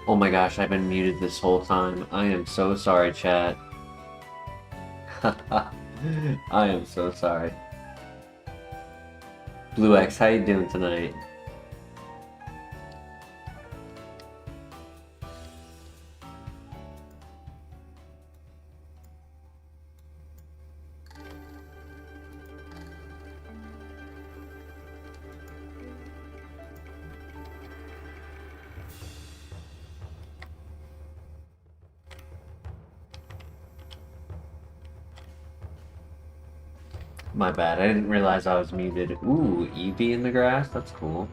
Oh my gosh, I've been muted this whole time. I am so sorry, chat. I am so sorry. Blue X, how you doing tonight? My bad, I didn't realize I was muted. Ooh, Eevee in the grass? That's cool.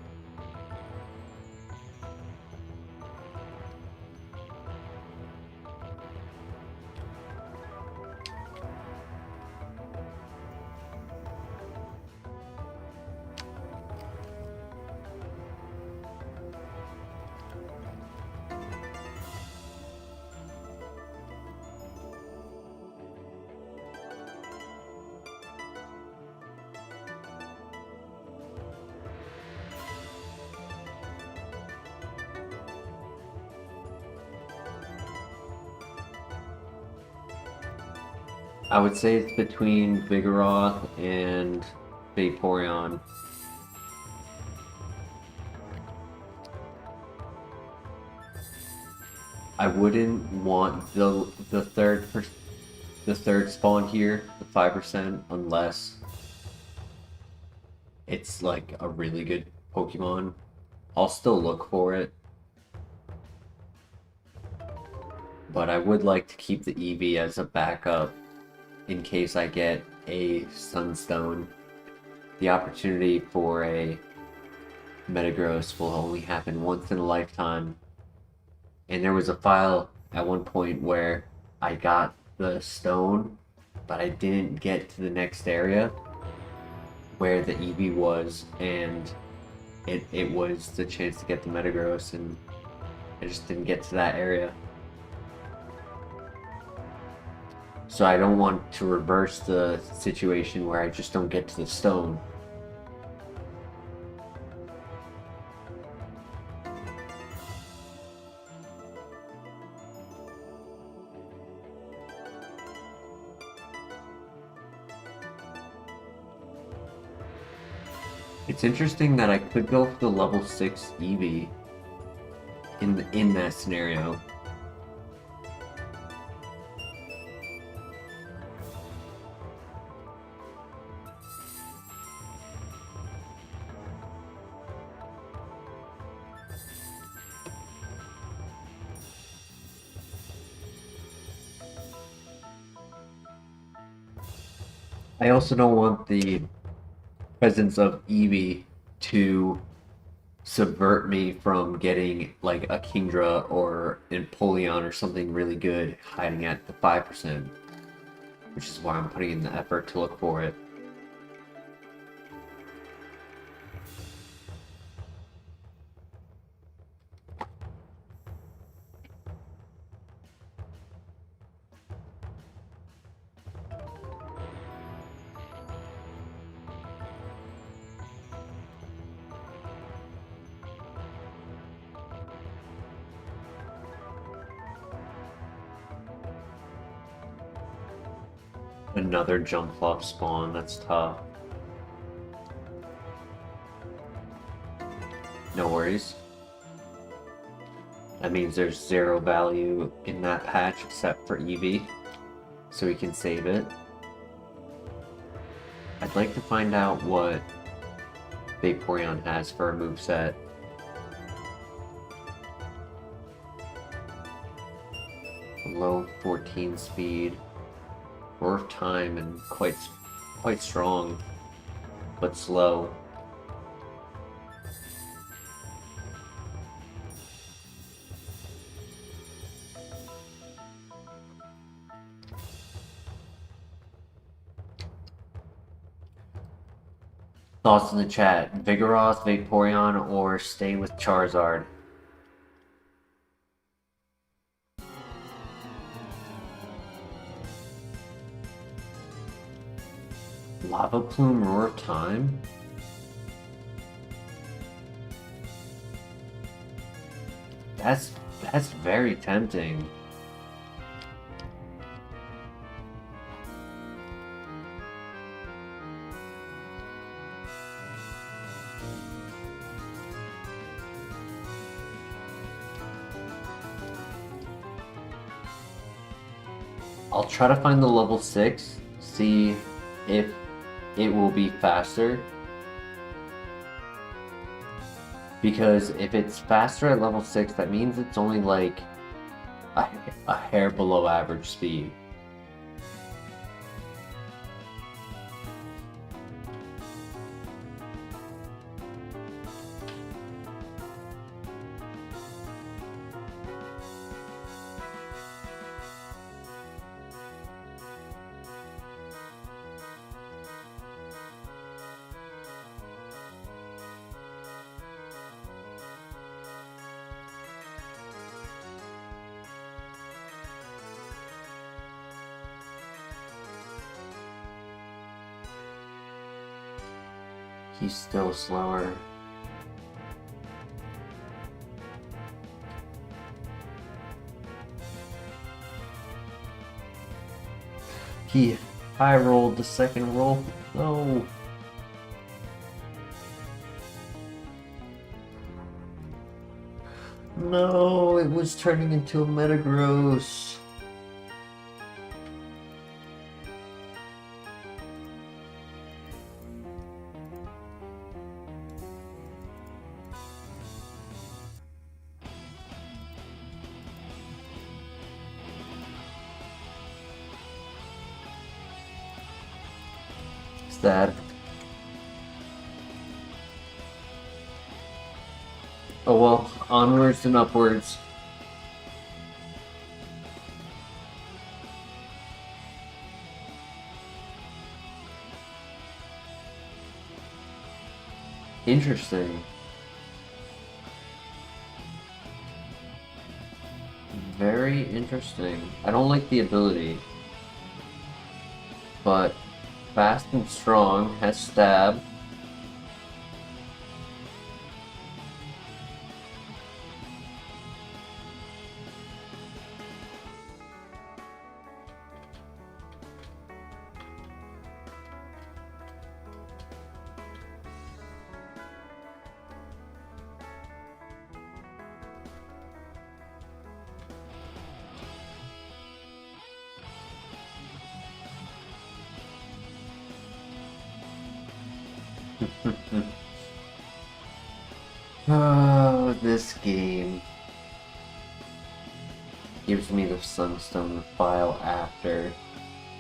I would say it's between Vigoroth and Vaporeon. I wouldn't want the third spawn here, the 5%, unless it's like a really good Pokemon. I'll still look for it. But I would like to keep the Eevee as a backup in case I get a Sunstone. The opportunity for a Metagross will only happen once in a lifetime. And there was a file at one point where I got the stone, but I didn't get to the next area where the Eevee was, and it was the chance to get the Metagross, and I just didn't get to that area. So I don't want to reverse the situation where I just don't get to the stone. It's interesting that I could go for the level 6 Eevee in that scenario. I also don't want the presence of Eevee to subvert me from getting like a Kingdra or an Empoleon or something really good hiding at the 5%, which is why I'm putting in the effort to look for it. Another jump flop spawn, that's tough. No worries. That means there's 0 value in that patch except for Eevee, so we can save it. I'd like to find out what Vaporeon has for a moveset. Low 14 speed. Roar time and quite strong, but slow. Thoughts in the chat: Vigoroth, Vaporeon, or stay with Charizard? Lava Plume, Roar of Time? That's That's very tempting. I'll try to find the level 6, see if it will be faster. Because if it's faster at level 6, that means it's only like a hair below average speed. He's still slower. He high rolled the second roll. No. No, it was turning into a Metagross. Sad. Oh well, onwards and upwards. Interesting. Very interesting. I don't like the ability, but fast and strong, has stab. Oh, this game gives me the Sunstone file after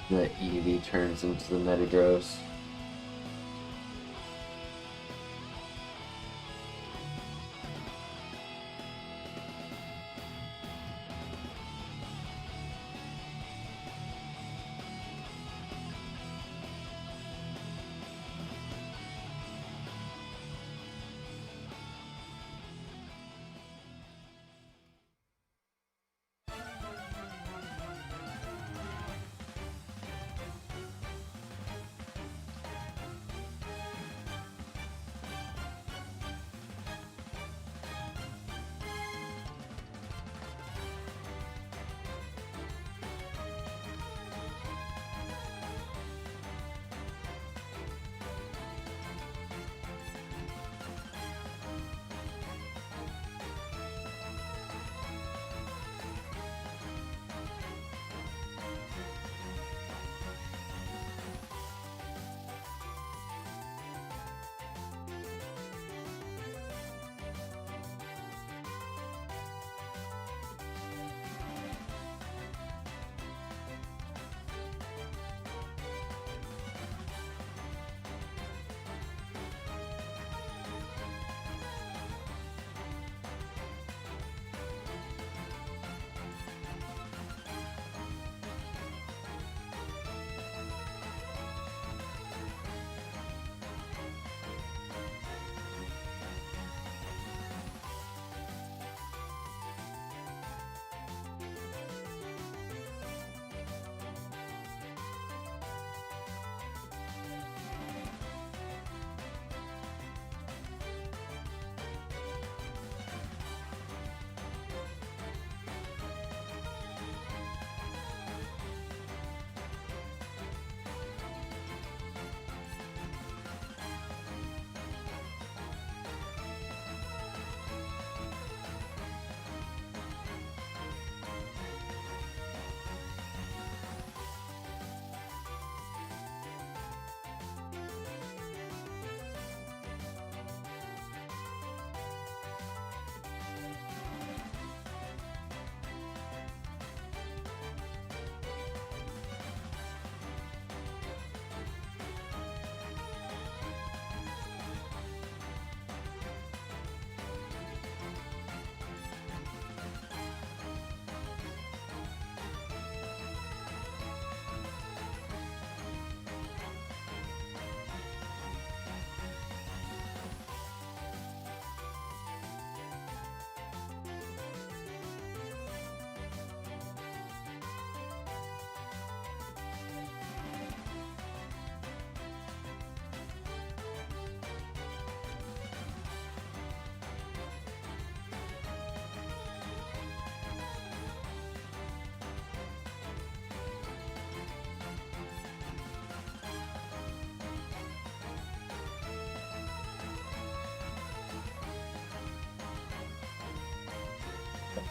the Eevee turns into the Metagross.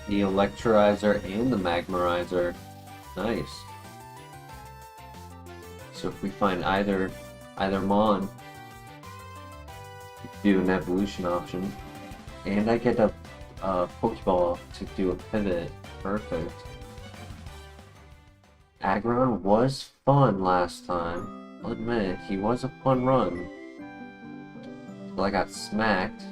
the Electrizer and the Magmarizer. Nice. So if we find either Mon, we do an evolution option. And I get a Pokeball to do a pivot. Perfect. Aggron was fun last time. I'll admit, he was a fun run. Until I got smacked.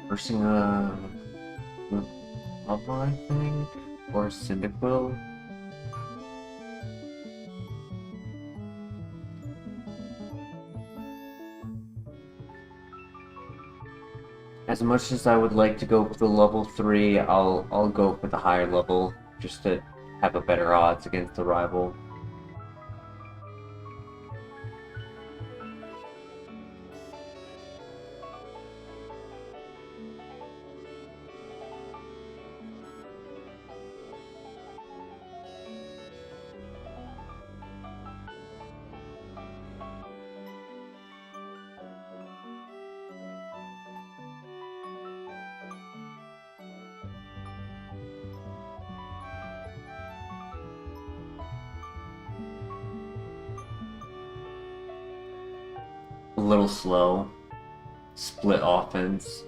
Forcing a Lava, I think, or Cyndaquil. As much as I would like to go for the level 3, I'll go for the higher level just to have a better odds against the rival. A little slow. Split offense.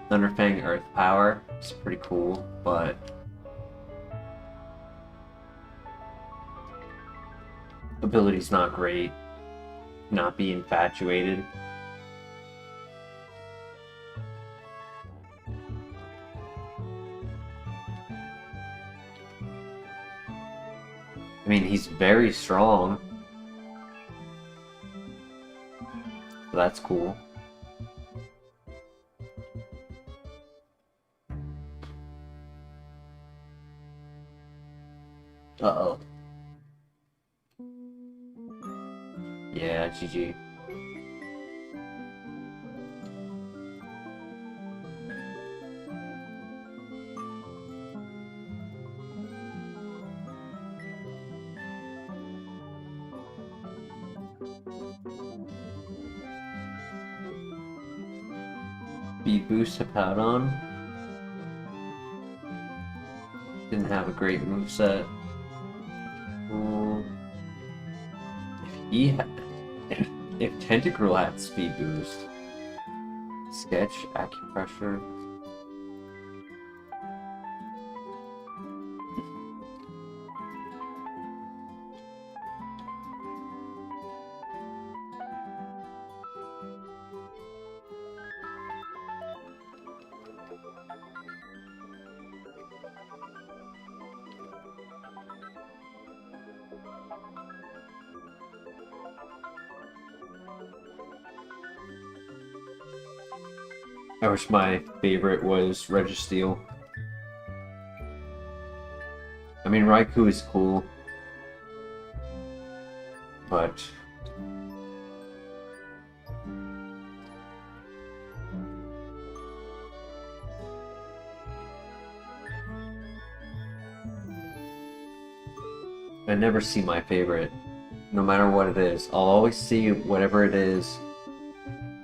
Thunderfang Earth Power is pretty cool, but ability's not great. Not be infatuated. I mean, he's very strong. So that's cool. Uh-oh. Yeah, GG. Speed boost Hippowdon. Didn't have a great moveset. If Tentacruel had speed boost. Sketch, Acupressure. I wish my favorite was Registeel. I mean, Raikou is cool, but I never see my favorite, no matter what it is. I'll always see whatever it is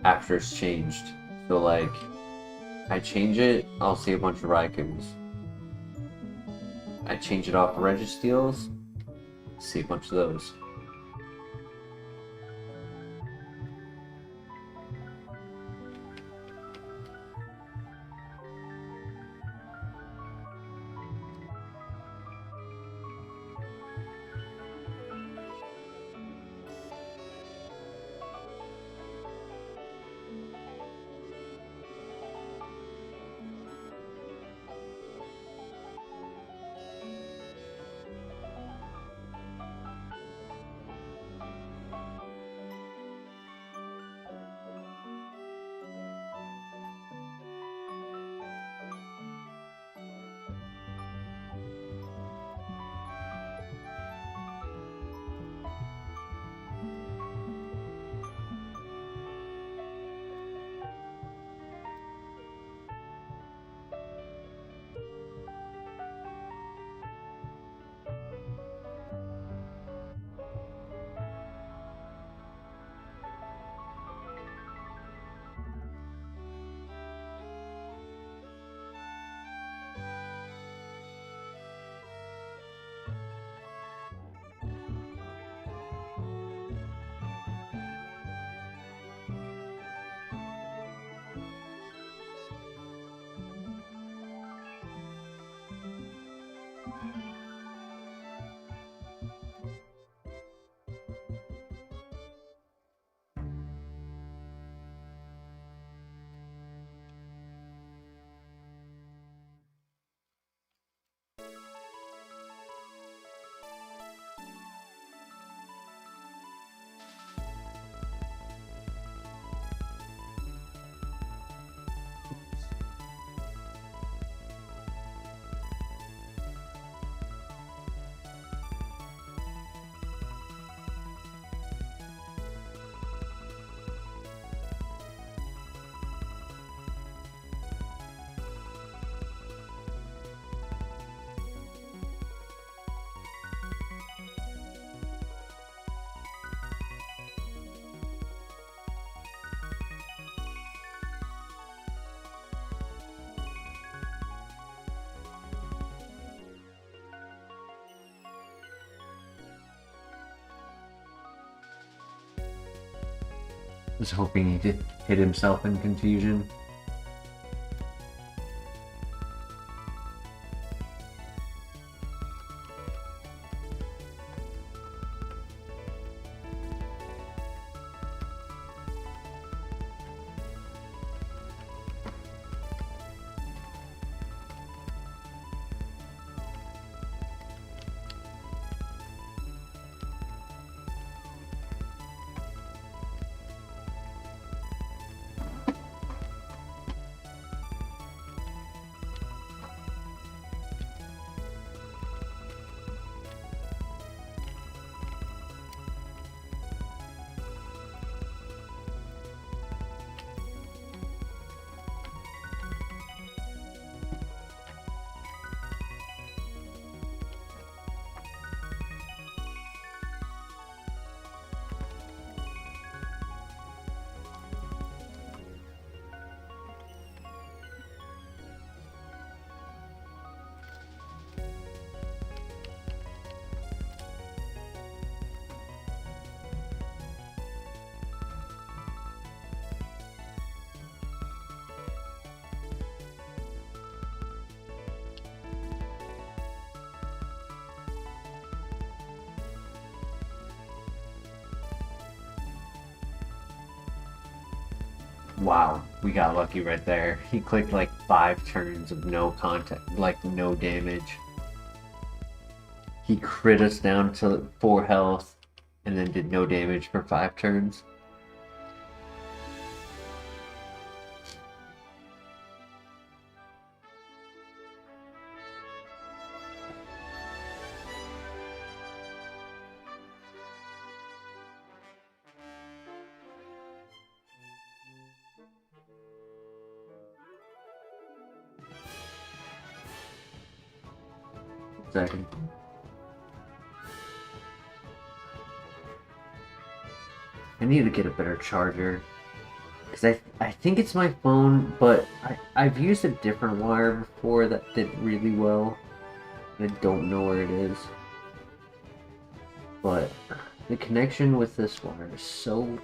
after it's changed. So like, I change it, I'll see a bunch of Raikous. I change it off Registeels, see a bunch of those. Was hoping he did hit himself in confusion. Wow, we got lucky right there. He clicked like 5 turns of no contact, like no damage. He crit us down to 4 health and then did no damage for 5 turns. Second. I need to get a better charger. Because I think it's my phone, but I've used a different wire before that did really well. I don't know where it is. But the connection with this wire is so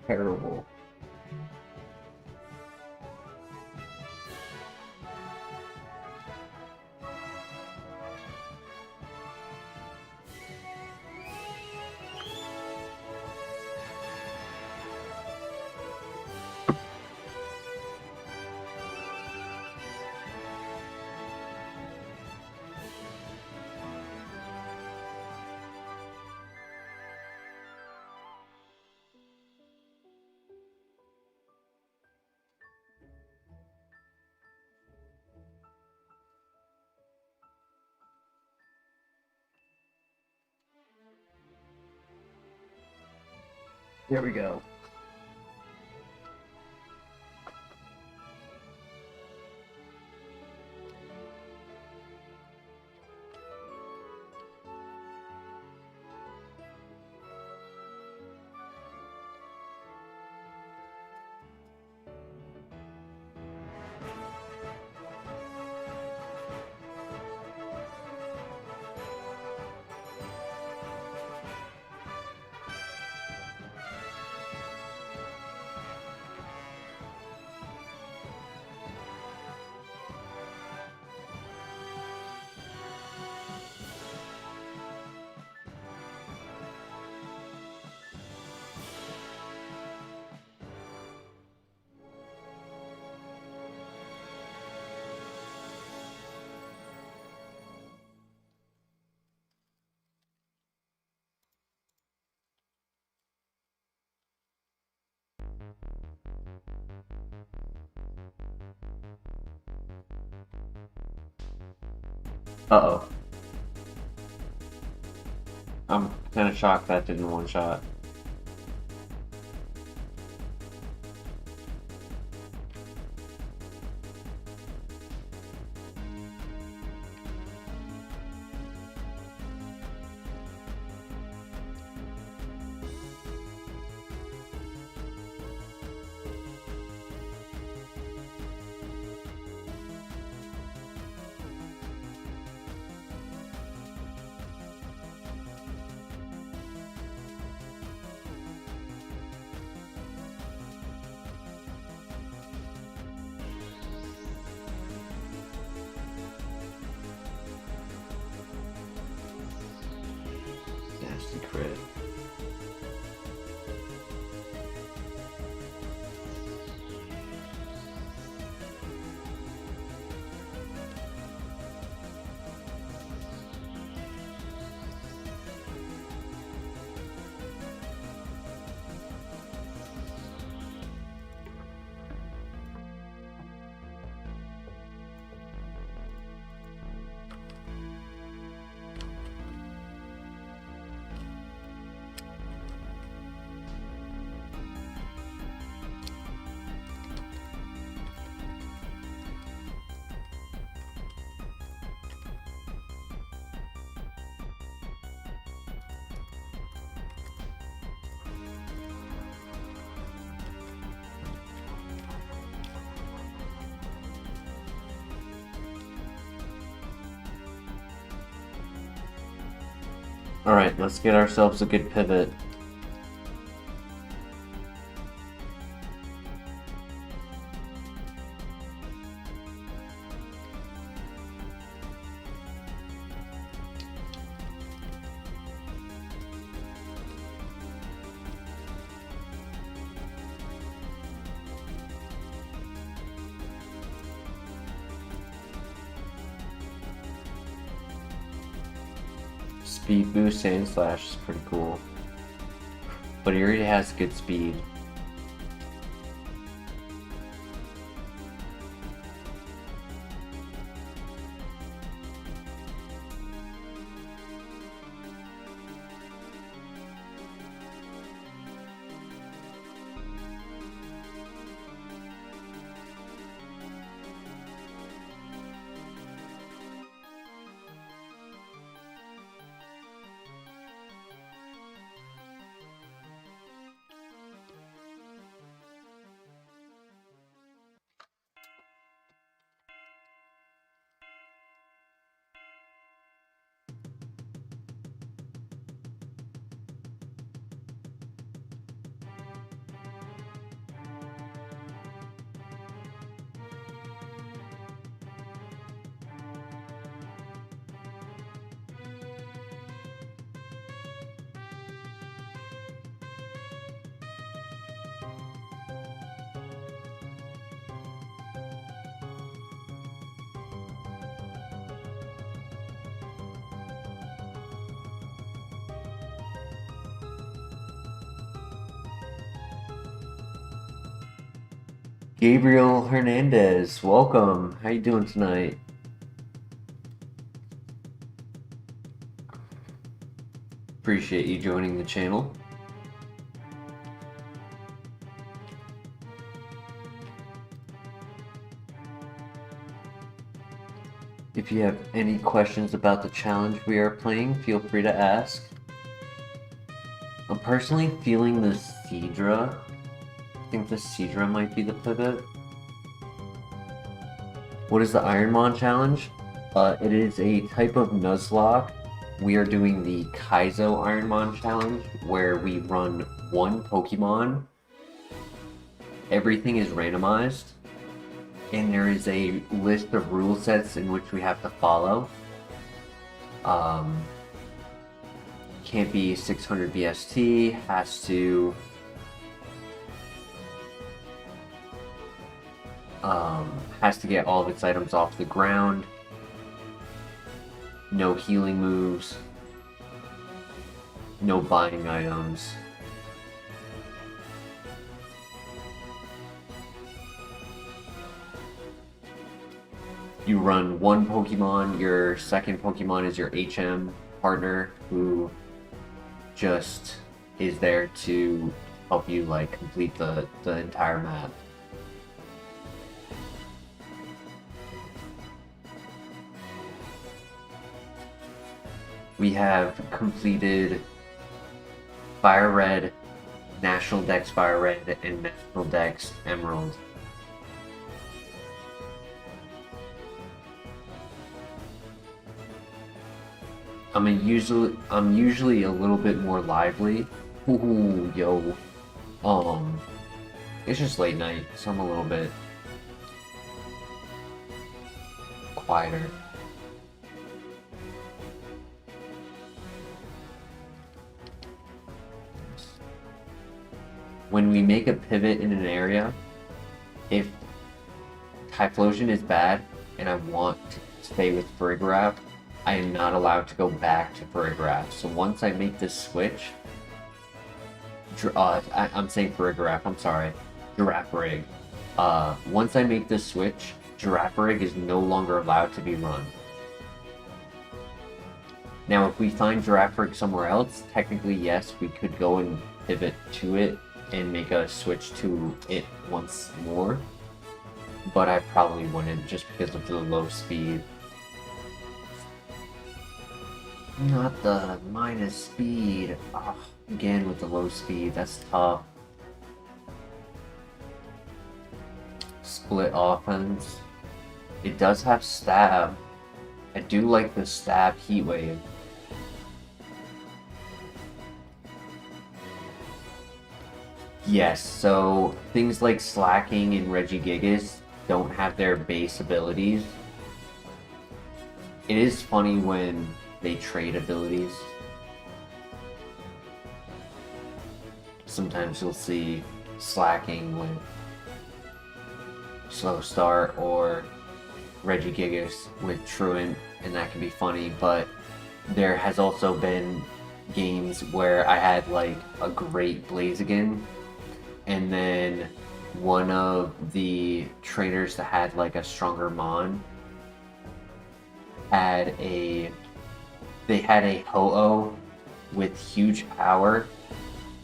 terrible. There we go. Uh-oh. I'm kind of shocked that didn't one shot. crit. Alright, let's get ourselves a good pivot. Speed boost Sand Slash is pretty cool. But he already has good speed. Gabriel Hernandez, welcome. How you doing tonight? Appreciate you joining the channel. If you have any questions about the challenge we are playing, feel free to ask. I'm personally feeling the Seadra. I think the Seadra might be the pivot. What is the Ironmon challenge? It is a type of Nuzlocke. We are doing the Kaizo Ironmon challenge, where we run one Pokemon. Everything is randomized, and there is a list of rule sets in which we have to follow. Can't be 600 BST, has to get all of its items off the ground. No healing moves. No buying items. You run one Pokemon, your second Pokemon is your HM partner, who just is there to help you like complete the entire map. We have completed FireRed, National Dex FireRed, and National Dex Emerald. I'm usually a little bit more lively. Ooh, yo. It's just late night, so I'm a little bit quieter. when we make a pivot in an area, if Typhlosion is bad and I want to stay with Farigiraf, I am not allowed to go back to Farigiraf. So once I make this switch, I'm saying Farigiraf, I'm sorry, Girafarig. Once I make this switch, Girafarig is no longer allowed to be run. Now, if we find Girafarig somewhere else, technically yes, we could go and pivot to it and make a switch to it once more. But I probably wouldn't, just because of the low speed. Not the minus speed. Oh, again with the low speed, that's tough. Split offense. It does have stab. I do like the stab heat wave. Yes, so things like Slacking and Regigigas don't have their base abilities. It is funny when they trade abilities. Sometimes you'll see Slacking with Slow Start or Regigigas with Truant, and that can be funny, but there has also been games where I had like a great Blaziken, and then one of the trainers that had like a stronger Mon had a Ho-Oh with huge power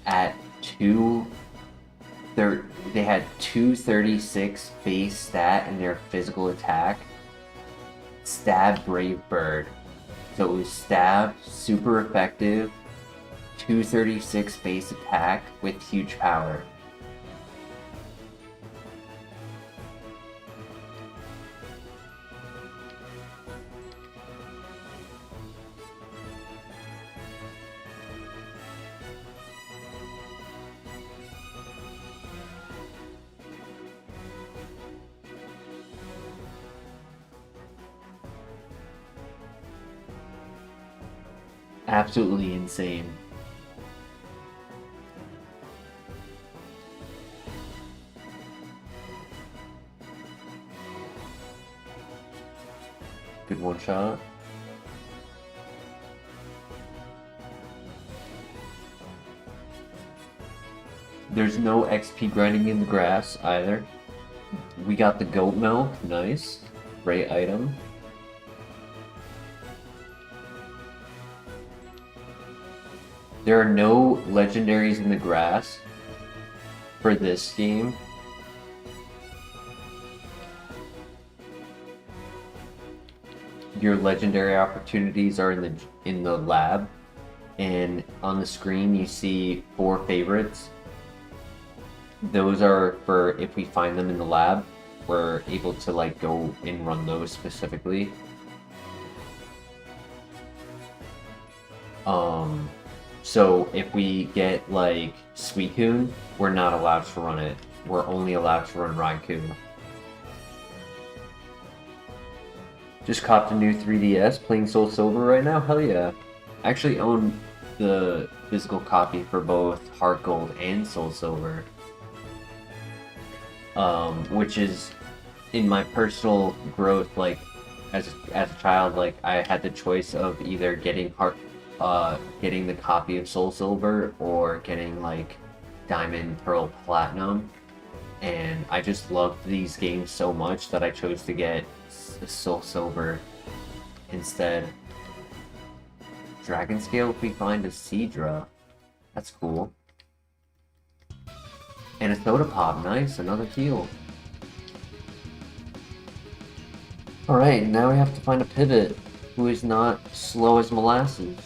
at they had 236 base stat in their physical attack. Stab Brave Bird. So it was stab, super effective, 236 base attack with huge power. Absolutely insane. Good one shot. There's no XP grinding in the grass either. We got the goat milk, nice. Great item. There are no legendaries in the grass for this game. Your legendary opportunities are in the lab, and on the screen you see 4 favorites. Those are for if we find them in the lab, we're able to like go and run those specifically. So if we get like Suicune, we're not allowed to run it. We're only allowed to run Raikou. Just copped a new 3DS, playing Soul Silver right now? Hell yeah. I actually own the physical copy for both HeartGold and Soul Silver. Which is, in my personal growth, like, as a child, like, I had the choice of either getting the copy of Soul Silver or getting, like, Diamond, Pearl, Platinum. And I just loved these games so much that I chose to get Soul Silver instead. Dragon Scale if we find a Seadra. That's cool. And a Soda Pop, nice, another heal. Alright, now we have to find a pivot who is not slow as molasses.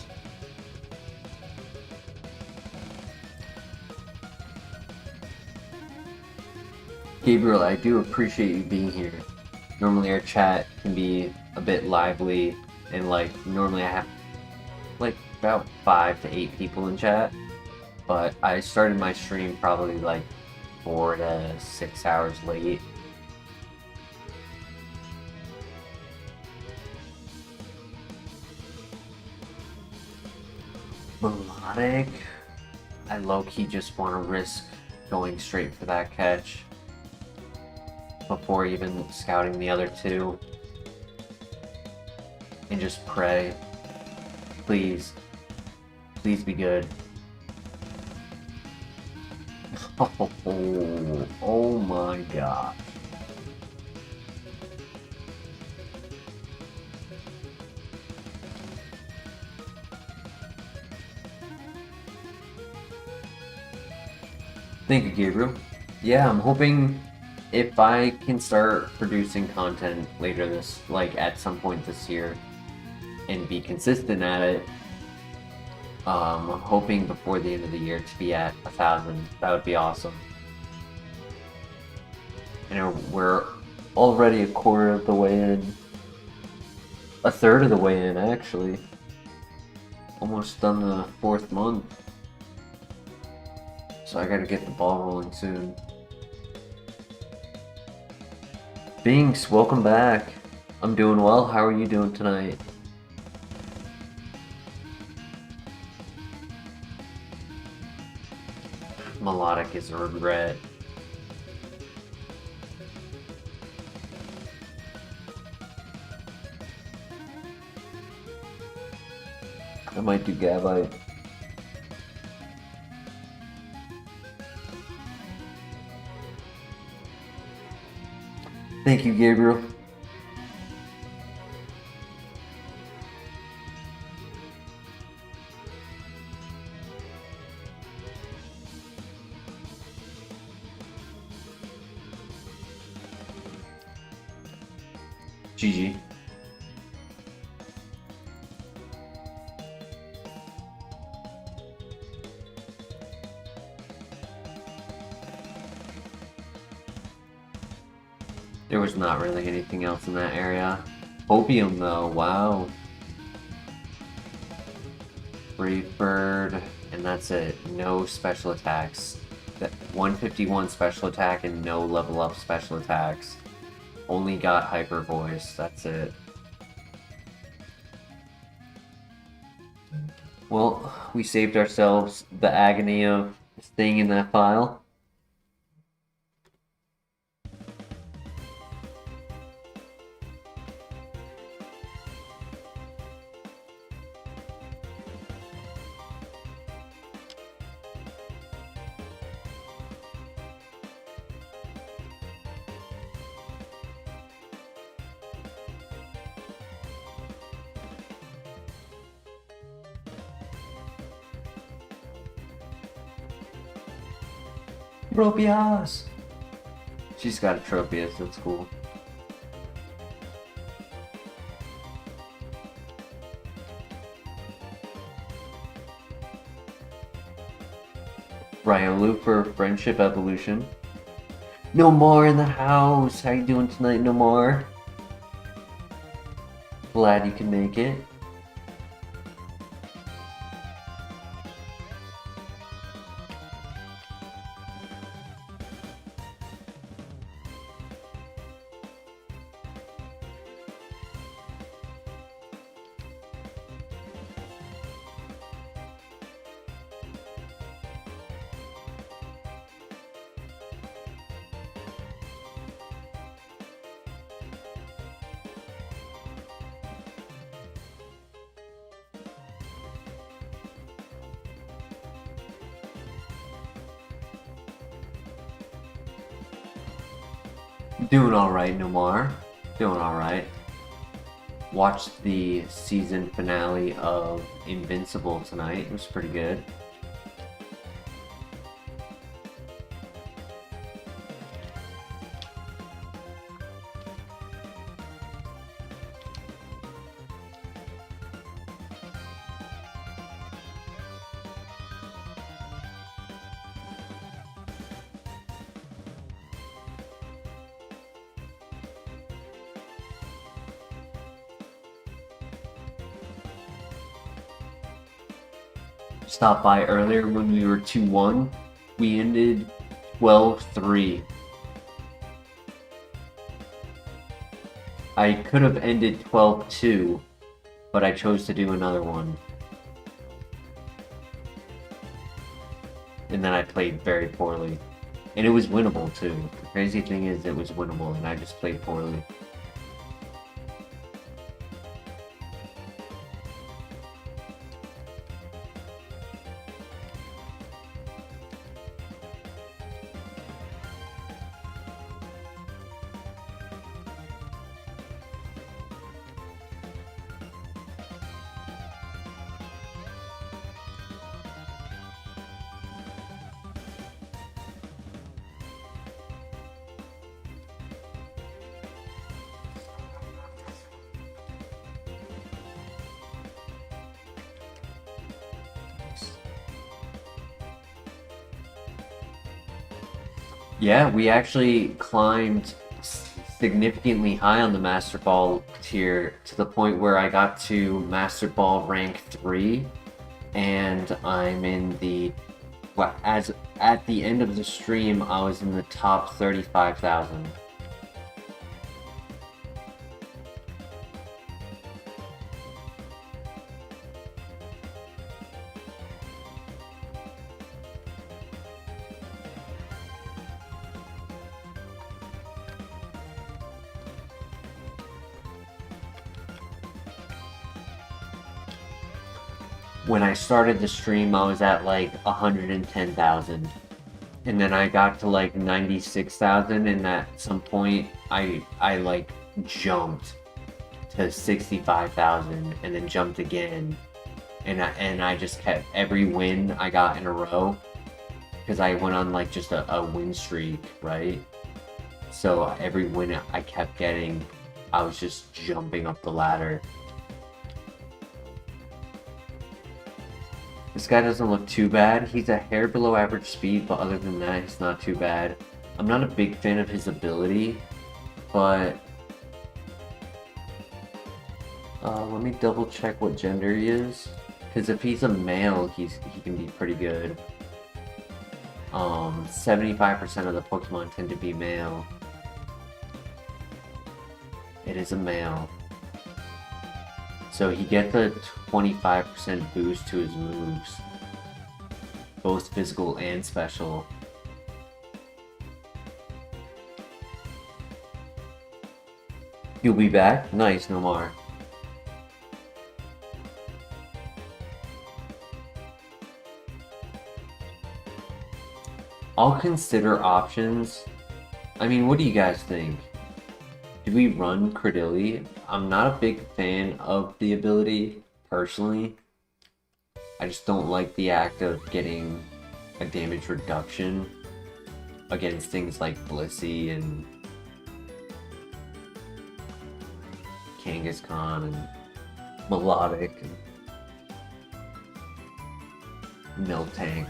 Gabriel, I do appreciate you being here. Normally our chat can be a bit lively, and like, normally I have like about 5 to 8 people in chat, but I started my stream probably like 4 to 6 hours late. Melodic? I low-key just want to risk going straight for that catch before even scouting the other two. And just pray. Please. Please be good. Oh my god. Thank you, Gabriel. Yeah, I'm hoping if I can start producing content later this, like at some point this year, and be consistent at it, I'm hoping before the end of the year to be at 1,000. That would be awesome. And we're already a quarter of the way in. A third of the way in, actually. Almost done the 4th month. So I gotta get the ball rolling soon. Binks, welcome back. I'm doing well. How are you doing tonight? Melodic is a regret. I might do Gavite. Thank you, Gabriel. GG. There was not really anything else in that area. Opium though, wow. Brave Bird, and that's it. No special attacks. That 151 special attack and no level up special attacks. Only got Hyper Voice, that's it. Well, we saved ourselves the agony of staying in that file. Tropius! She's got a Tropius, that's cool. Ryolu for Friendship Evolution. No more in the house! How you doing tonight, No more? Glad you can make it. Doing alright, Nomar. Doing alright. Watched the season finale of Invincible tonight. It was pretty good. Stopped by earlier when we were 2-1. We ended 12-3. I could have ended 12-2, but I chose to do another one. And then I played very poorly. And it was winnable too. The crazy thing is it was winnable and I just played poorly. Yeah, we actually climbed significantly high on the Master Ball tier to the point where I got to Master Ball rank 3, and I'm in the, well, as at the end of the stream, I was in the top 35,000. When I started the stream, I was at like 110,000. And then I got to like 96,000, and at some point I like jumped to 65,000 and then jumped again. And I just kept every win I got in a row, because I went on like just a win streak, right? So every win I kept getting, I was just jumping up the ladder. This guy doesn't look too bad. He's a hair below average speed, but other than that, he's not too bad. I'm not a big fan of his ability, but let me double check what gender he is. Because if he's a male, he can be pretty good. 75% of the Pokemon tend to be male. It is a male. So he gets a 25% boost to his moves, both physical and special. You'll be back? Nice, Nomar. I'll consider options. I mean, what do you guys think? Do we run Credilli? I'm not a big fan of the ability, personally. I just don't like the act of getting a damage reduction against things like Blissey and Kangaskhan and Melodic and Miltank.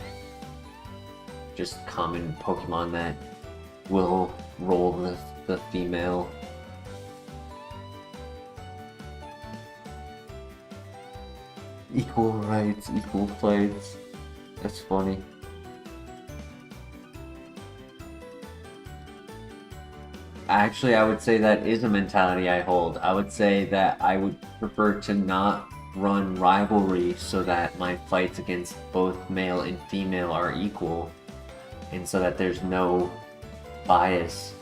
Just common Pokemon that will roll the female. Equal rights, equal fights. That's funny. Actually, I would say that is a mentality I hold. I would say that I would prefer to not run rivalry so that my fights against both male and female are equal, and so that there's no bias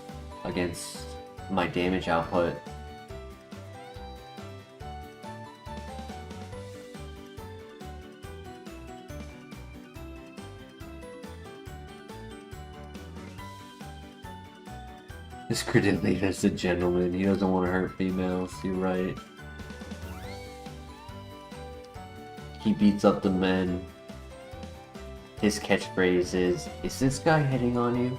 against my damage output. This Credilli is a gentleman. He doesn't want to hurt females. You're right. He beats up the men. His catchphrase is this guy hitting on you?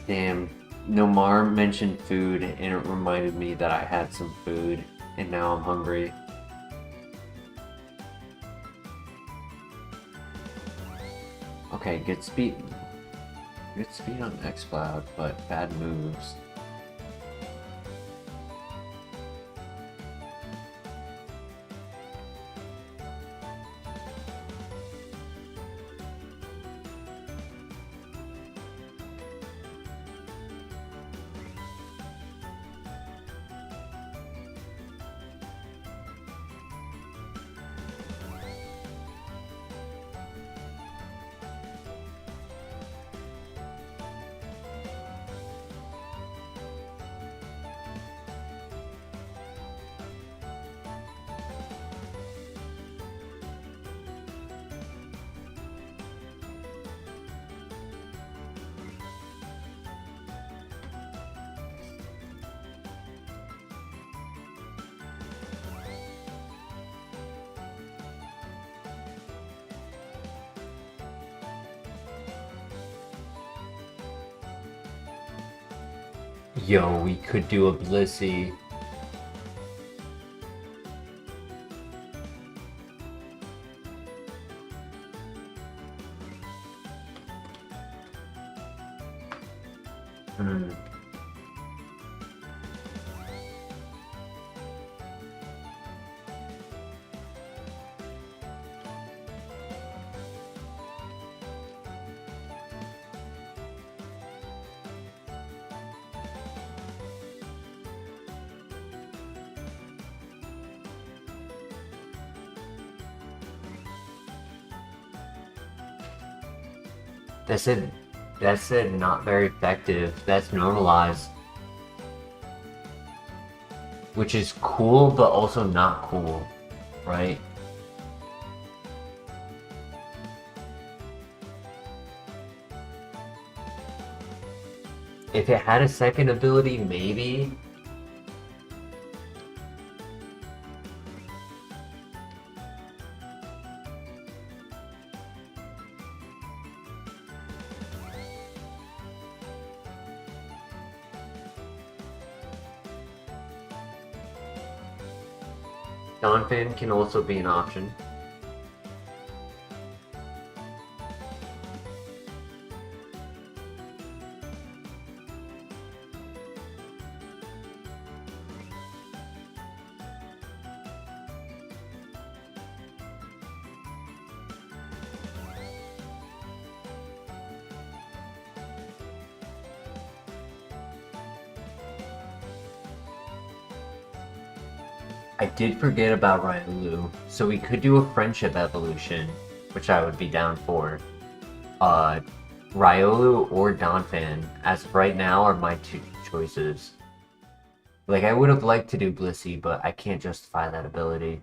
Damn, Nomar mentioned food and it reminded me that I had some food and now I'm hungry. Okay, good speed. Good speed on X-Cloud, but bad moves. Yo, we could do a Blissey. That's it, not very effective. That's normalized. Which is cool, but also not cool, right? If it had a second ability, maybe. Donphan can also be an option. I did forget about Ryolu, so we could do a friendship evolution, which I would be down for. Ryolu or Donphan, as of right now, are my two choices. Like, I would have liked to do Blissey, but I can't justify that ability.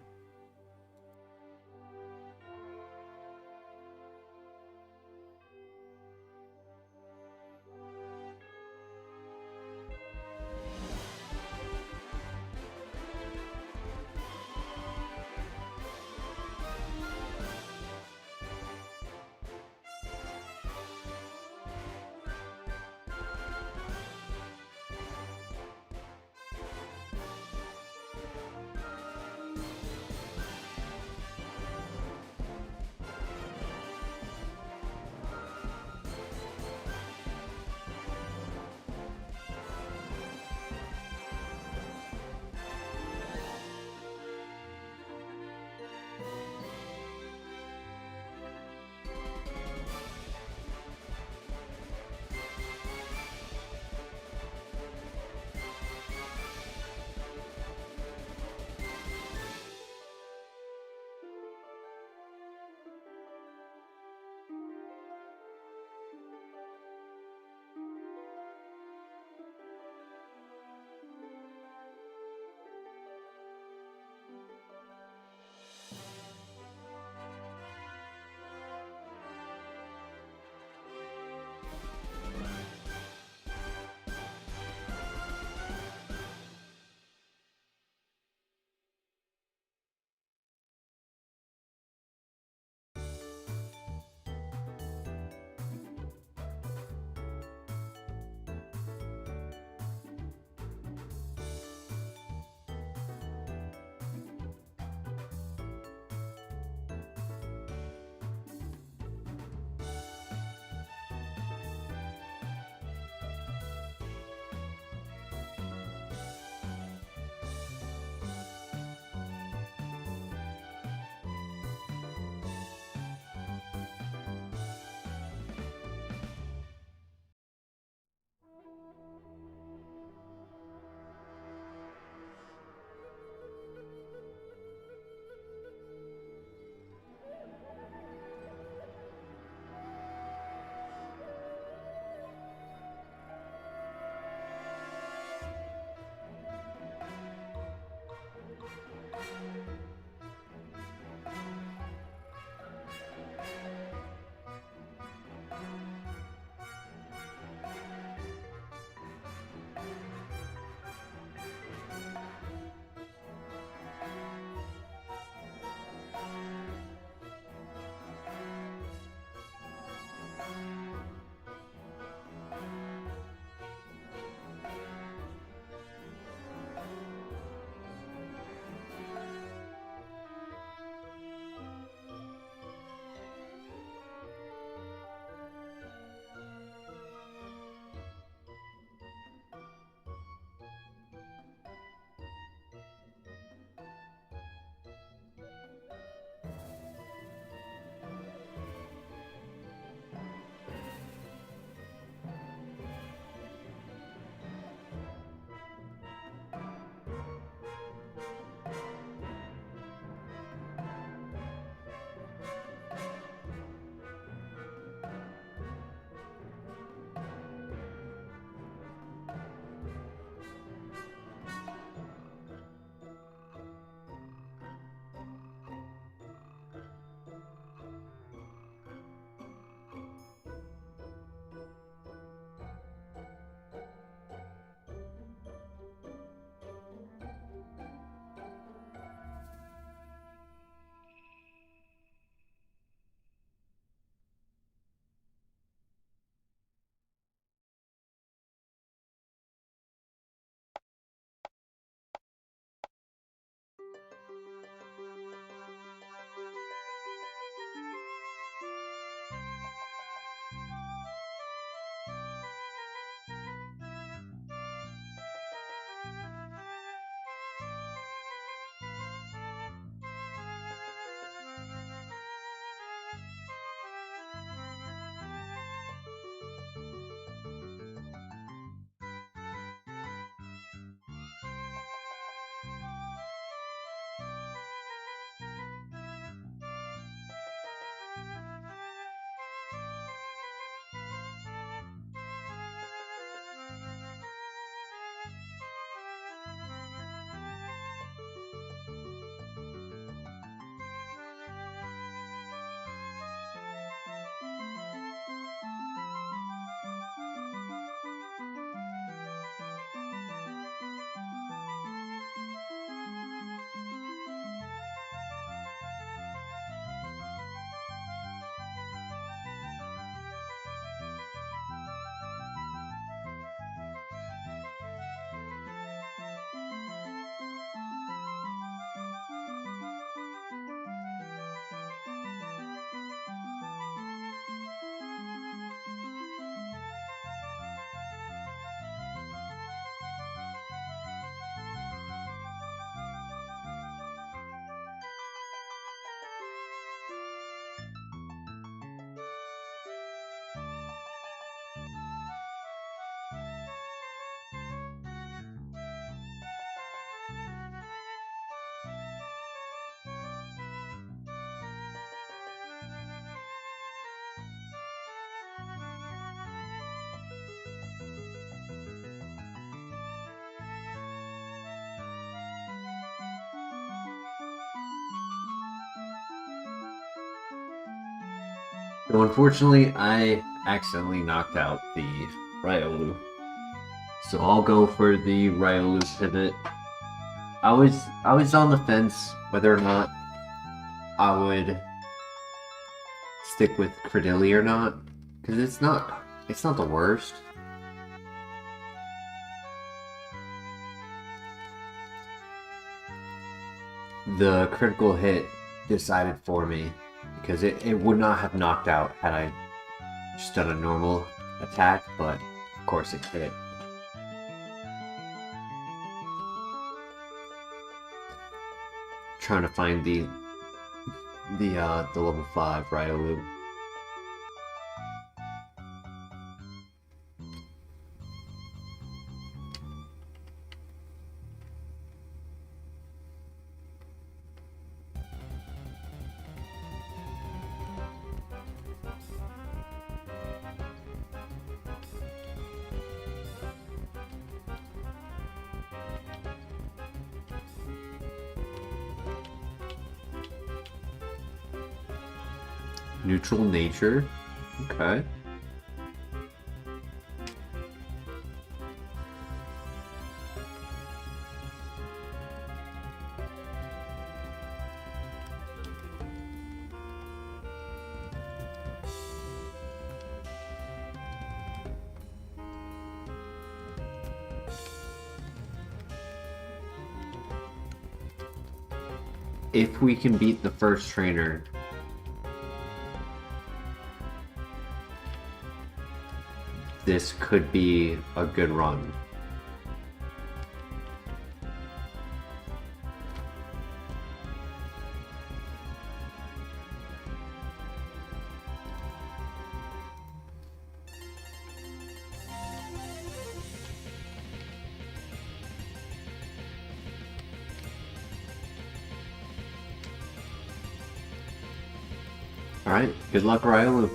So unfortunately, I accidentally knocked out the Riolu. So I'll go for the Riolu pivot. I was on the fence whether or not I would stick with Credilli or not, because it's not the worst. The critical hit decided for me, because it would not have knocked out had I just done a normal attack, but of course it hit. Trying to find the level 5 Riolu. Neutral nature. Okay. If we can beat the first trainer, this could be a good run. Alright, good luck, Riolu.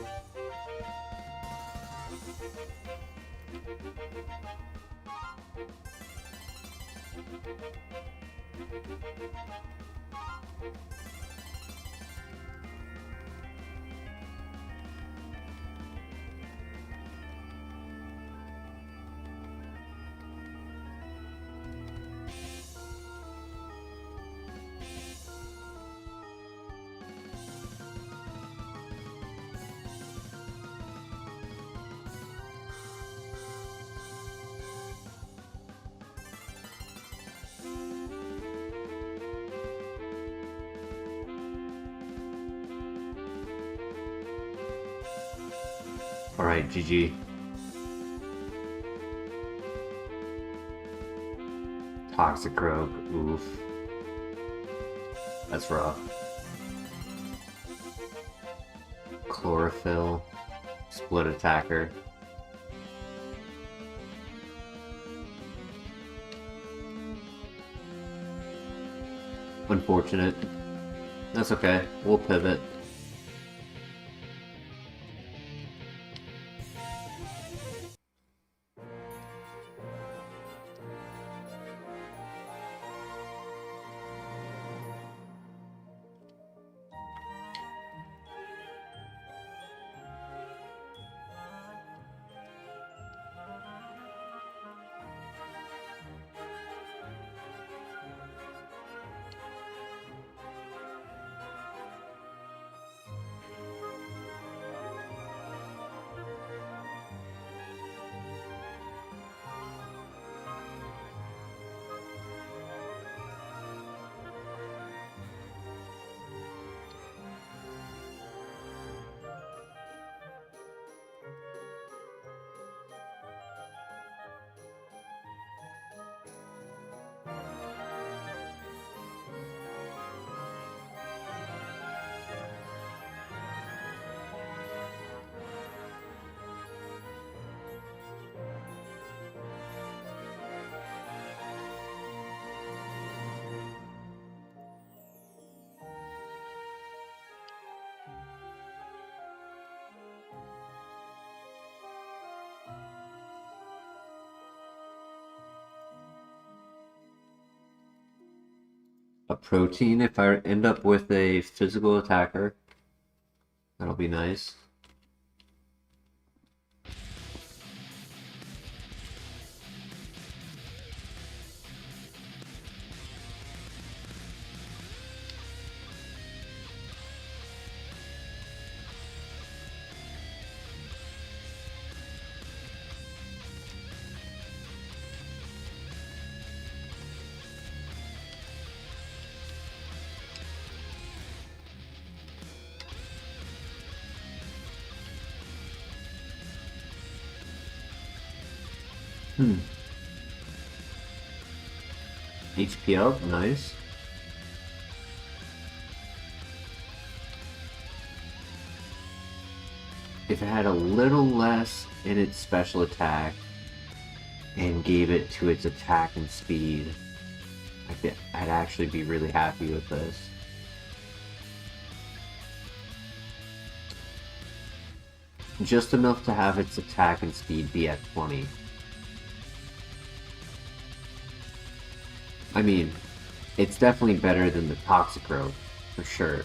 Alright, GG. Toxic Rogue, oof. That's rough. Chlorophyll, split attacker. Unfortunate. That's okay, we'll pivot. A protein if I end up with a physical attacker. That'll be nice. HP up, nice. If it had a little less in its special attack and gave it to its attack and speed, I'd actually be really happy with this. Just enough to have its attack and speed be at 20. I mean, it's definitely better than the Toxicroak, for sure.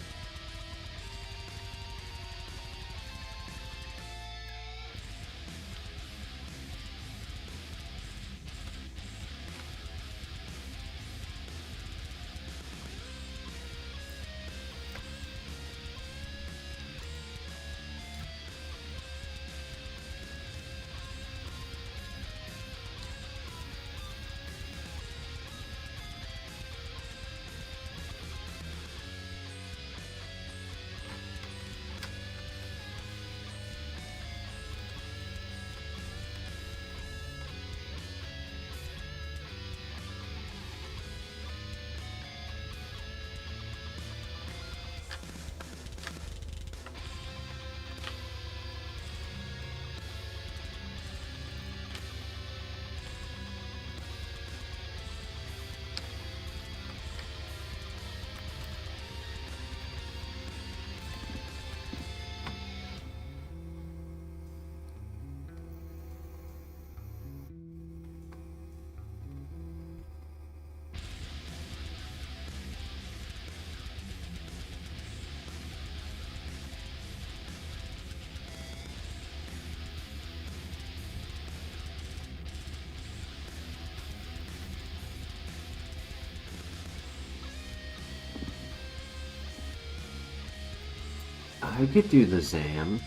I could do the Zam.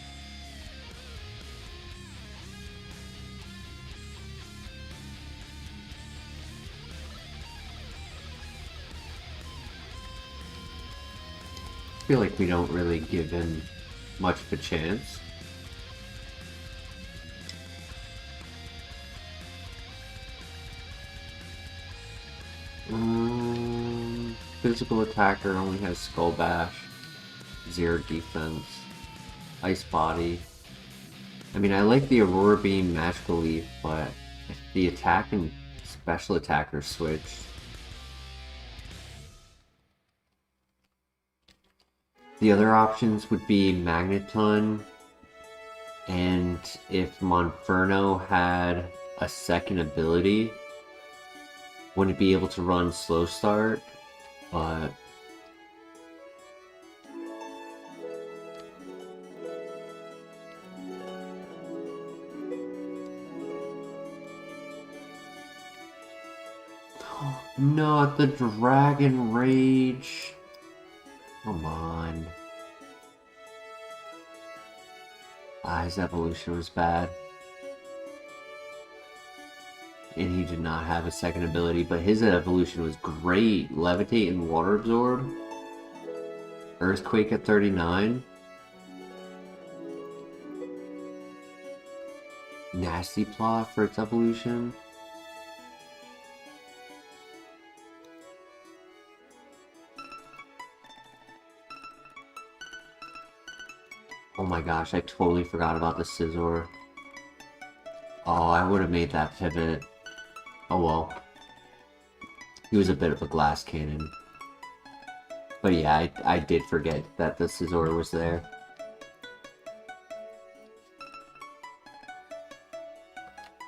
I feel like we don't really give him much of a chance. Physical attacker only has Skull Bash. 0 defense. Ice Body. I mean, I like the Aurora Beam, Magical Leaf, but if the attack and special attacker switch, the other options would be Magneton, and if Monferno had a second ability, wouldn't be able to run Slow Start, but not the Dragon Rage. Come on. His evolution was bad. And he did not have a second ability, but his evolution was great. Levitate and Water Absorb. Earthquake at 39. Nasty Plot for its evolution. Oh my gosh, I totally forgot about the Scizor. Oh, I would have made that pivot. Oh well. He was a bit of a glass cannon. But yeah, I did forget that the Scizor was there.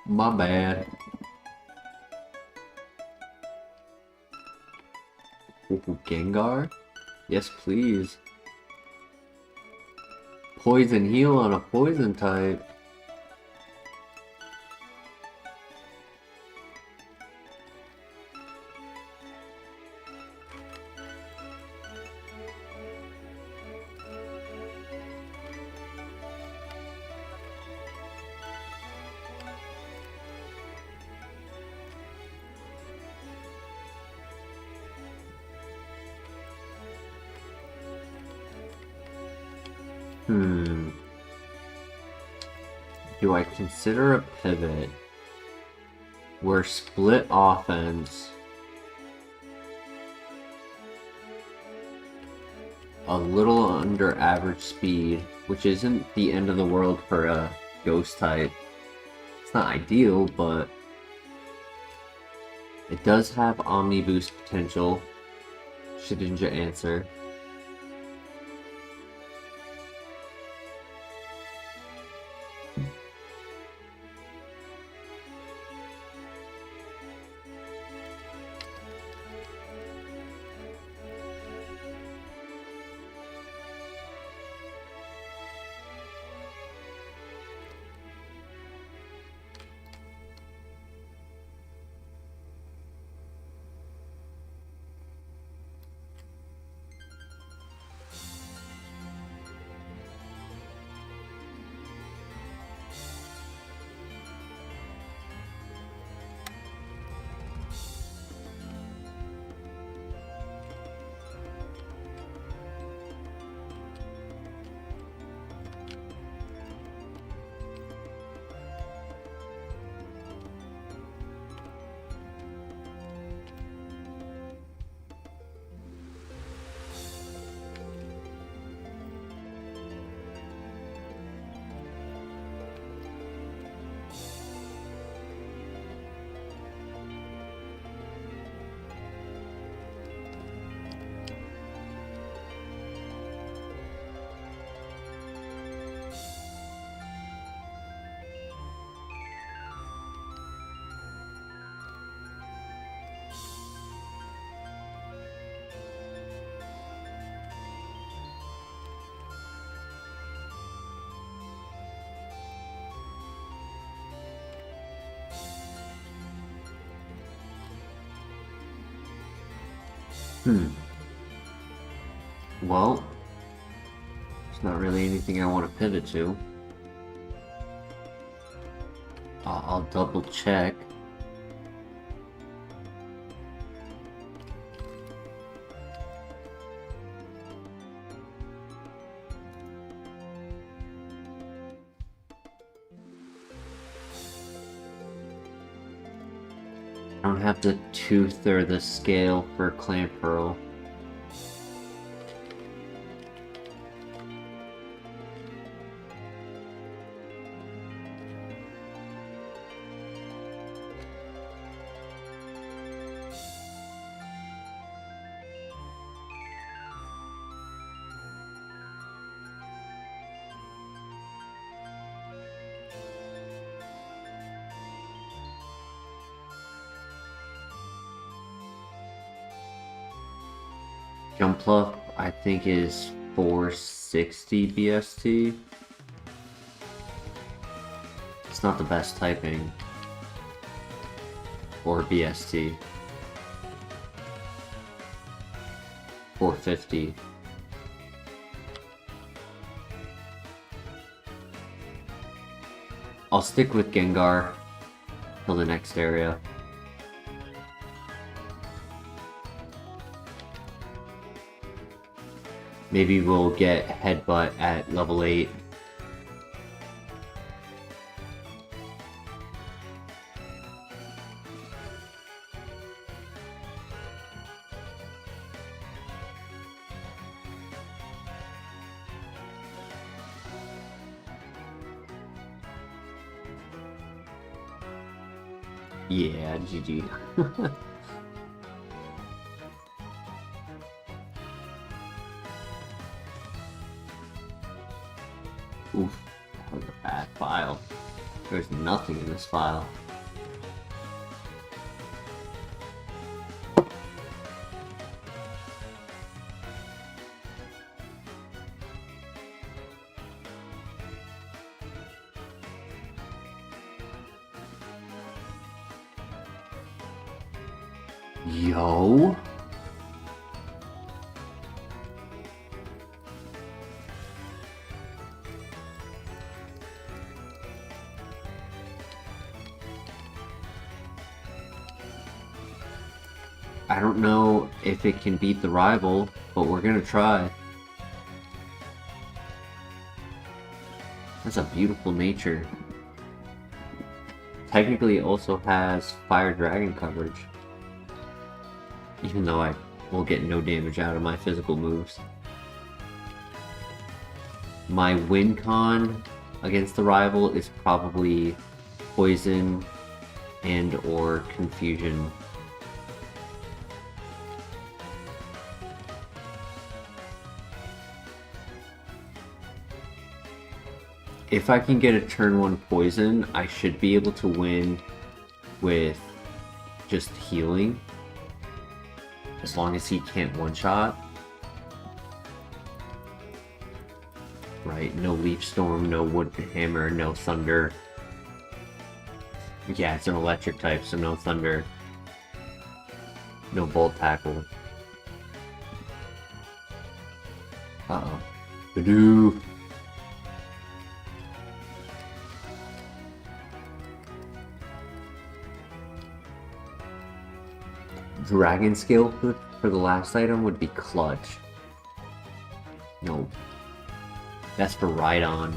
My bad. Gengar? Yes, please. Poison Heal on a poison type. Do I consider a pivot? We're split offense. A little under average speed, which isn't the end of the world for a ghost type. It's not ideal, but it does have Omni Boost potential. Shedinja answer. Well, there's not really anything I want to pivot to. I'll double check. I don't have the tooth or the scale for Clan Pearl. Jump up, I think, is 460 BST. It's not the best typing. Or BST. 450. I'll stick with Gengar till the next area. Maybe we'll get Headbutt at level 8. Yeah, GG. Oof, that was a bad file. There's nothing in this file. Yo. I don't know if it can beat the rival, but we're gonna try. That's a beautiful nature. technically also has Fire Dragon coverage. Even though I will get no damage out of my physical moves. My win con against the rival is probably Poison and or Confusion. If I can get a turn 1 Poison, I should be able to win with just healing. As long as he can't one-shot. Right, no Leaf Storm, no Wood Hammer, no Thunder. Yeah, it's an electric type, so no Thunder. No Bolt Tackle. Uh-oh. Badoo! Dragon Scale for the last item would be Clutch. No. That's for Rhydon.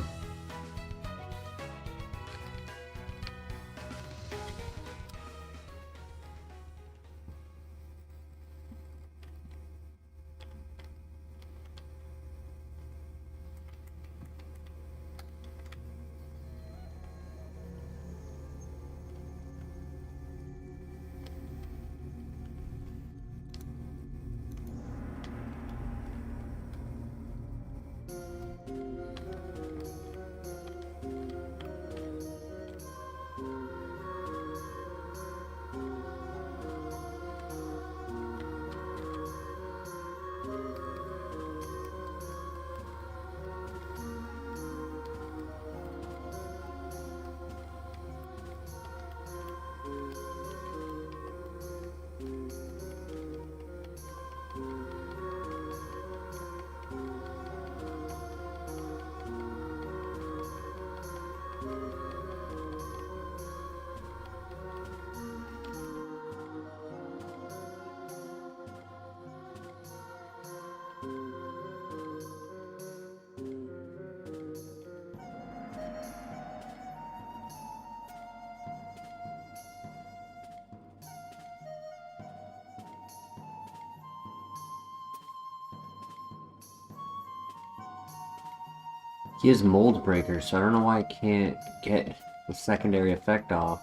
He has Mold Breaker, so I don't know why I can't get the secondary effect off.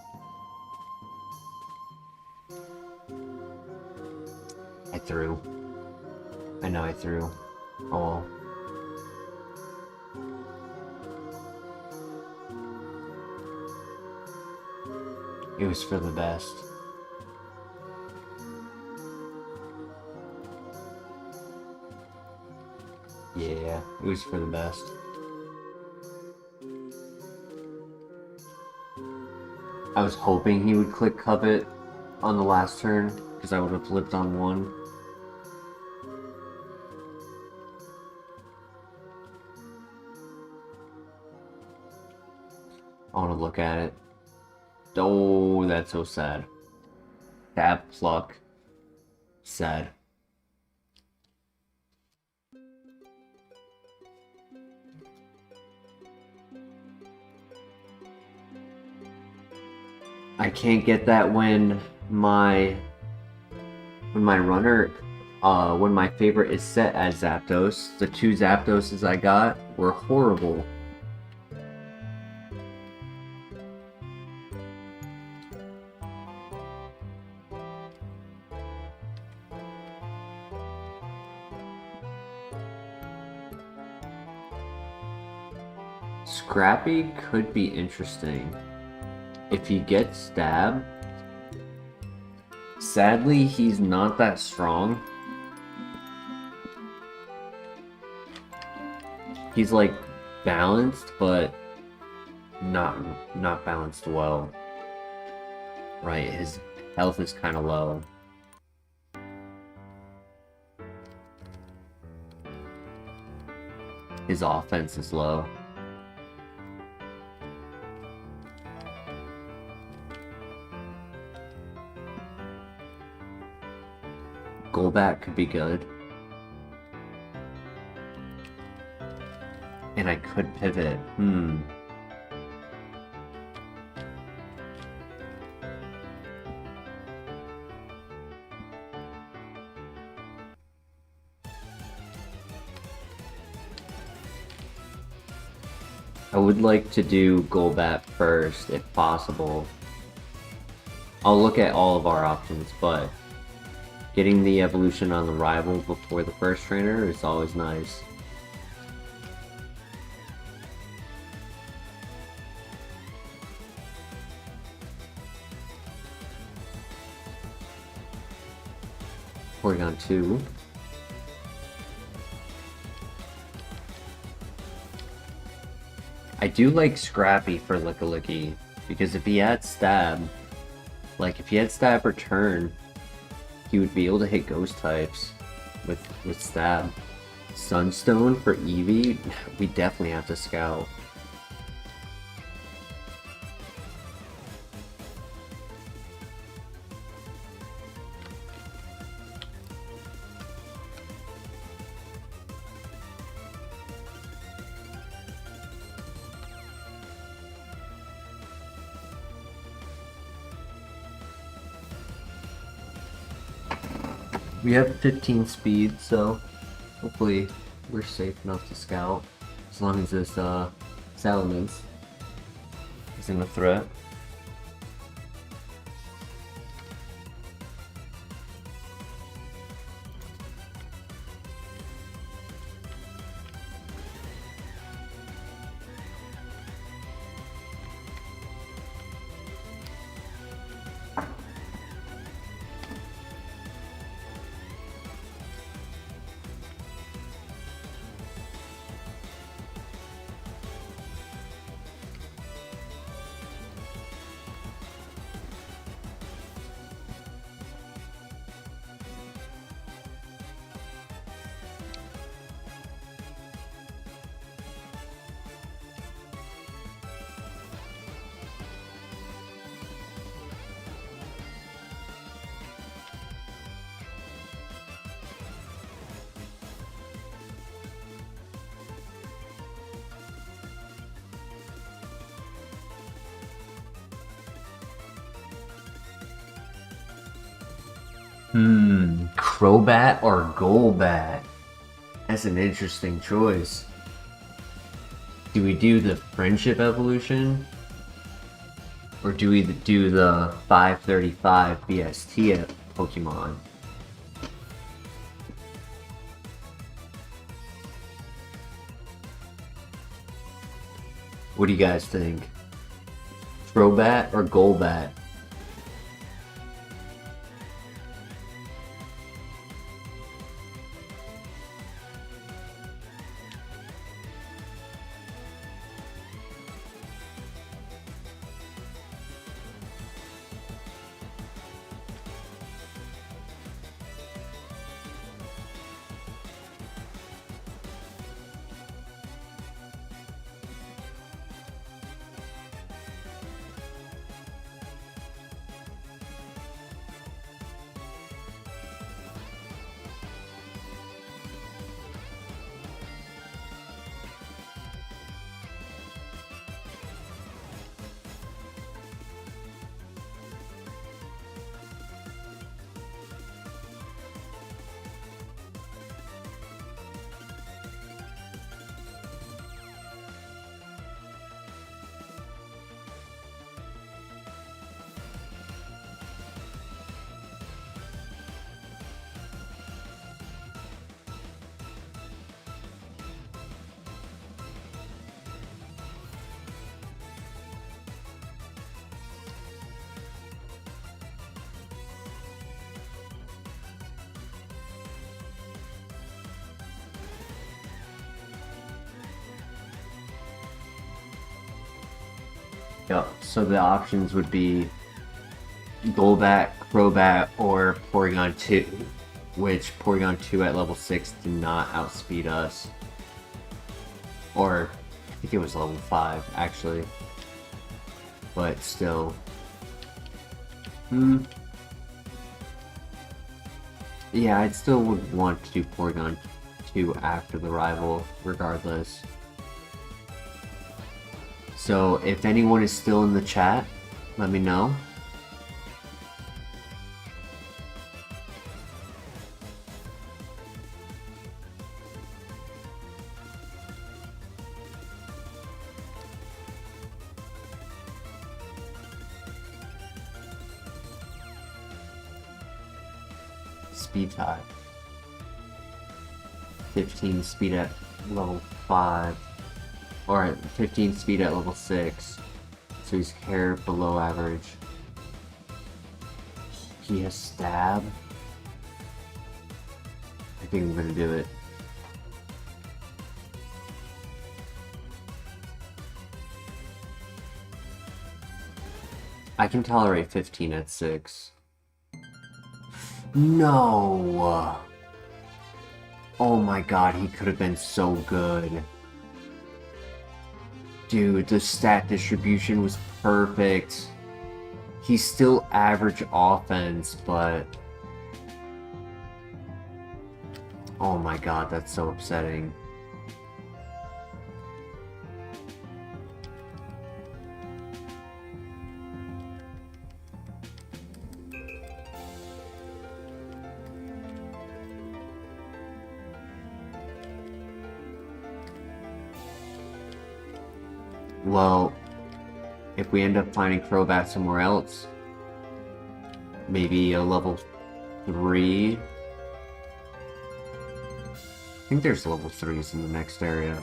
I threw. I know I threw. Oh well. It was for the best. Yeah, it was for the best. I was hoping he would click Covet on the last turn, because I would have lived on 1. I want to look at it. Oh, that's so sad. Tap, Pluck. Sad. I can't get that when my runner, when my favorite is set as Zapdos. The 2 Zapdoses I got were horrible. Scrappy could be interesting. If he gets stabbed, sadly he's not that strong. He's like balanced, but not balanced well. Right, his health is kind of low. His offense is low. Golbat could be good. And I could pivot. I would like to do Golbat first, if possible. I'll look at all of our options, but getting the evolution on the rival before the first trainer is always nice. Porygon 2. I do like Scrappy for Lickilicky, because if he had Stab, like if he had Stab Return, he would be able to hit Ghost types with Stab. Sunstone for Eevee, we definitely have to scout. We have 15 speed, so hopefully we're safe enough to scout. As long as this Salamence isn't a threat. Crobat or Golbat? That's an interesting choice. Do we do the Friendship evolution? Or do we do the 535 BST Pokemon? What do you guys think? Crobat or Golbat? Yep, so the options would be Golbat, Crobat, or Porygon 2, which Porygon 2 at level 6 did not outspeed us. Or, I think it was level 5, actually. But still. Yeah, I still would want to do Porygon 2 after the rival, regardless. So, if anyone is still in the chat, let me know. speed type. 15 speed at level 5. Or 15 speed at level 6. So he's hair below average. He has stab. I think I'm gonna do it. I can tolerate 15 at 6. No! Oh my god, he could have been so good. Dude, the stat distribution was perfect. He's still average offense, but... Oh my god, that's so upsetting. Well, if we end up finding Crobat somewhere else, maybe a level 3. I think there's level 3s in the next area.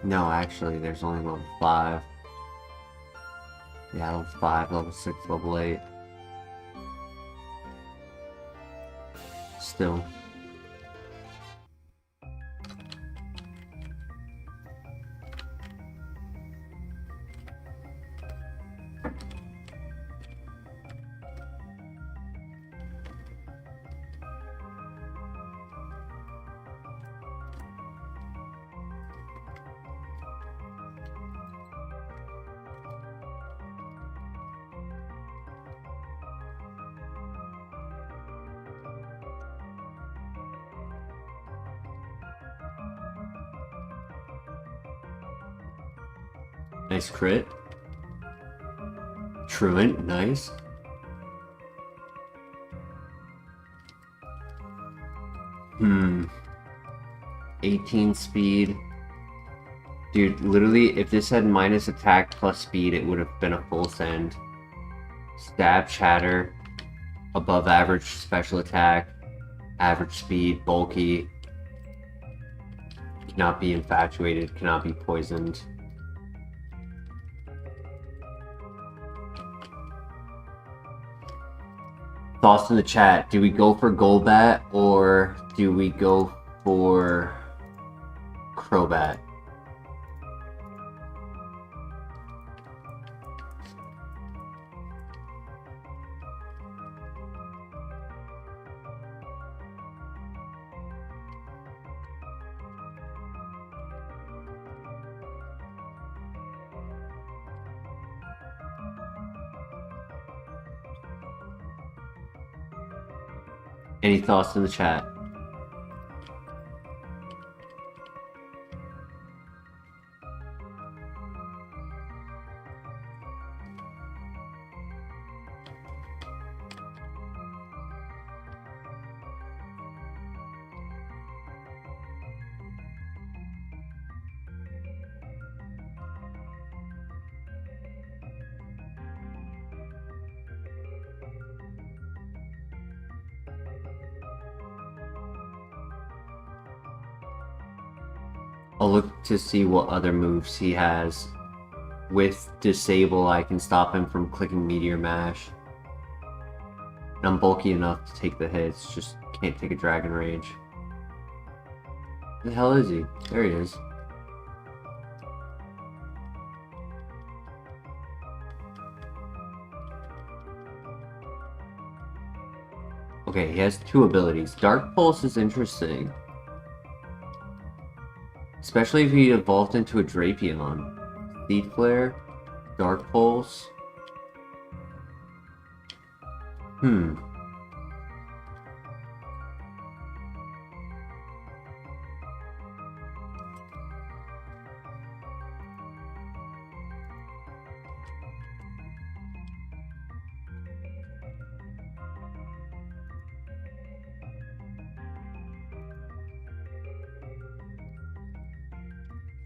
No, actually, there's only level 5. Yeah, level 5, level 6, level 8. Still. Nice crit. Truant, nice. Hmm. 18 speed. Dude, literally, if this had minus attack plus speed, it would have been a full send. Stab, Chatter, above average special attack, average speed, bulky. Cannot be infatuated, cannot be poisoned. Thoughts in the chat. Do we go for Golbat or do we go for Crobat? Any thoughts in the chat? I'll look to see what other moves he has. With Disable, I can stop him from clicking Meteor Mash. And I'm bulky enough to take the hits, just can't take a Dragon Rage. Where the hell is he? There he is. Okay, he has 2 abilities. Dark Pulse is interesting. Especially if he evolved into a Drapion. Seed Flare, Dark Pulse.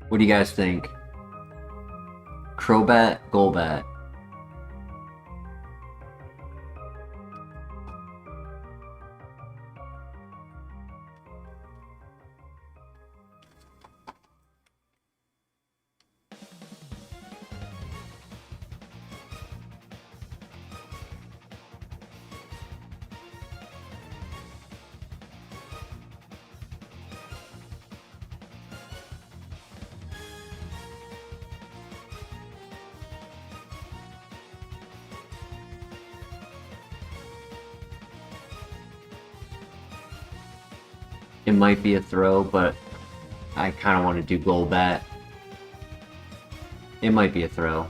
What do you guys think? Crobat, Golbat. It might be a throw, but I kind of want to do Golbat. It might be a throw.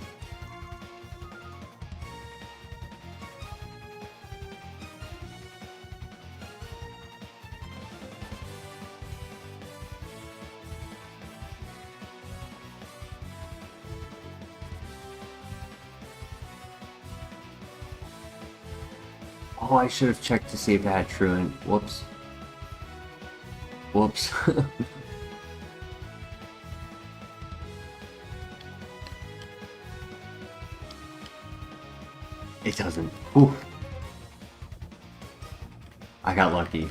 Oh, I should have checked to see if it had Truant. Whoops. Whoops. It doesn't. Whew. I got lucky.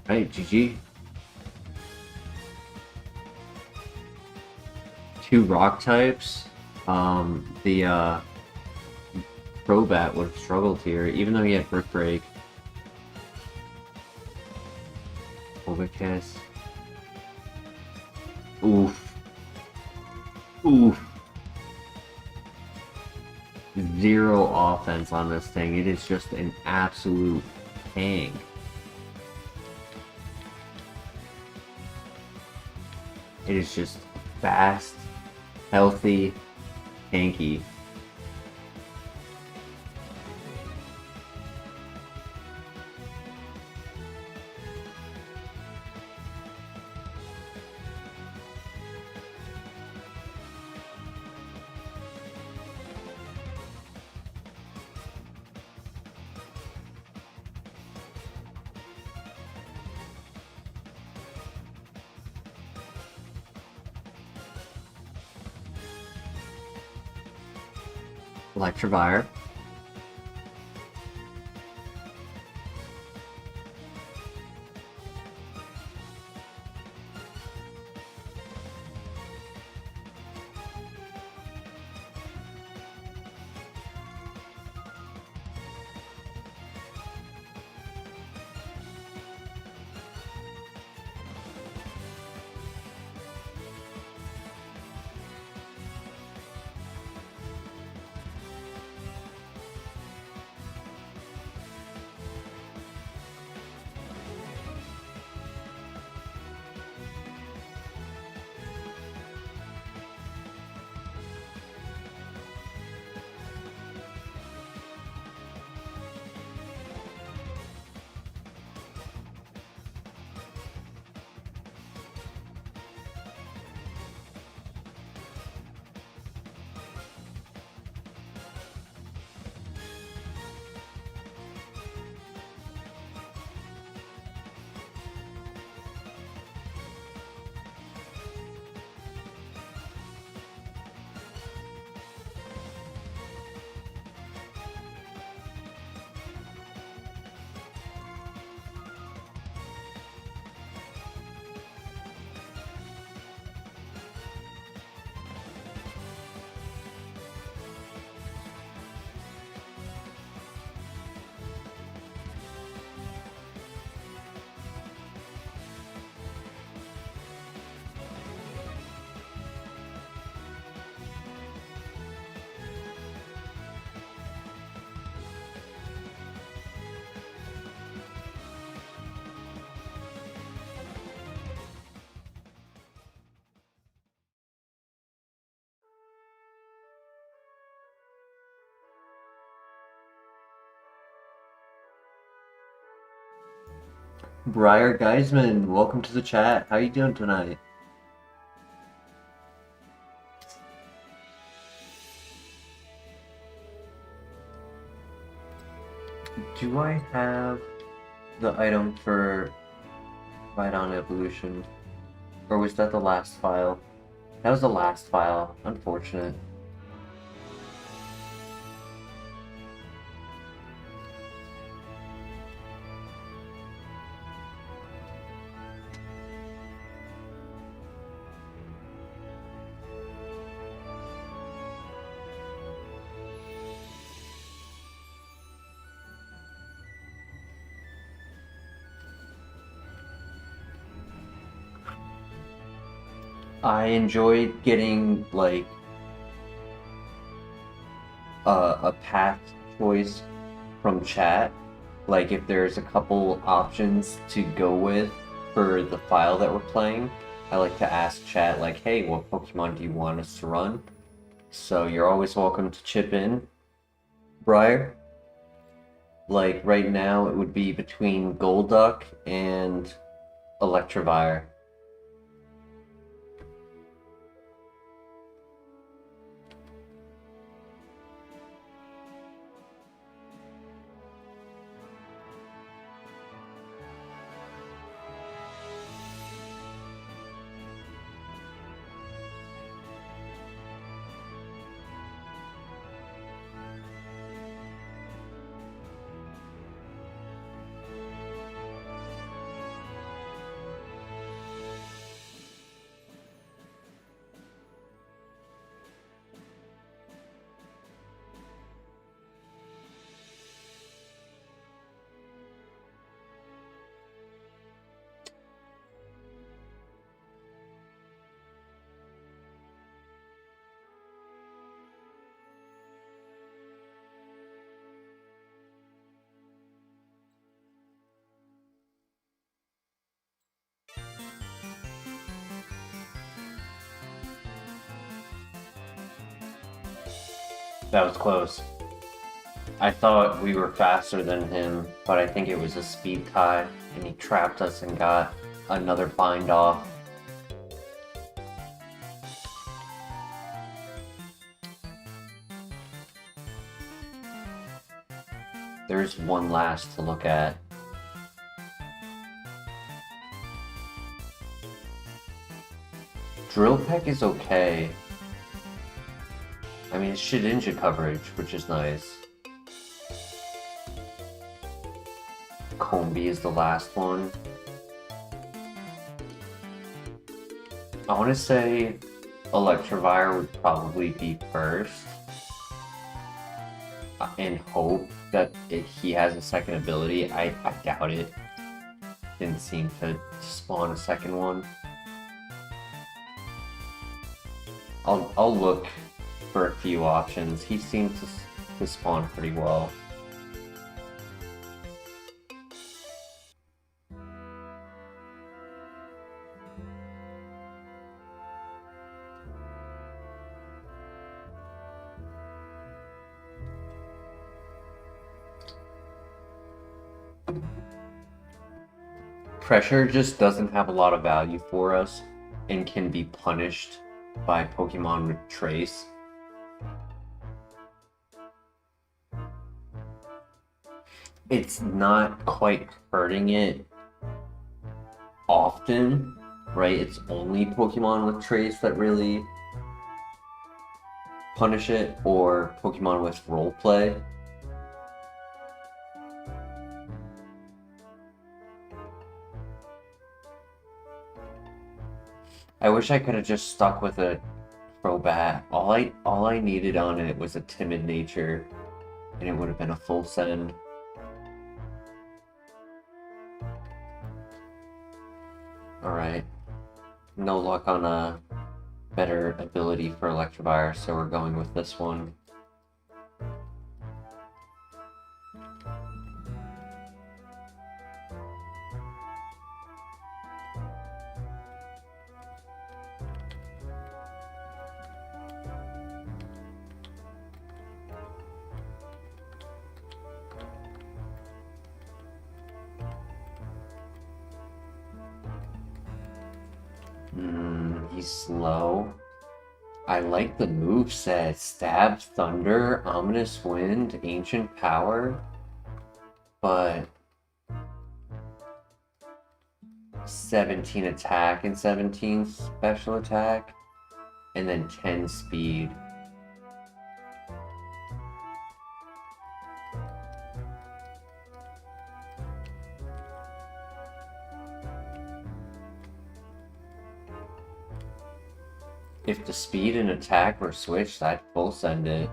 Right, GG. 2 rock types. The Crobat would have struggled here, even though he had Brick Break. Overkiss. Oof. Oof. 0 offense on this thing. It is just an absolute tank. It is just fast, healthy, tanky. Electivire. Briar Geisman, welcome to the chat. How you doing tonight? Do I have the item for Rhydon Evolution? Or was that the last file? That was the last file. Unfortunate. I enjoyed getting, like, a path choice from chat. Like, if there's a couple options to go with for the file that we're playing, I like to ask chat, like, hey, what Pokemon do you want us to run? So you're always welcome to chip in, Briar. Like, right now, it would be between Golduck and Electivire. That was close. I thought we were faster than him, but I think it was a speed tie, and he trapped us and got another bind off. There's one last to look at. Drill Peck is okay. I mean, it's Shedinja coverage, which is nice. Combi is the last one. I want to say Electivire would probably be first. And hope that he has a second ability. I doubt it. Didn't seem to spawn a second one. I'll look for a few options. He seems to spawn pretty well. Pressure just doesn't have a lot of value for us and can be punished by Pokemon with Trace. It's not quite hurting it often, right? It's only Pokemon with Trace that really punish it, or Pokemon with Roleplay. I wish I could have just stuck with a Crobat. All I needed on it was a timid nature, and it would have been a full send. Alright. No luck on a better ability for Electivire, so we're going with this one. he's slow. I like the moveset. Stab, Thunder, Ominous Wind, Ancient Power. But 17 attack and 17 special attack. And then 10 speed. If the speed and attack were switched, I'd full send it.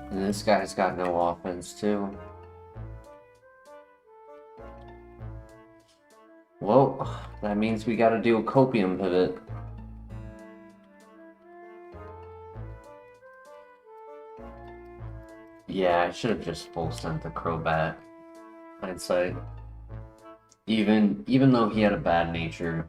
And this guy's got no offense, too. Well, that means we gotta do a Copium pivot. Yeah, I should have just full sent the Crobat. Hindsight. Even though he had a bad nature.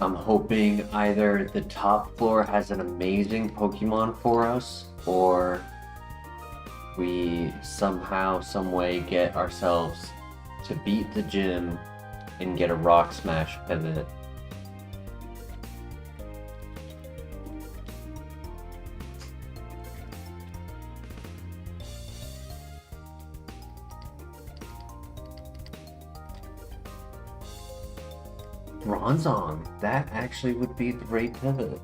I'm hoping either the top floor has an amazing Pokemon for us, or we somehow, someway get ourselves to beat the gym and get a Rock Smash pivot. Bronzong, that actually would be a great pivot.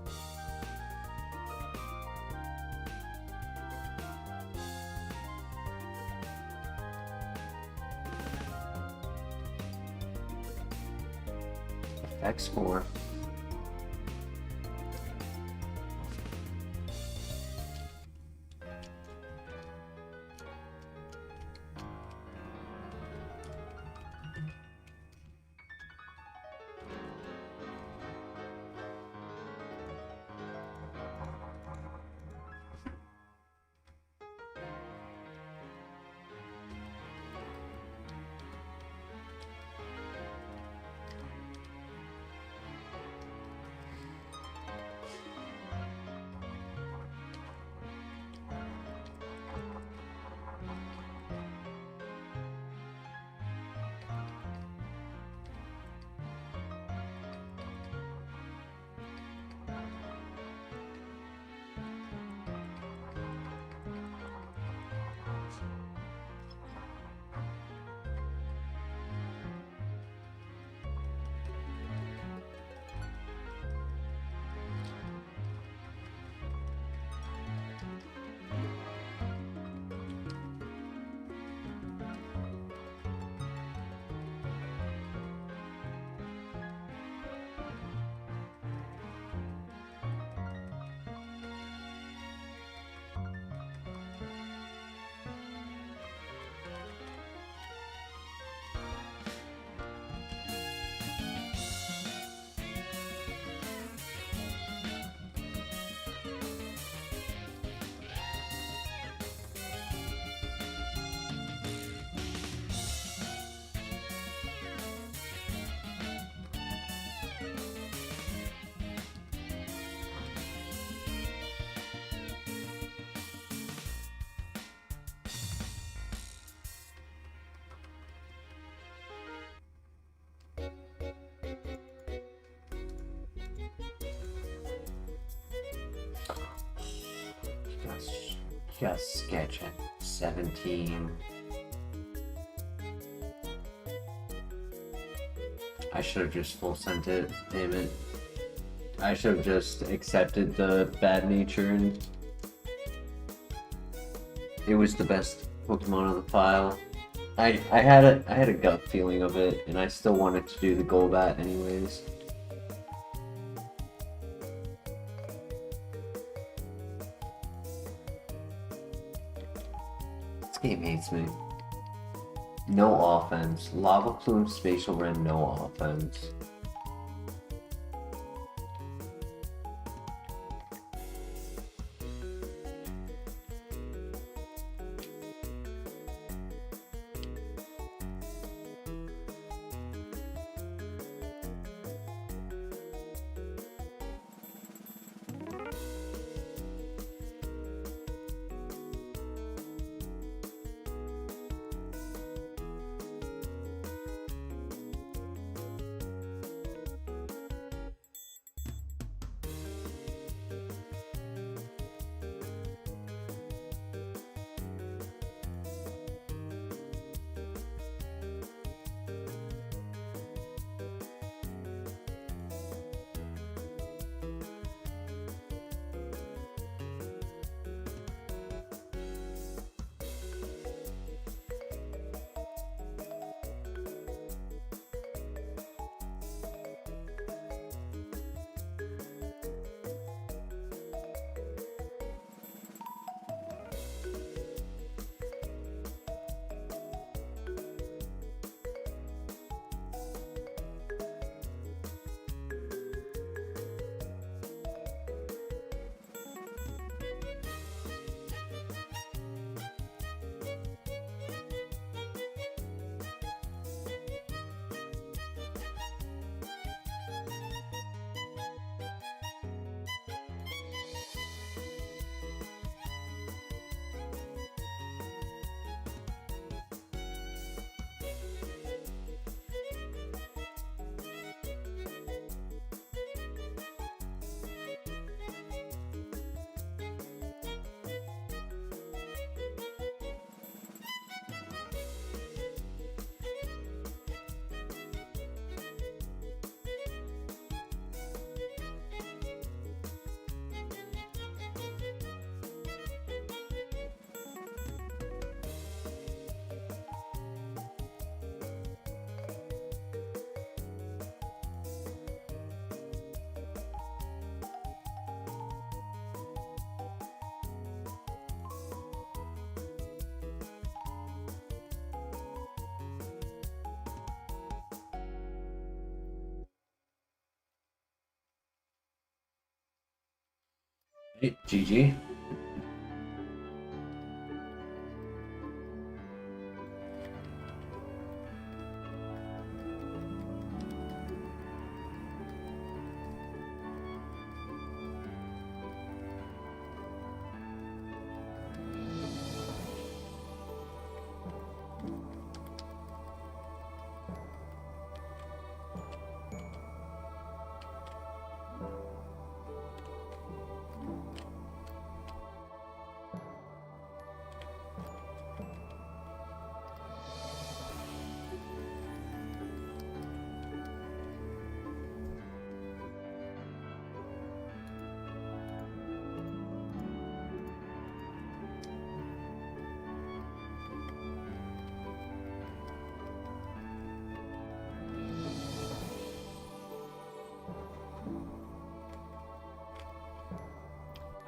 X4. Just sketch at 17. I should have just full sent it, damn it. I should have just accepted the bad nature, and it was the best Pokemon on the file. I had a gut feeling of it, and I still wanted to do the Golbat anyways. This game hates me. No offense. Lava Plume, Spatial Ren, no offense. Hey, GG.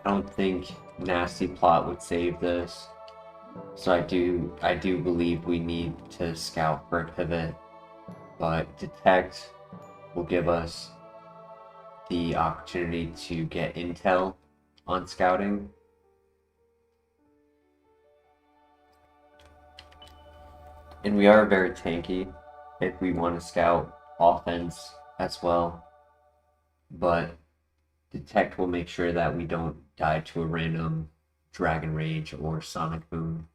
I don't think Nasty Plot would save this. So I do believe we need to scout for a pivot. But Detect will give us the opportunity to get intel on scouting. And we are very tanky if we want to scout offense as well. But Detect will make sure that we don't die to a random Dragon Rage or Sonic Boom.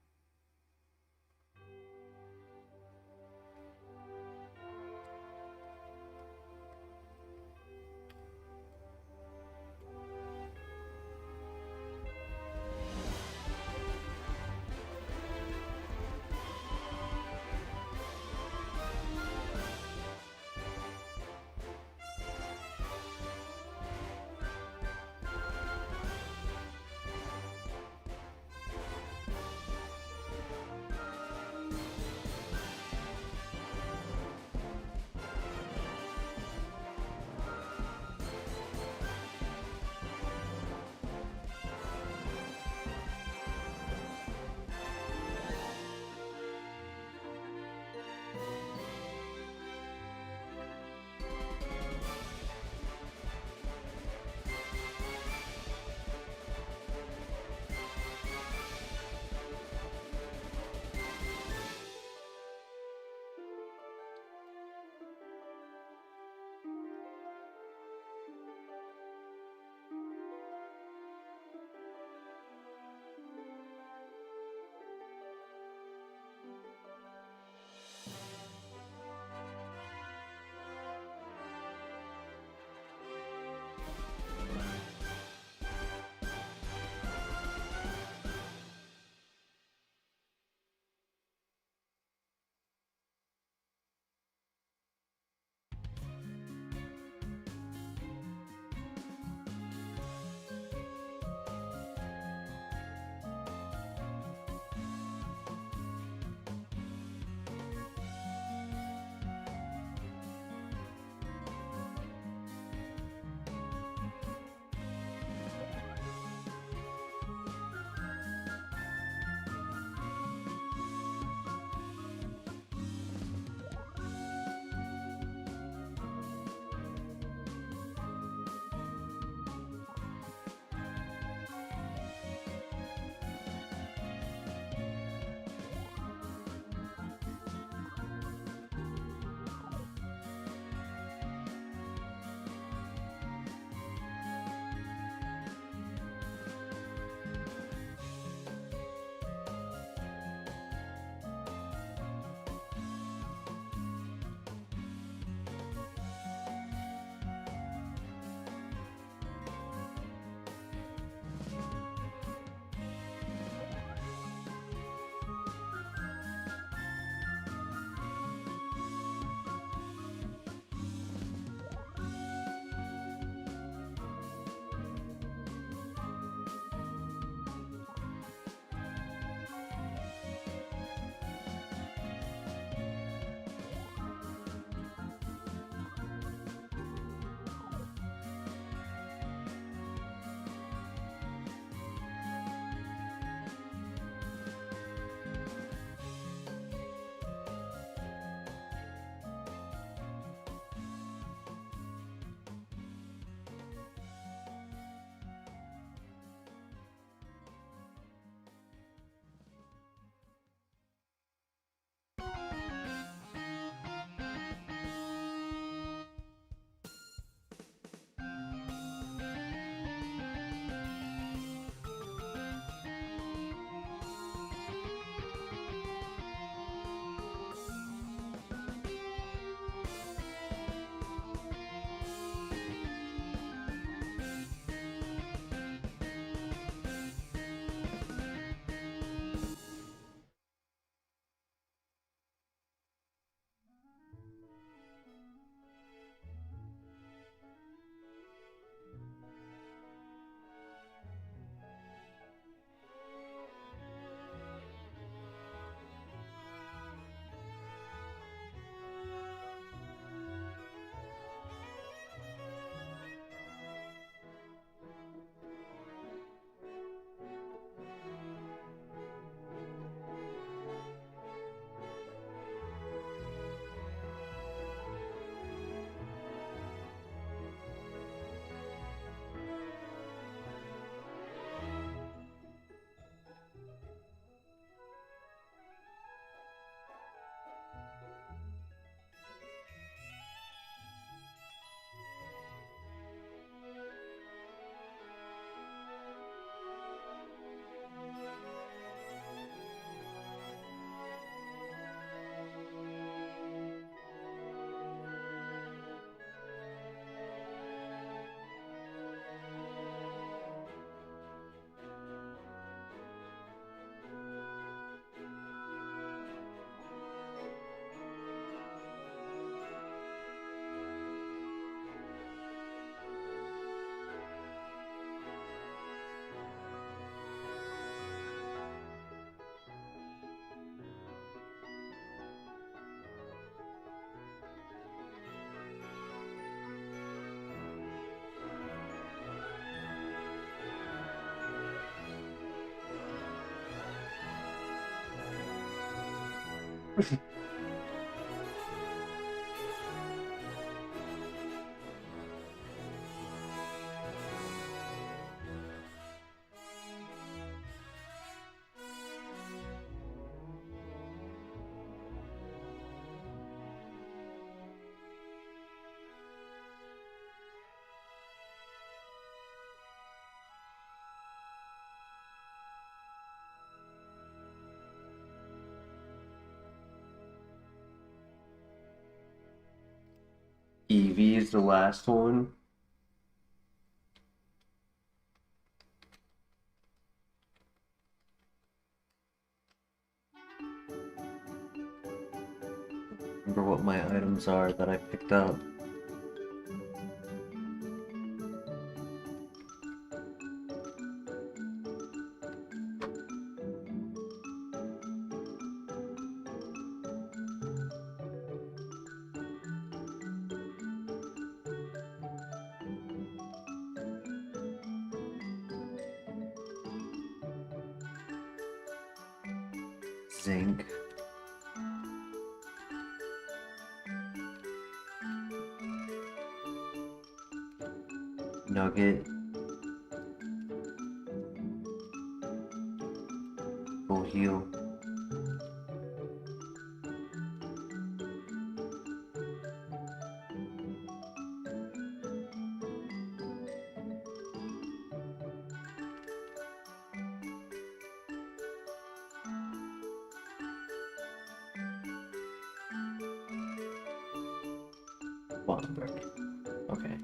Eevee is the last one. Remember what my items are that I picked up. Zinc. Nugget. Full heal. Bottom brick. Okay.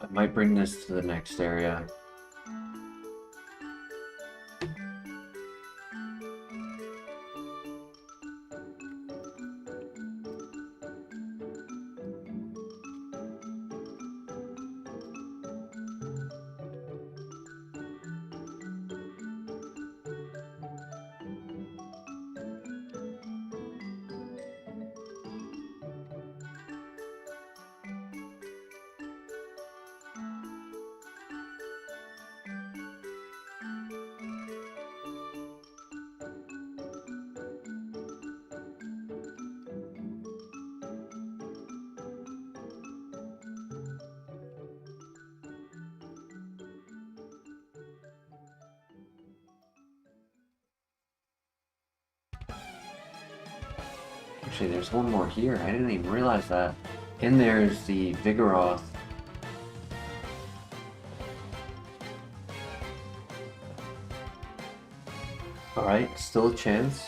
I might bring this to the next area. Actually, there's one more here. I didn't even realize that. In there is the Vigoroth. Alright, still a chance.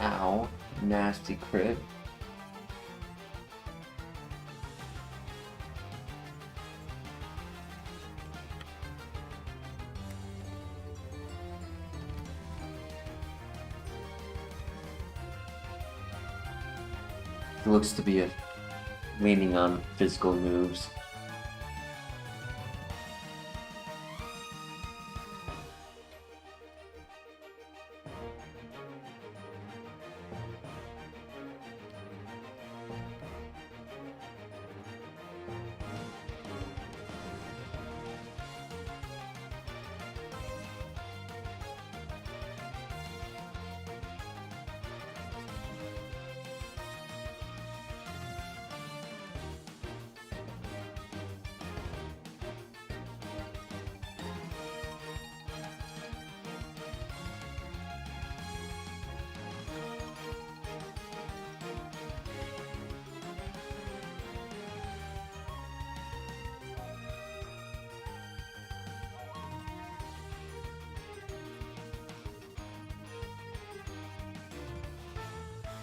Ow, nasty crit. It looks to be leaning on physical moves.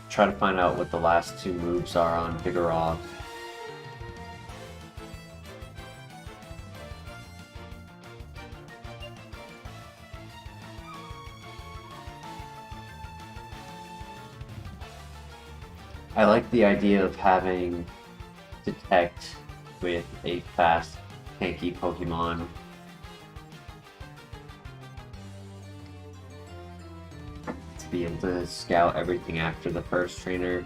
Try to find out what the last two moves are on Vigoroth. I like the idea of having Detect with a fast, tanky Pokemon. To be able to scout everything after the first trainer.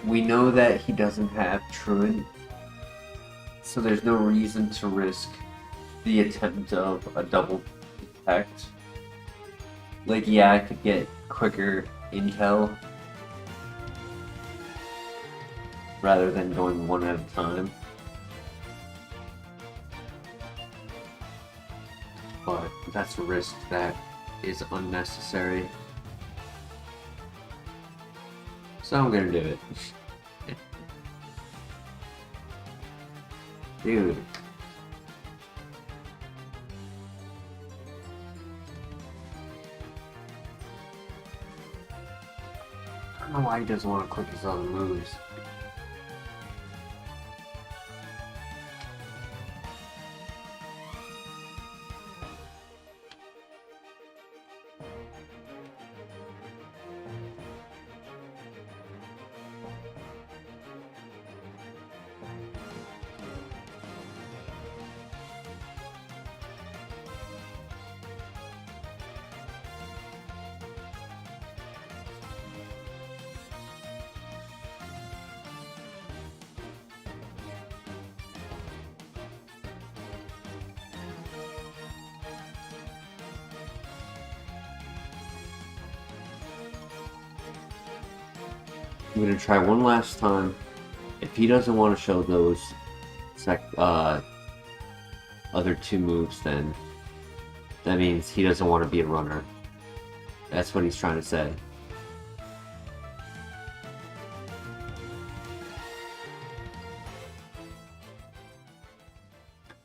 We know that he doesn't have Truant, so there's no reason to risk the attempt of a double Detect. Like, yeah, I could get quicker intel rather than going one at a time. But that's a risk that is unnecessary. So I'm gonna do it. Dude. I don't know why he doesn't want to click his other moves. I'm gonna try one last time. If he doesn't want to show those other two moves, then that means he doesn't want to be a runner. That's what he's trying to say.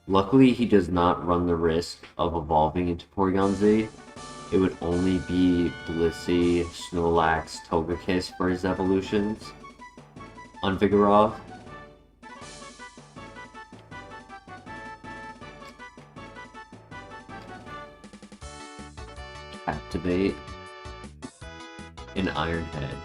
Luckily, he does not run the risk of evolving into Porygon Z. It would only be Blissey, Snorlax, Togekiss for his evolutions on Vigoroth. Activate an Iron Head.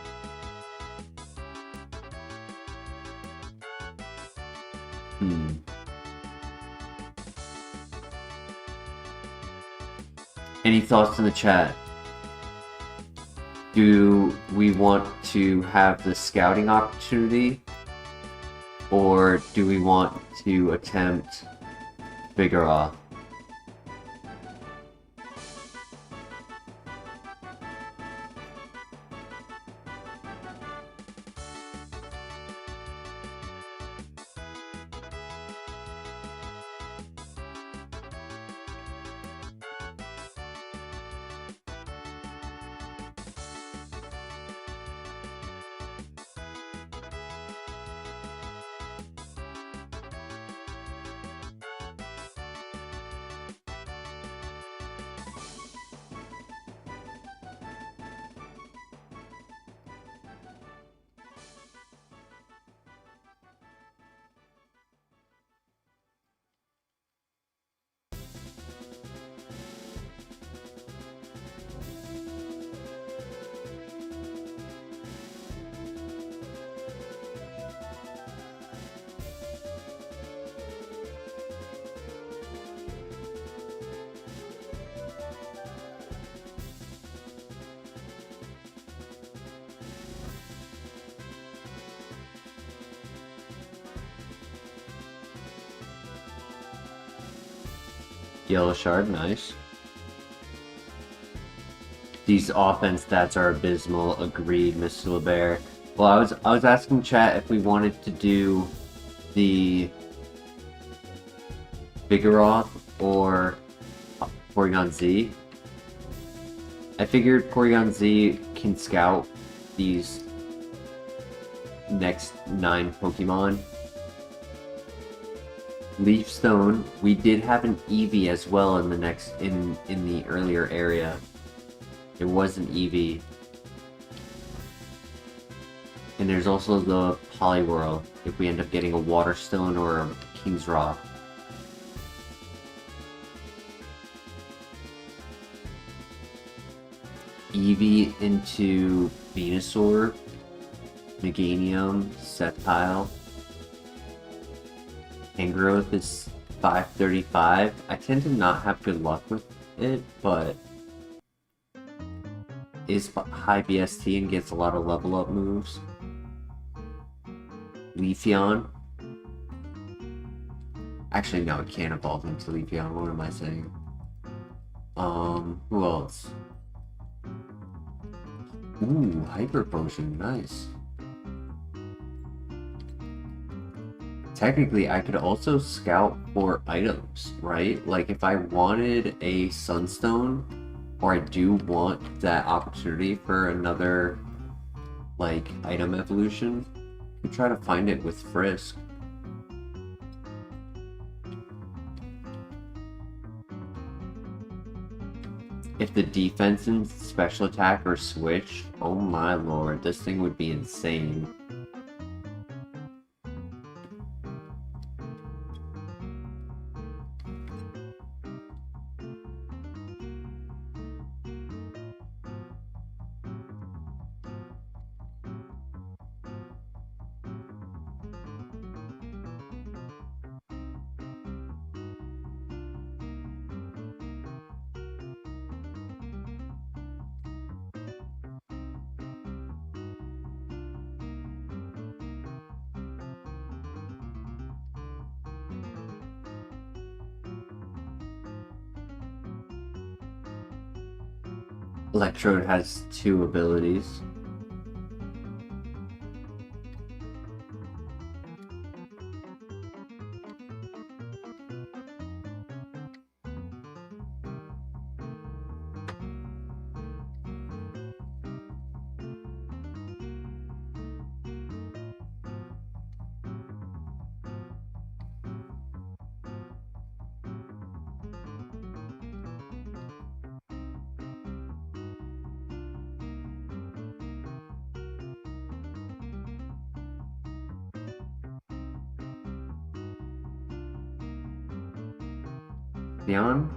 Any thoughts in the chat? Do we want to have the scouting opportunity, or do we want to attempt Vigoroth? Yellow Shard, nice. These offense stats are abysmal. Agreed, Mr. LeBear. Well, I was asking chat if we wanted to do the Vigoroth or Porygon Z. I figured Porygon Z can scout these next 9 Pokemon. Leaf Stone, we did have an Eevee as well in the earlier area. There was an Eevee. And there's also the Poliwhirl, if we end up getting a Water Stone or a King's Rock. Eevee into Venusaur, Meganium, Sceptile. Tangrowth is 535. I tend to not have good luck with it, but is high BST and gets a lot of level up moves. Leafeon. Actually, no, it can't evolve into Leafeon. What am I saying? Who else? Ooh, Hyper Potion, nice. Technically, I could also scout for items, right? Like, if I wanted a Sunstone, or I do want that opportunity for another, like, item evolution, I could try to find it with Frisk. If the defense and special attack are switched, oh my lord, this thing would be insane. Electrode has 2 abilities. Leon?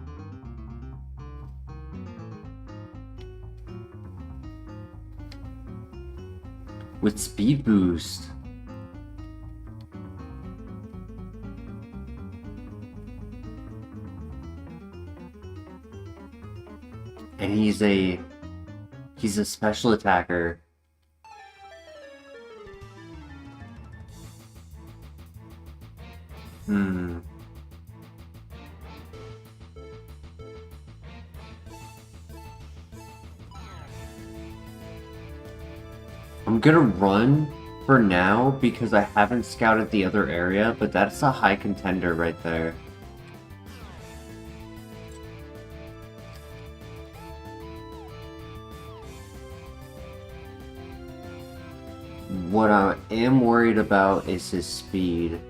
With speed boost. And he's a special attacker. I'm gonna run for now because I haven't scouted the other area, but that's a high contender right there. What I am worried about is his speed.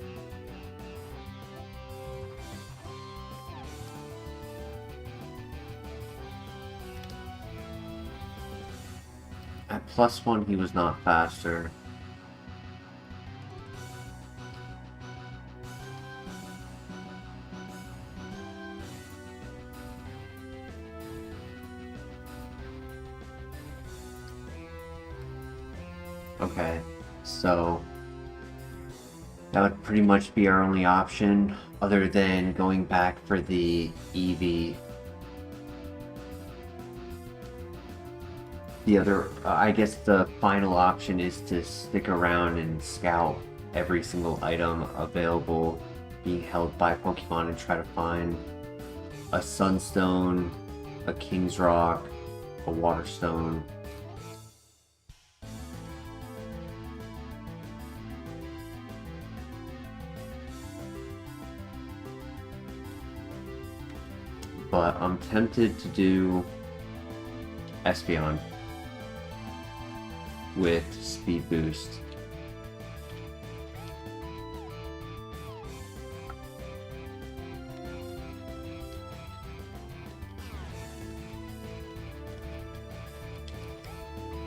At +1, he was not faster. Okay, so that would pretty much be our only option, other than going back for the Eevee. The other, I guess the final option is to stick around and scout every single item available being held by Pokemon and try to find a Sunstone, a King's Rock, a water stone. But I'm tempted to do Espeon with speed boost.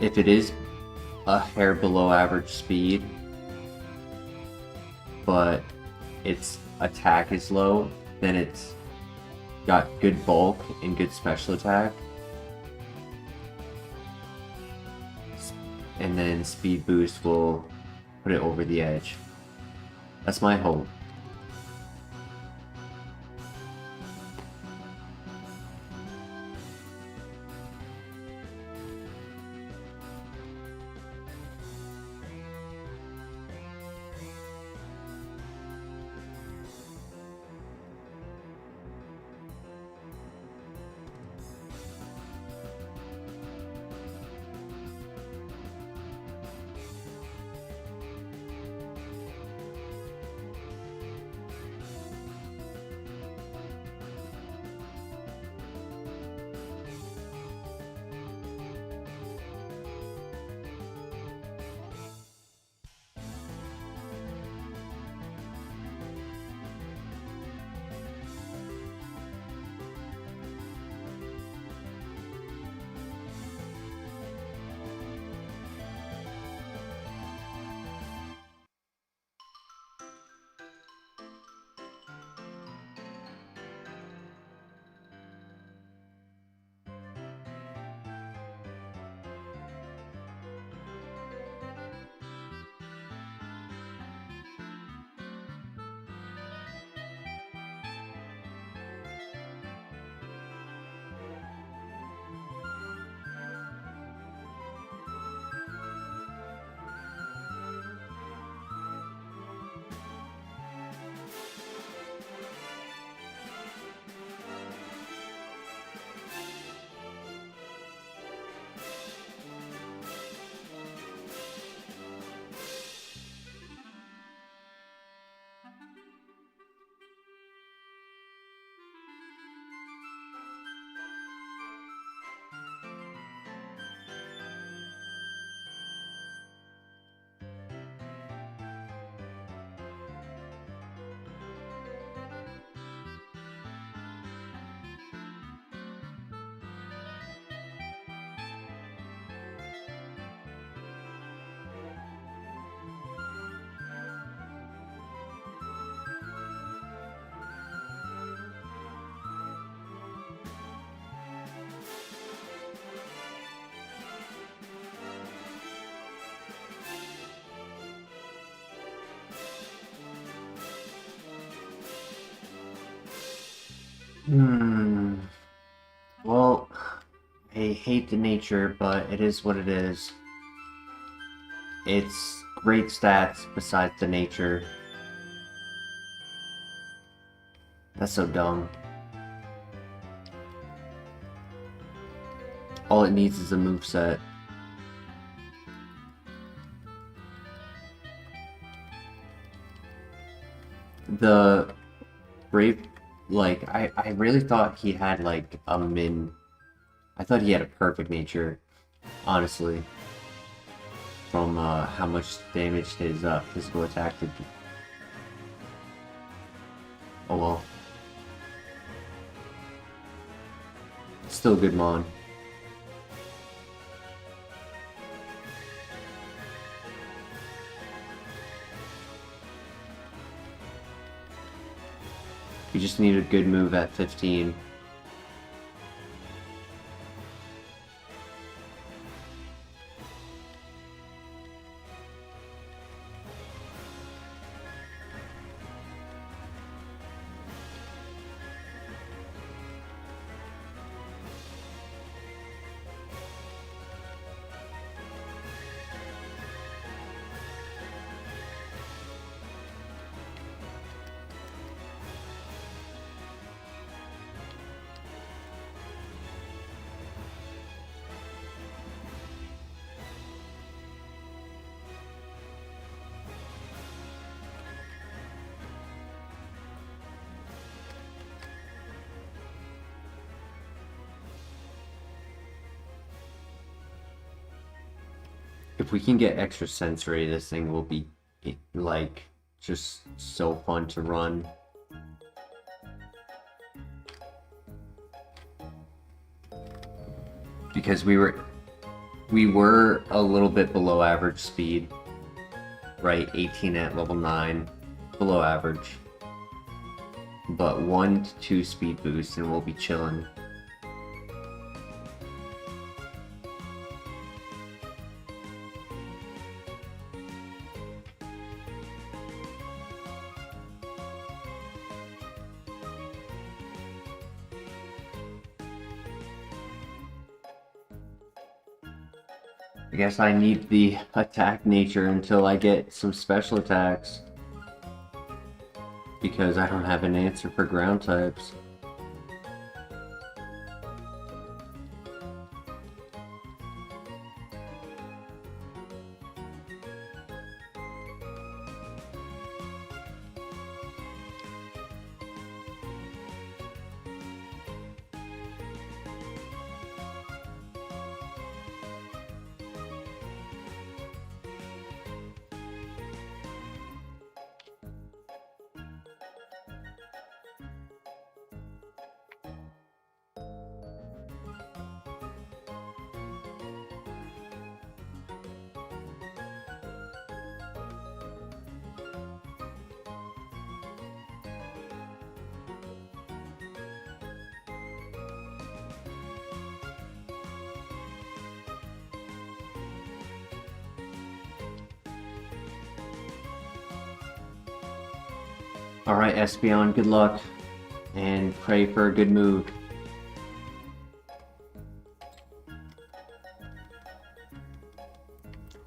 If it is a hair below average speed, but its attack is low, then it's got good bulk and good special attack. And then speed boost will put it over the edge. That's my hope. Well, I hate the nature, but it is what it is. It's great stats besides the nature. That's so dumb. All it needs is a moveset. The Brave, like, I really thought he had, like, a min... I thought he had a perfect nature, honestly. From, how much damage his, physical attack did. Oh well. Still a good mon. You just need a good move at 15. If we can get extra sensory, this thing will be, like, just so fun to run. Because we were a little bit below average speed, right? 18 at level 9, below average. But 1 to 2 speed boosts and we'll be chilling. I guess I need the attack nature until I get some special attacks. Because I don't have an answer for ground types. Alright, Espeon, good luck. And pray for a good move.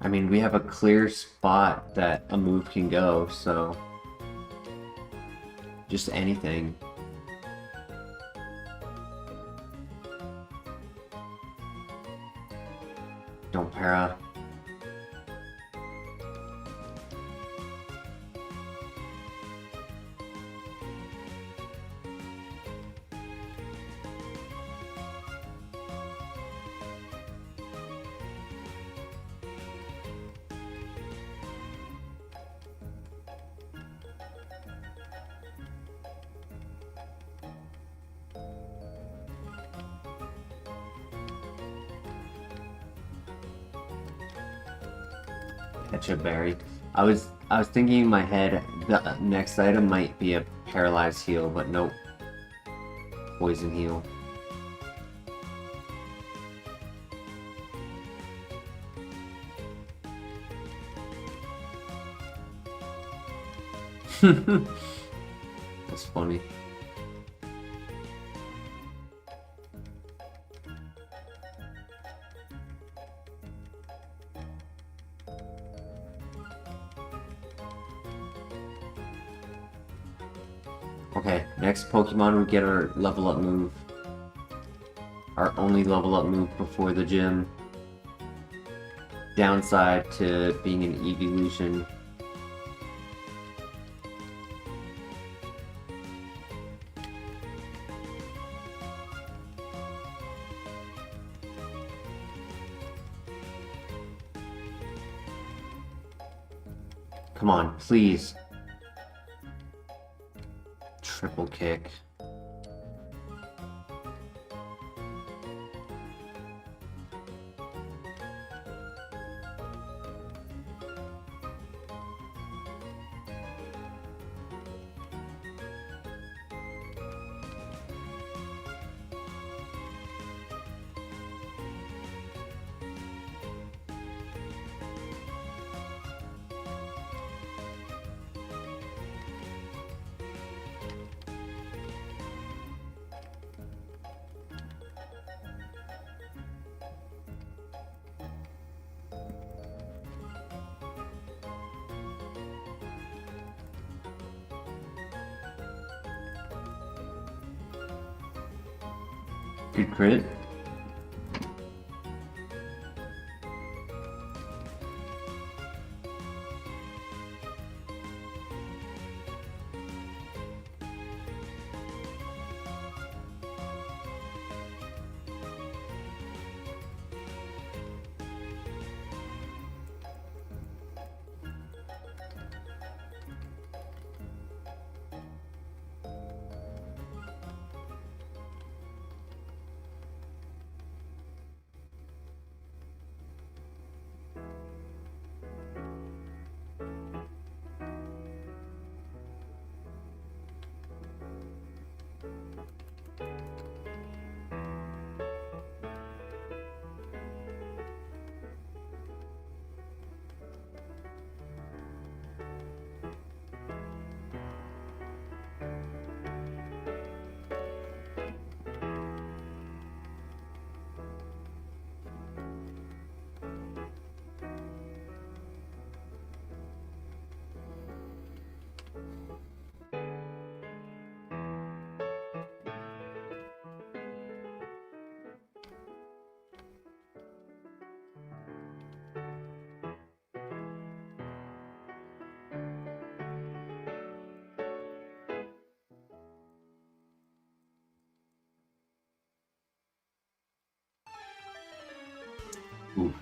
I mean, we have a clear spot that a move can go, so... just anything. Don't para. Catch a berry. I was thinking in my head the next item might be a paralyzed heal, but nope. Poison heal. That's funny. Okay, next Pokemon we get our level up move. Our only level up move before the gym. Downside to being an evolution. Come on, please. Triple kick. Good crit. Ooh.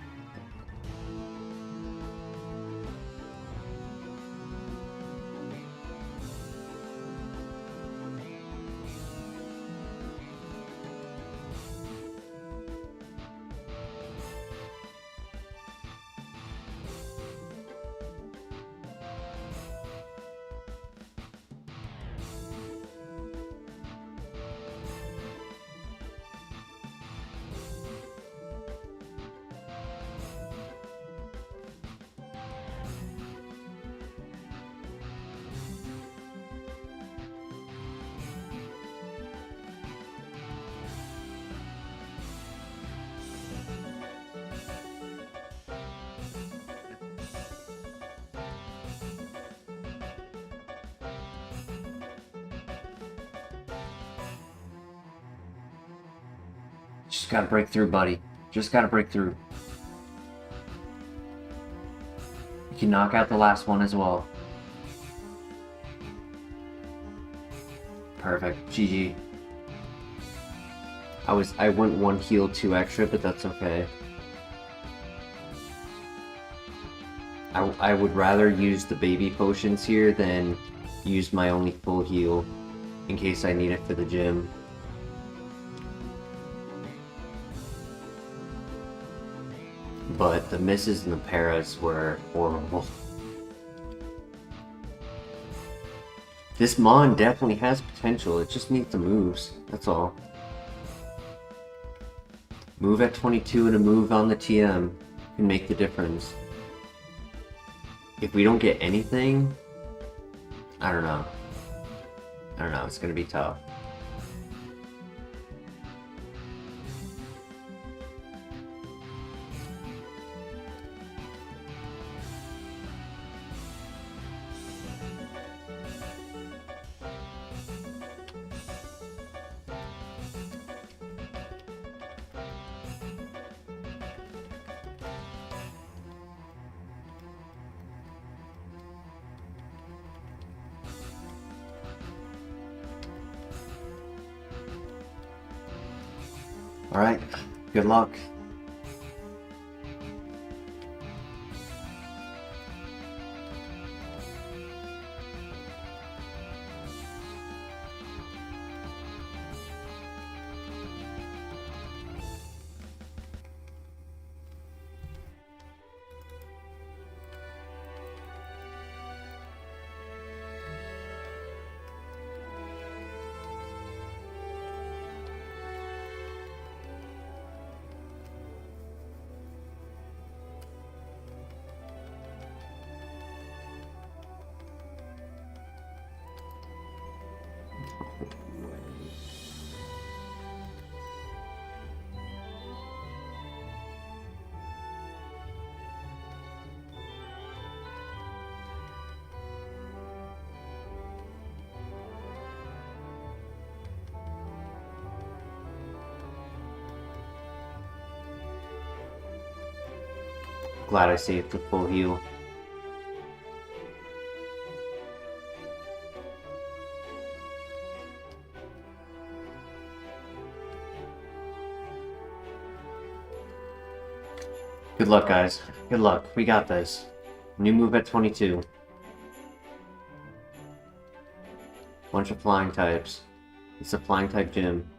Just gotta break through, buddy. Just gotta break through. You can knock out the last one as well. Perfect. GG. I went 1 heal 2 extra, but that's okay. I would rather use the baby potions here than use my only full heal in case I need it for the gym. But the misses and the paras were horrible. This Mon definitely has potential, it just needs the moves, that's all. Move at 22 and a move on the TM can make the difference. If we don't get anything, I don't know. It's gonna be tough. Alright, good luck. Glad I saved the full heal. Good luck, guys. Good luck. We got this. New move at 22. Bunch of flying types. It's a flying type gym.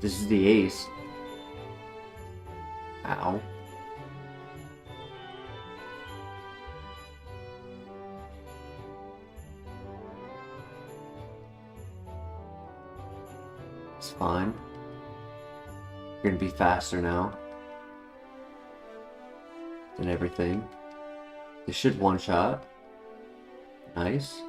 This is the ace. Ow. It's fine. You're gonna be faster now. And everything. This should one-shot. Nice.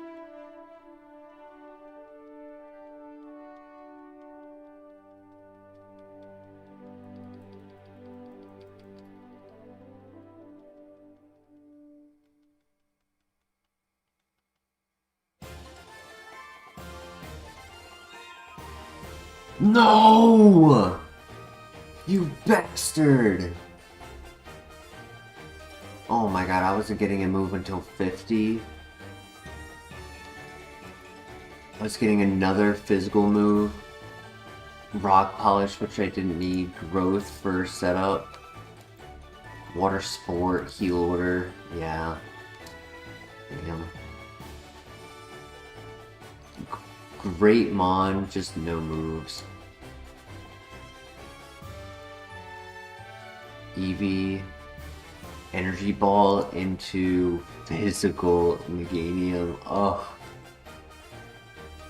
No! You bastard! Oh my god, I wasn't getting a move until 50. I was getting another physical move. Rock Polish, which I didn't need. Growth for setup. Water Sport, Heal Order. Yeah. Damn. Great Mon, just no moves. Eevee. Energy Ball into physical Meganium. Ugh.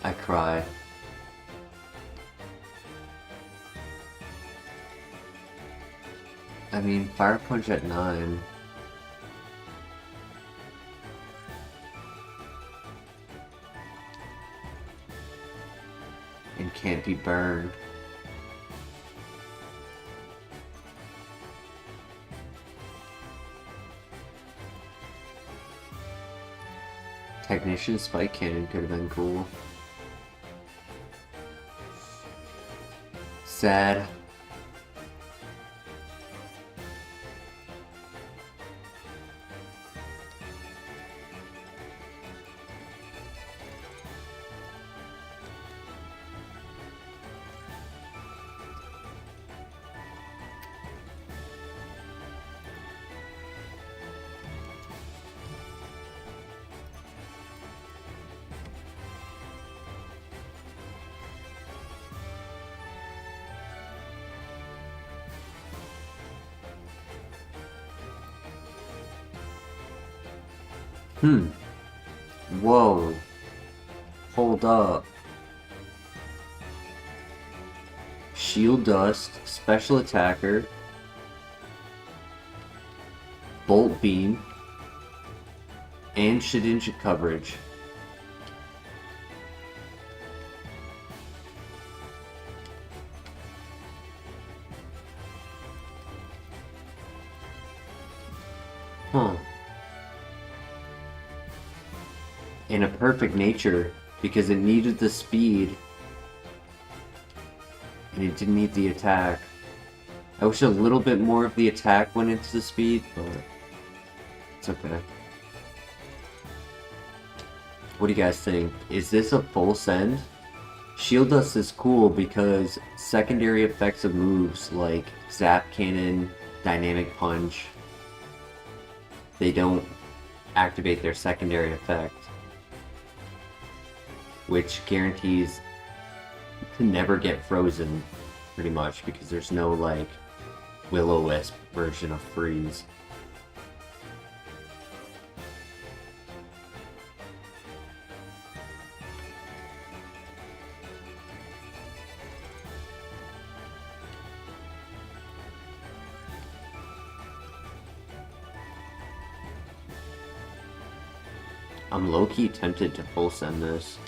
I cry. I mean, Fire Punch at 9. And can't be burned. Technician Spike Cannon could have been cool. Sad. Whoa. Hold up. Shield Dust, Special Attacker, Bolt Beam, and Shedinja coverage. Huh. In a perfect nature, because it needed the speed and it didn't need the attack. I wish a little bit more of the attack went into the speed, but it's okay. What do you guys think? Is this a full send? Shield Dust is cool because secondary effects of moves like Zap Cannon, Dynamic Punch, they don't activate their secondary effect, which guarantees to never get frozen, pretty much, because there's no, like, Will-O-Wisp version of freeze. I'm low-key tempted to full send this.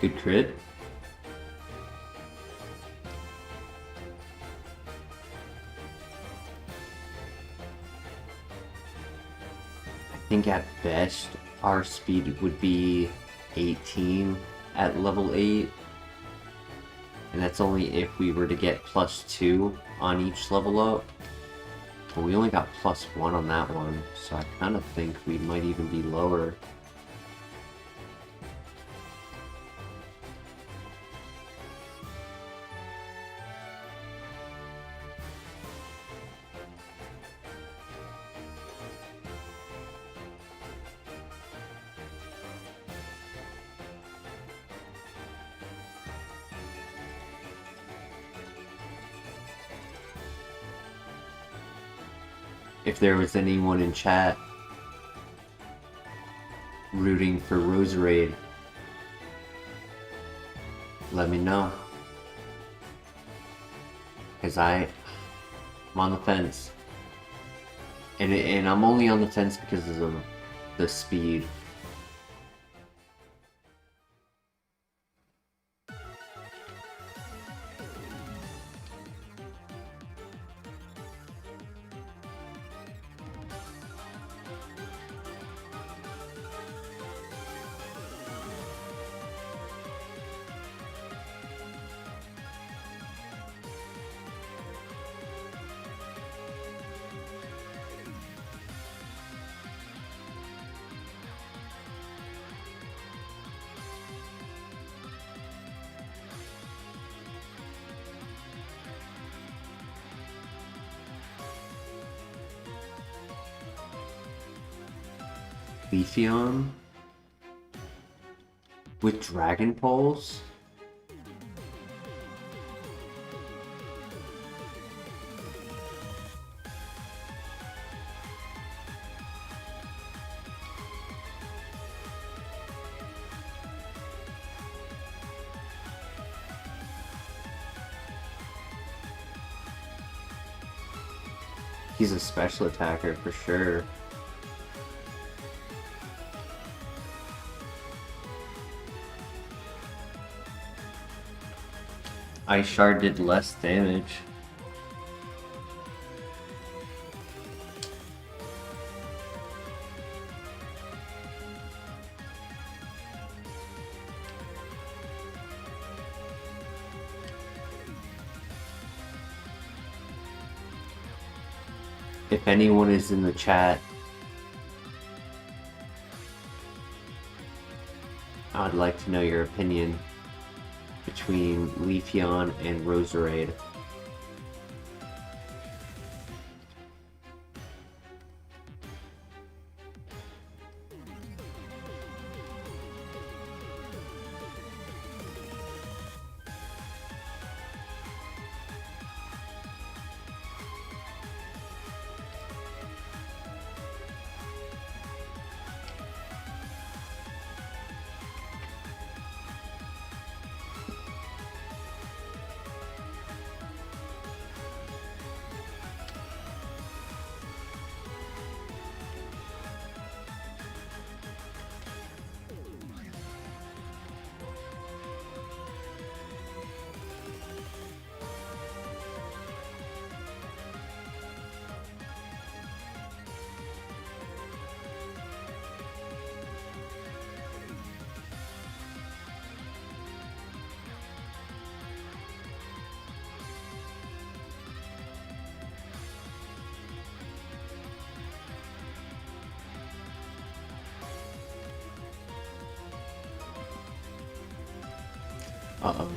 Good crit. I think at best our speed would be 18 at level 8. And that's only if we were to get +2 on each level up. But we only got +1 on that one, so I kind of think we might even be lower. if there was anyone in chat rooting for Roserade, let me know. Because I'm on the fence. And I'm only on the fence because of the speed. Leafeon with Dragon Pulse? He's a special attacker for sure. Ice Shard did less damage. If anyone is in the chat, I'd like to know your opinion between Leafeon and Roserade. Uh-oh.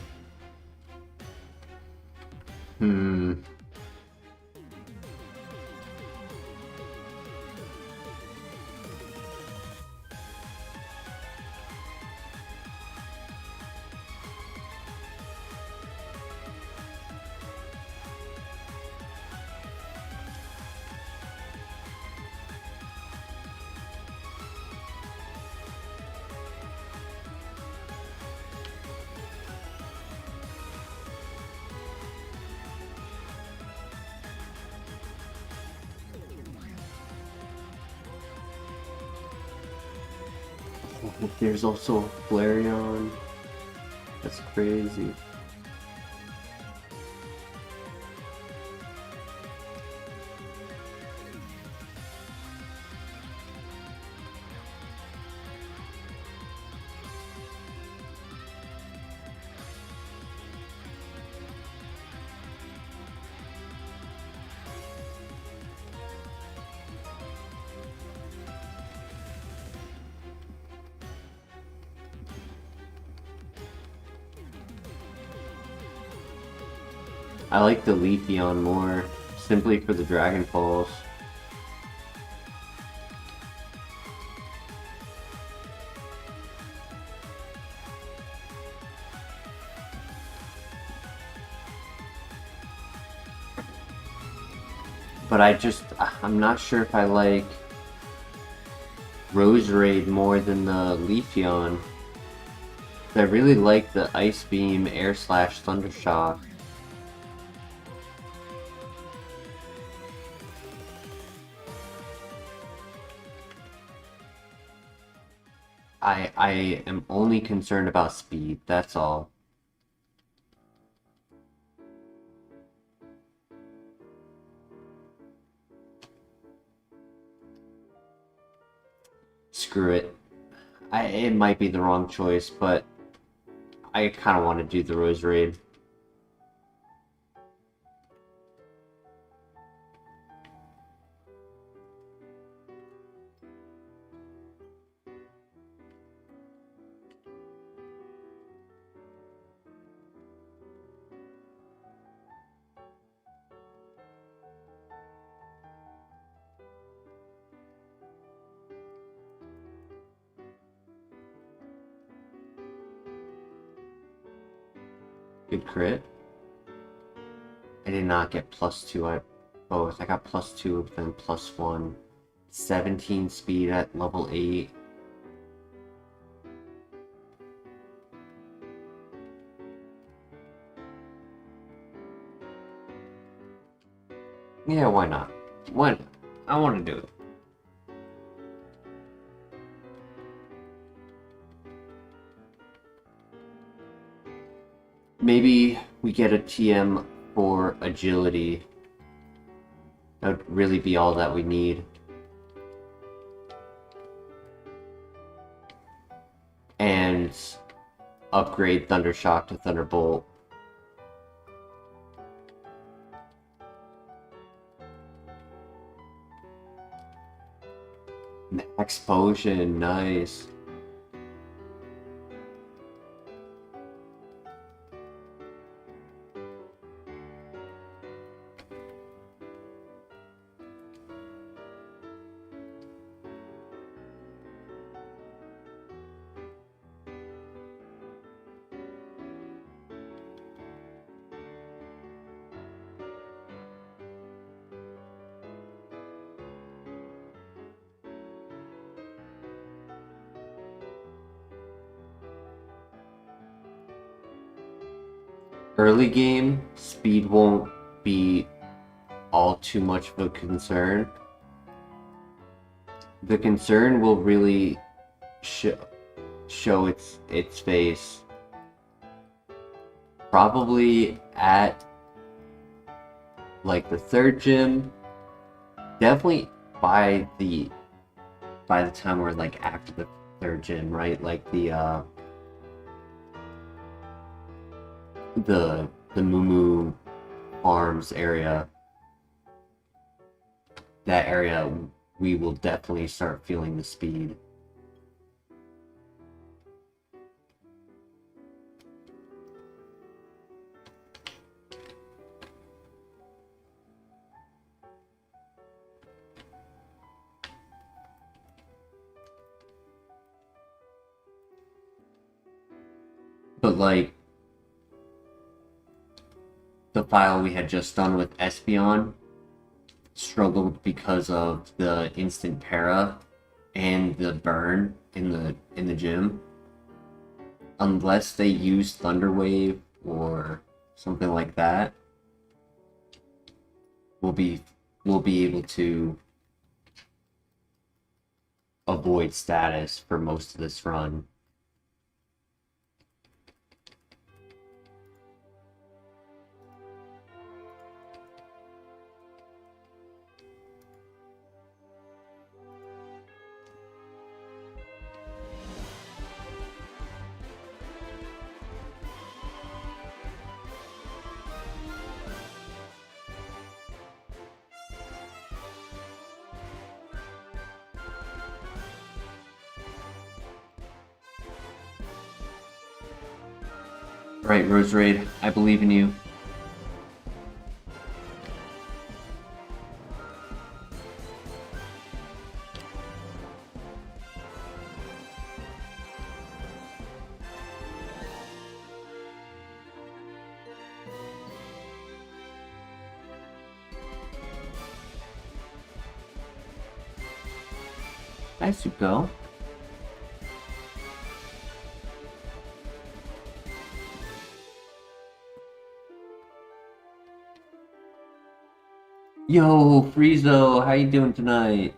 There's also Flareon. That's crazy. I like the Leafeon more, simply for the Dragon Pulse. But I'm not sure if I like Roserade more than the Leafeon. I really like the Ice Beam, Air Slash, Thunder Shock. I am only concerned about speed, that's all. Screw it. It might be the wrong choice, but I kind of want to do the Roserade. Good crit. I did not get +2 at both. I got +2, then +1. 17 speed at level 8. Yeah, why not? Why not? I want to do it. Maybe we get a TM for agility. That would really be all that we need. And upgrade Thundershock to Thunderbolt. Max Potion, nice. Early game, speed won't be all too much of a concern. The concern will really show its face probably at like the third gym. Definitely by the time we're like after the third gym, right? Like the Moo Farms area. That area, we will definitely start feeling the speed. But like the file we had just done with Espeon struggled because of the instant para and the burn in the gym. Unless they use Thunder Wave or something like that, we'll be able to avoid status for most of this run. Right, Roserade, I believe in you. Hi, Suko. Yo, Friezo, how you doing tonight?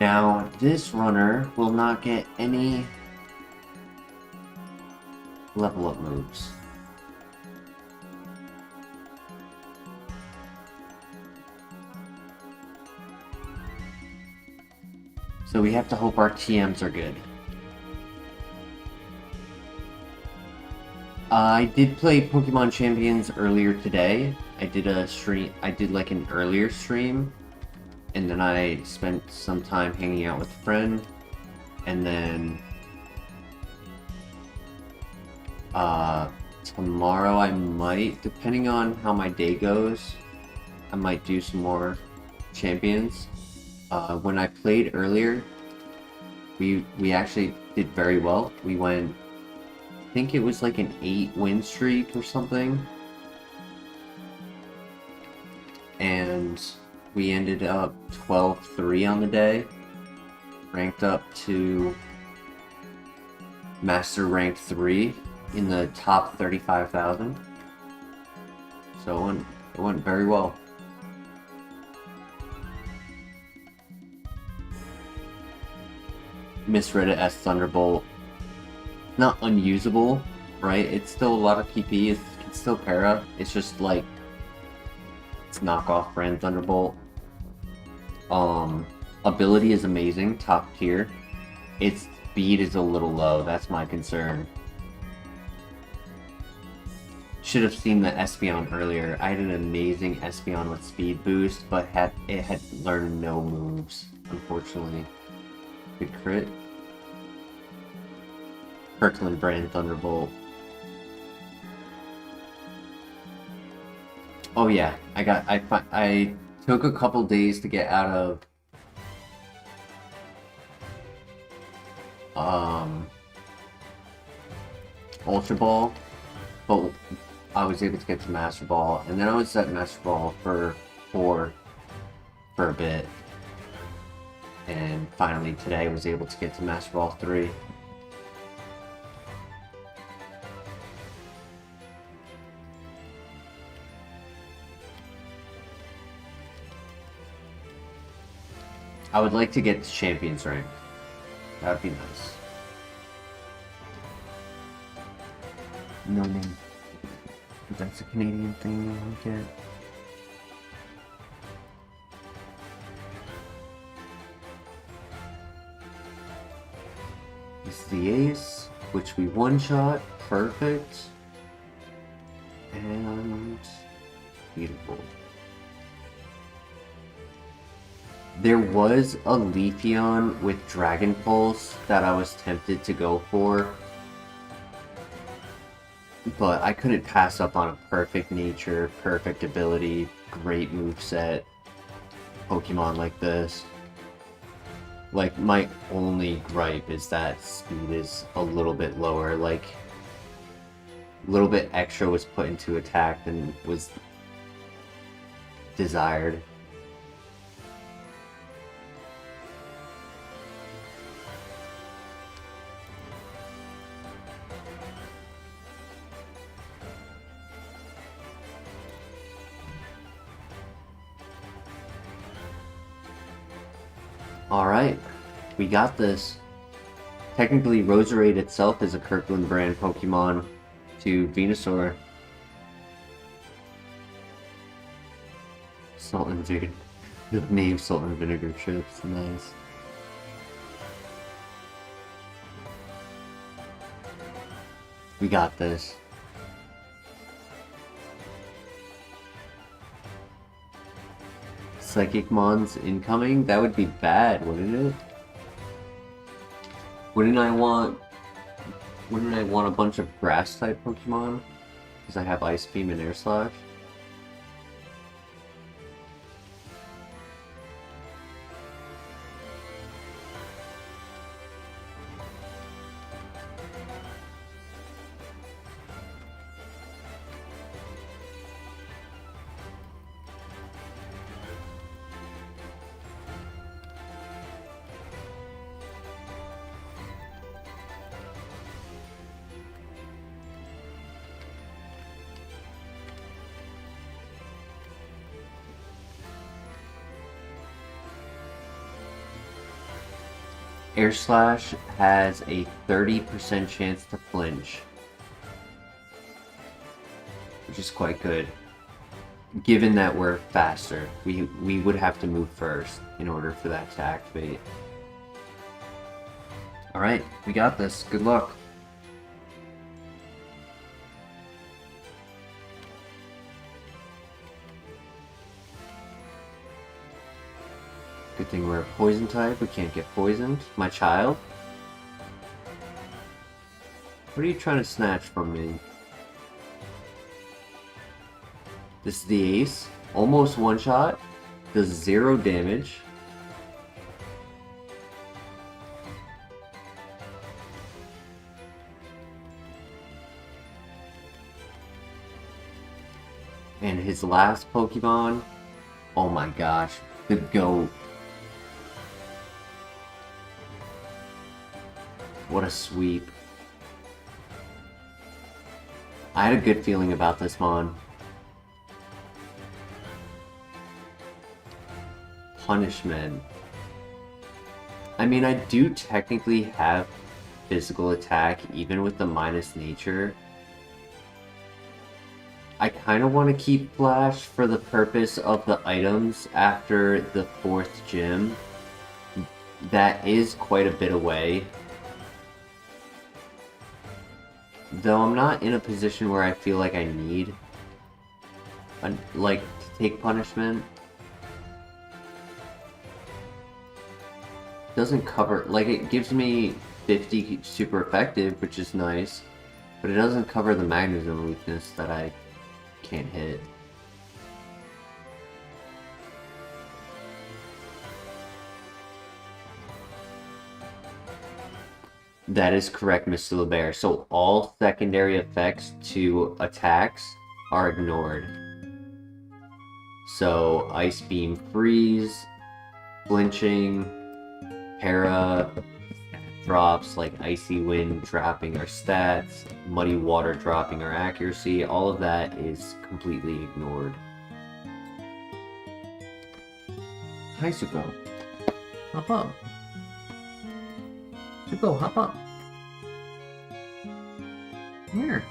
Now, this runner will not get any level up moves. So we have to hope our TMs are good. I did play Pokemon Champions earlier today. I did a stream, I did like an earlier stream, and then I spent some time hanging out with a friend, and then tomorrow I might, depending on how my day goes, I might do some more Champions. When I played earlier, we actually did very well. We went, I think it was like an 8-win streak or something, and we ended up 12-3 on the day, ranked up to Master Rank 3 in the top 35,000. So it went very well. Misread it as Thunderbolt. Not unusable, right? It's still a lot of PP, it's still para. It's just like its knockoff brand Thunderbolt. Ability is amazing, top tier. Its speed is a little low, that's my concern. Should have seen the Espeon earlier. I had an amazing Espeon with speed boost, but it had learned no moves, unfortunately. Good crit. Kirkland brand Thunderbolt. Oh yeah, I took a couple days to get out of Ultra Ball, but I was able to get to Master Ball, and then I was at Master Ball for a bit, and finally today I was able to get to Master Ball 3. I would like to get to Champions rank. That would be nice. No name. That's a Canadian thing I don't get. This is the ace, which we one-shot. Perfect. And beautiful. There was a Leafeon with Dragon Pulse that I was tempted to go for, but I couldn't pass up on a perfect nature, perfect ability, great moveset Pokemon like this. Like, my only gripe is that speed is a little bit lower, like, a little bit extra was put into attack than was desired. Alright, we got this. Technically, Roserade itself is a Kirkland brand Pokemon to Venusaur. Salt and Vinegar. The name Salt and Vinegar Chips, nice. We got this. Psychic Mons incoming? That would be bad, wouldn't it? Wouldn't I want a bunch of grass type Pokemon? Because I have Ice Beam and Air Slash. Air Slash has a 30% chance to flinch, which is quite good. Given that we're faster, we would have to move first in order for that to activate. Alright, we got this. Good luck. Good thing we're a poison type, we can't get poisoned. My child? What are you trying to snatch from me? This is the ace. Almost one shot. Does 0 damage. And his last Pokemon. Oh my gosh. The GOAT. What a sweep. I had a good feeling about this Mon. Punishment. I mean, I do technically have physical attack even with the minus nature. I kind of want to keep Flash for the purpose of the items after the 4th gym. That is quite a bit away. Though I'm not in a position where I feel like I need to take punishment. Doesn't cover, like, it gives me 50 super effective, which is nice, but it doesn't cover the magnetism weakness that I can't hit. That is correct, Mr. LeBear. So all secondary effects to attacks are ignored. So Ice Beam freeze, flinching, para drops like Icy Wind dropping our stats, Muddy Water dropping our accuracy, all of that is completely ignored. Hi, Zuko. Hop up. Zuko, hop up. Here.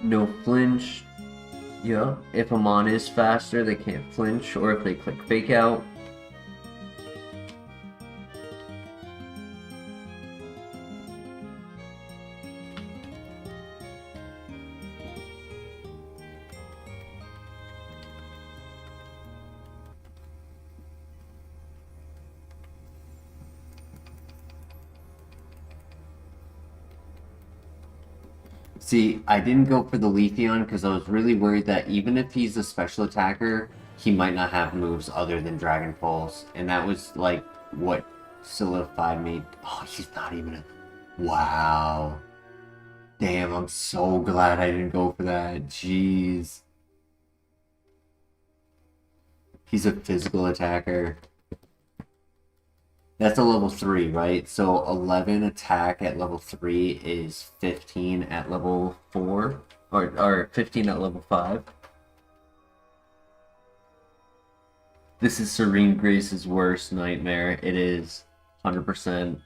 No flinch. Yeah, if a Mon is faster, they can't flinch, or if they click Fake Out. See, I didn't go for the Leafeon because I was really worried that even if he's a special attacker, he might not have moves other than Dragon Pulse. And that was, like, what solidified me. Oh, he's not even a... Wow. Damn, I'm so glad I didn't go for that. Jeez. He's a physical attacker. That's a level 3, right? So 11 attack at level 3 is 15 at level 4, or 15 at level 5. This is Serene Grace's worst nightmare. It is 100%.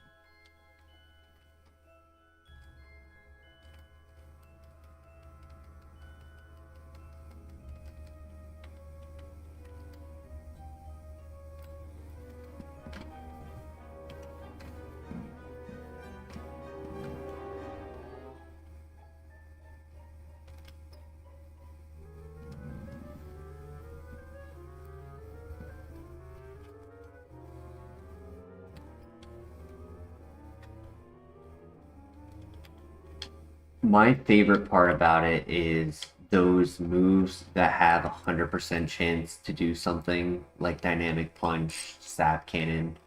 My favorite part about it is those moves that have 100% chance to do something like Dynamic Punch, Sap Cannon,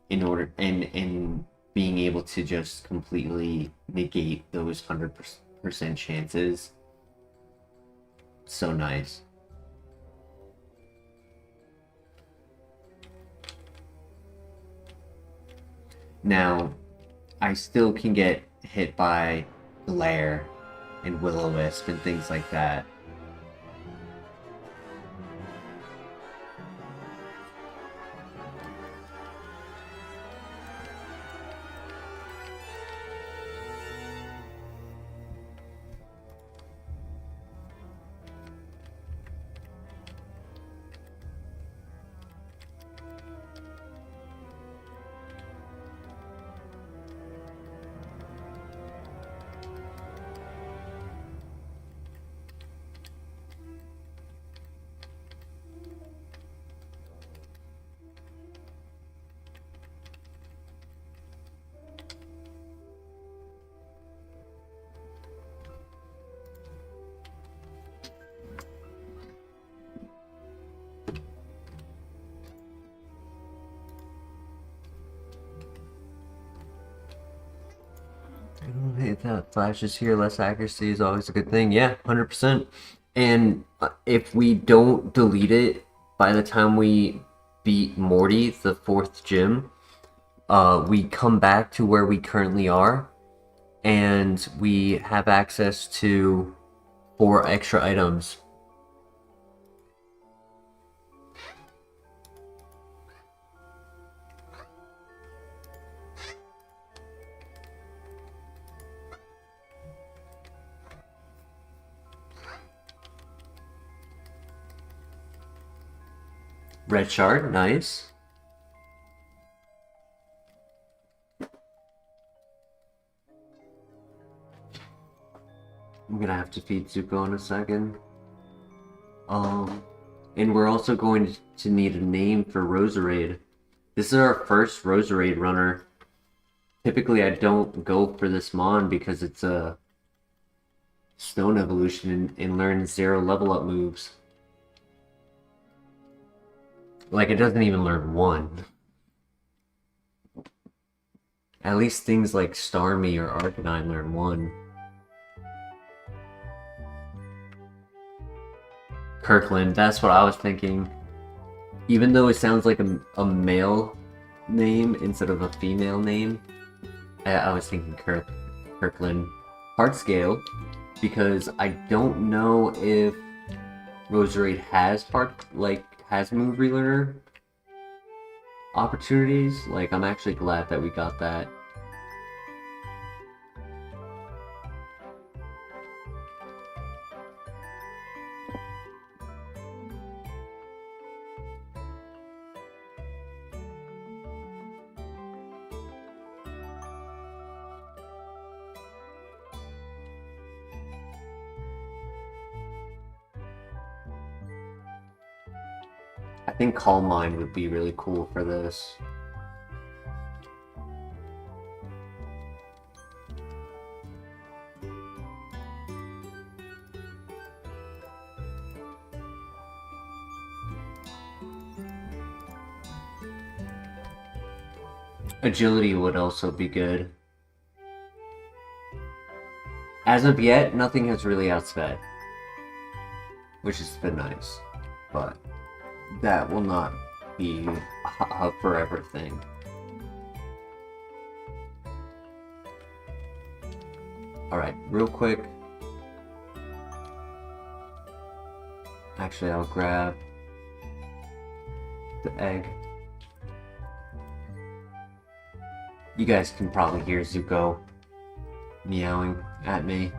in being able to just completely negate those 100% chances. So nice. Now, I still can get hit by Glare and Will-O-Wisp and things like that. Hit that flashes here, less accuracy is always a good thing. Yeah, 100%. And if we don't delete it by the time we beat Morty, the 4th gym, we come back to where we currently are, and we have access to 4 extra items. Red shard, nice. I'm gonna have to feed Zuko in a second. And we're also going to need a name for Roserade. This is our first Roserade runner. Typically I don't go for this Mon because it's a Stone evolution and learns 0 level up moves. Like, it doesn't even learn 1. At least things like Starmie or Arcanine learn 1. Kirkland, that's what I was thinking. Even though it sounds like a male name instead of a female name, I was thinking Kirkland. Heart Scale, because I don't know if Roserade has has move relearner opportunities. Like, I'm actually glad that we got that. I think Calm Mind would be really cool for this. Agility would also be good. As of yet, nothing has really outsped, which has been nice, but that will not be a forever thing. Alright, real quick. Actually, I'll grab the egg. You guys can probably hear Zuko meowing at me.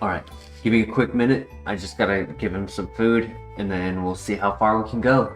Alright, give me a quick minute. I just gotta give him some food, and then we'll see how far we can go.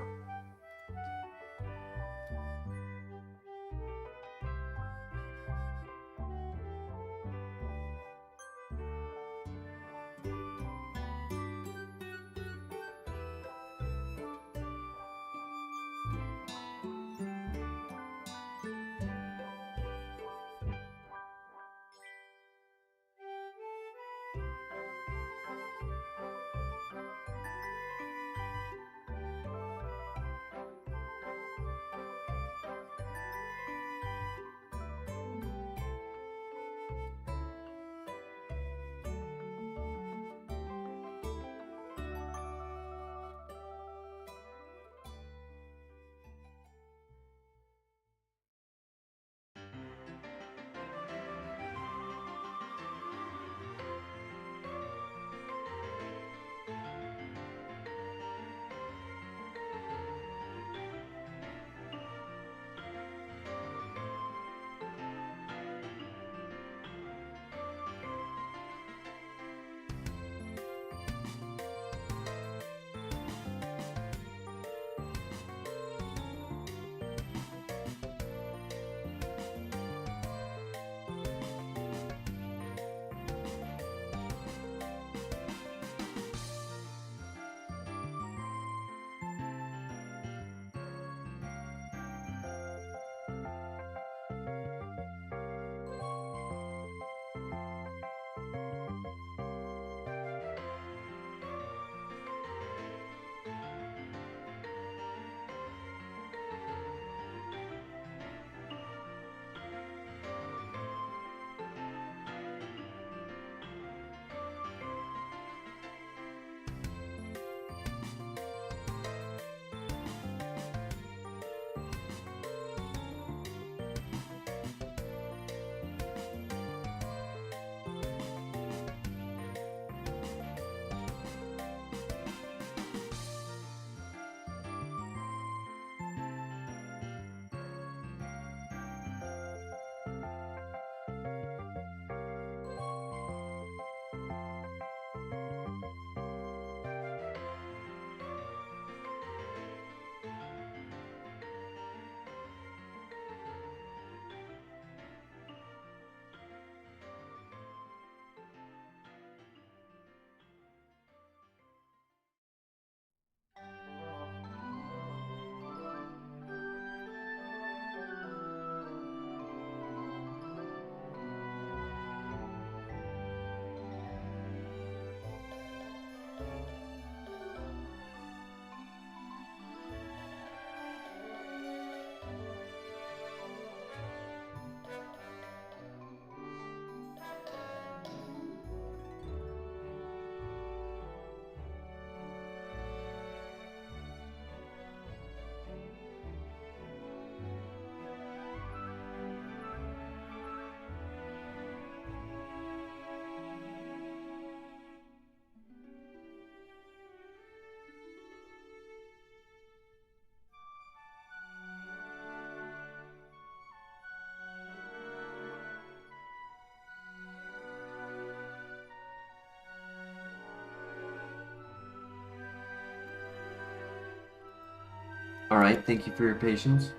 Alright, thank you for your patience.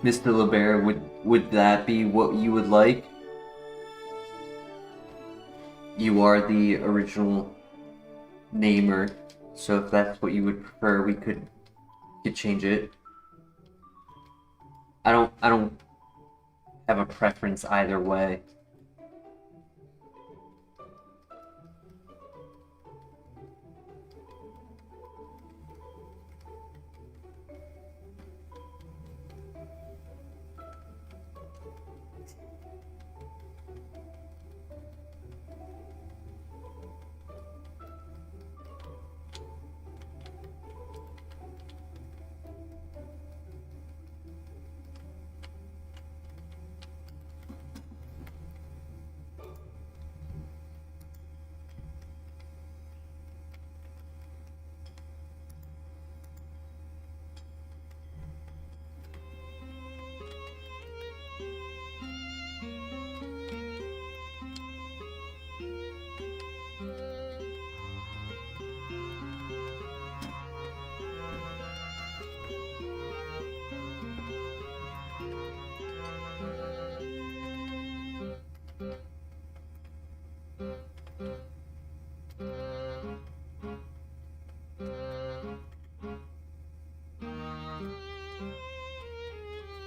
Mr. LeBear, would that be what you would like? You are the original namer, so if that's what you would prefer, we could change it. I don't have a preference either way.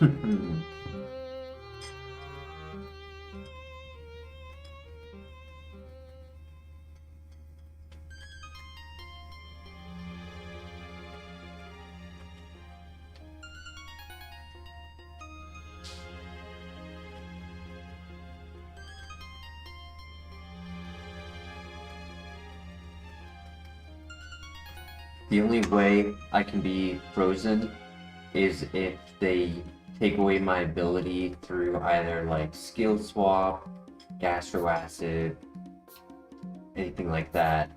The only way I can be frozen is if they take away my ability through either like skill swap, gastro acid, anything like that,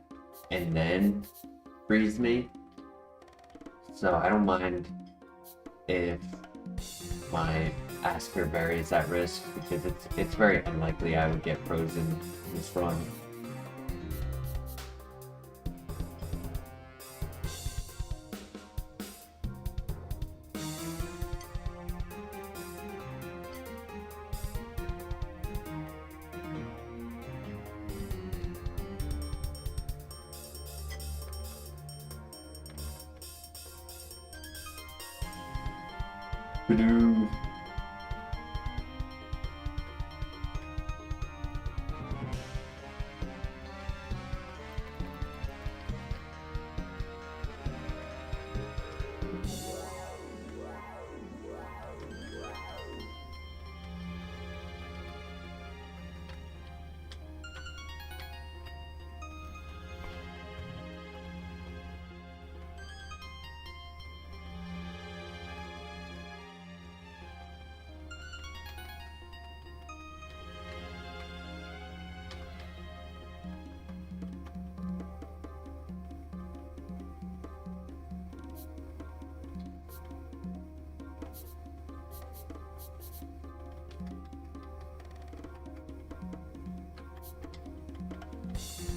and then freeze me. So I don't mind if my Asker berry is at risk, because it's very unlikely I would get frozen this run. Badoo.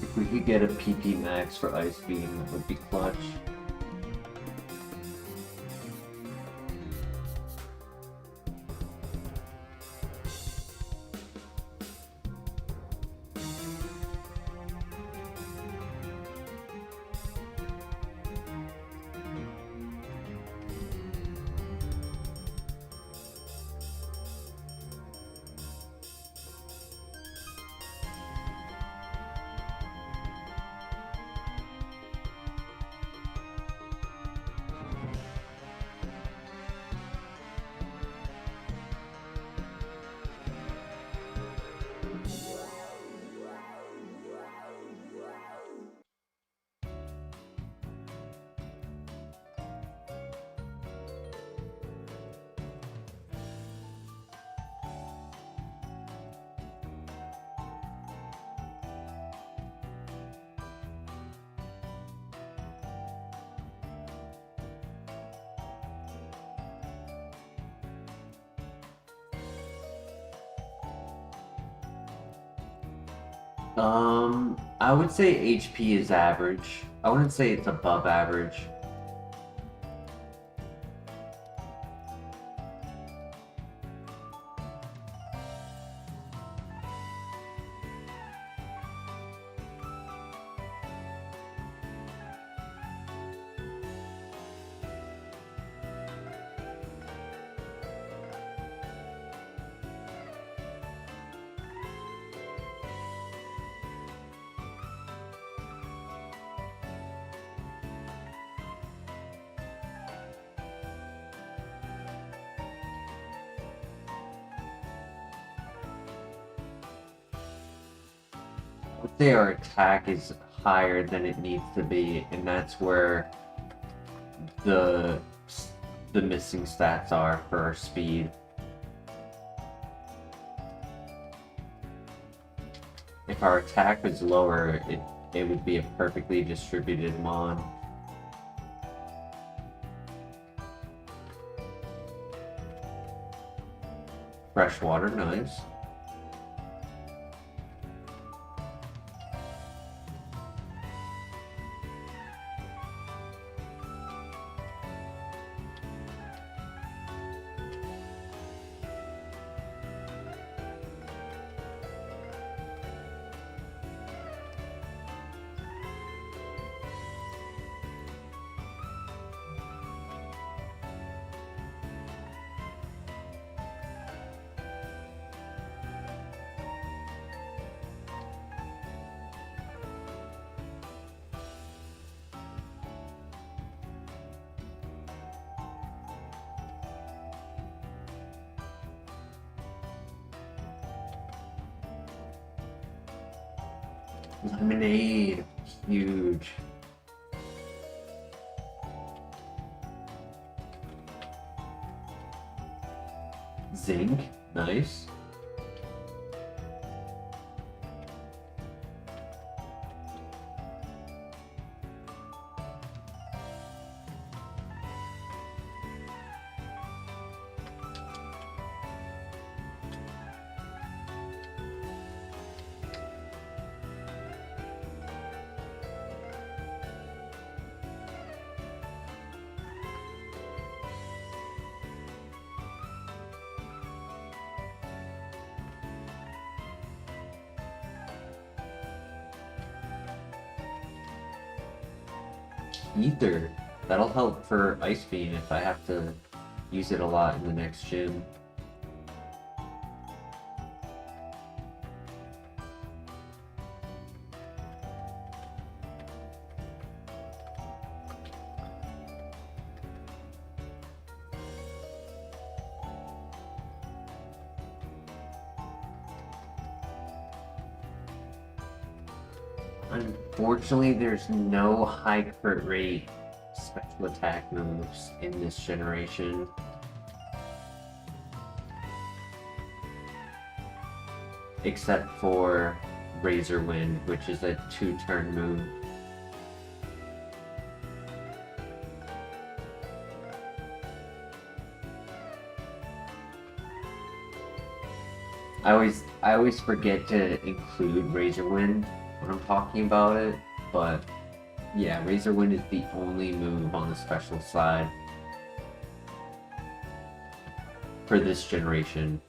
If we could get a PP max for Ice Beam, that would be clutch. I would say HP is average. I wouldn't say it's above average. I would say our attack is higher than it needs to be, and that's where the missing stats are for our speed. If our attack was lower, it would be a perfectly distributed mon. Fresh water, nice. Lemonade. Huge. Zinc. Nice. Ether. That'll help for Ice Beam if I have to use it a lot in the next gym. Unfortunately, there's no high crit rate special attack moves in this generation. Except for Razor Wind, which is a 2-turn move. I always forget to include Razor Wind when I'm talking about it, but yeah, Razor Wind is the only move on the special side for this generation.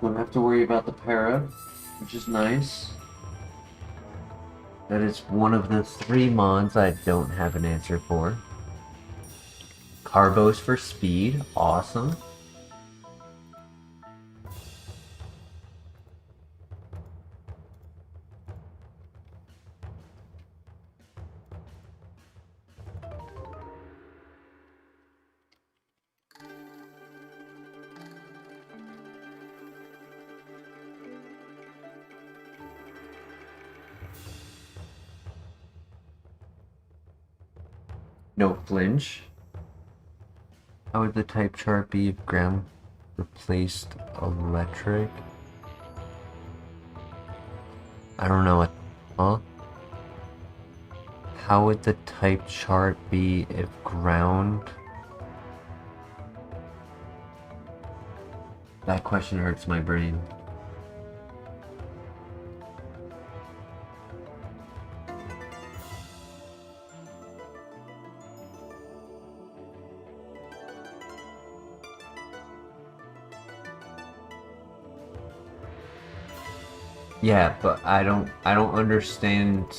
Don't have to worry about the para, which is nice. That is one of the 3 mons I don't have an answer for. Carbos for speed, awesome. No flinch. How would the type chart be if ground replaced electric? I don't know what. Huh? How would the type chart be if ground? That question hurts my brain. Yeah, but I don't understand.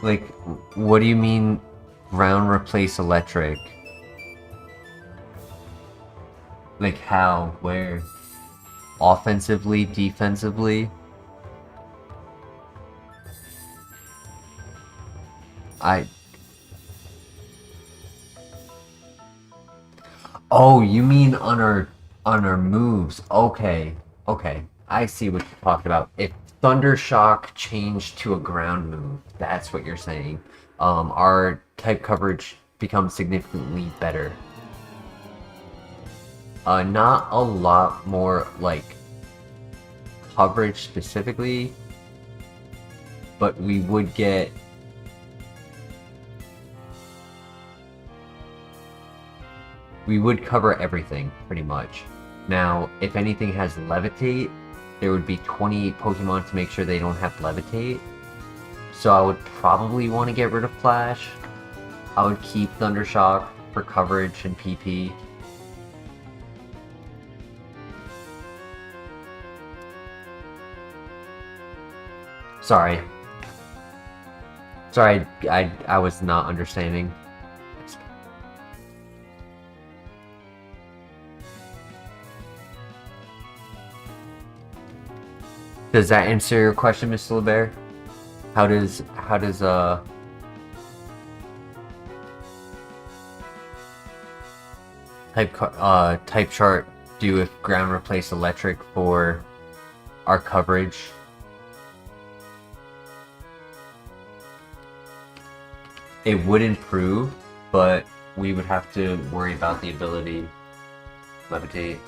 Like, what do you mean ground replace electric? Like how? Where? Offensively, defensively? Oh, you mean on our moves. Okay. Okay. I see what you're talking about. If Thunder Shock changed to a ground move, that's what you're saying. Our type coverage becomes significantly better. Not a lot more like coverage specifically, but we would get cover everything pretty much. Now, if anything has Levitate, there would be 28 Pokemon to make sure they don't have Levitate. So I would probably want to get rid of Flash. I would keep Thundershock for coverage and PP. Sorry. Sorry, I was not understanding. Does that answer your question, Mr. LeBear? How does type chart do if ground replace electric for our coverage? It would improve, but we would have to worry about the ability to levitate.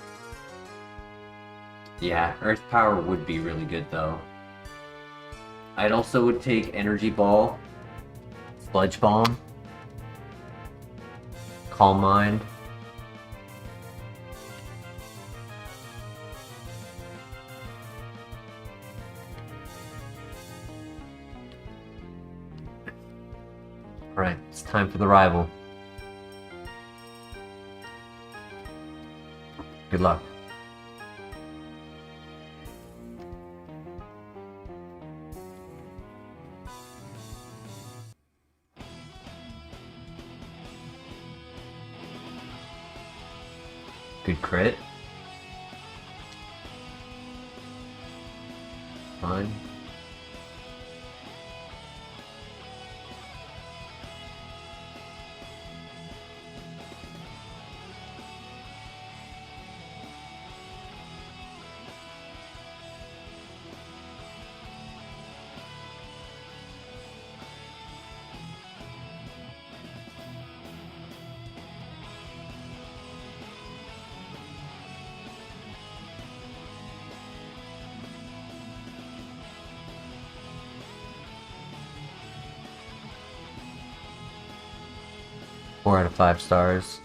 Yeah, Earth Power would be really good though. I'd also would take Energy Ball, Sludge Bomb, Calm Mind. Alright, it's time for the rival. Good luck. Good crit. Fine. Four out of 5 stars.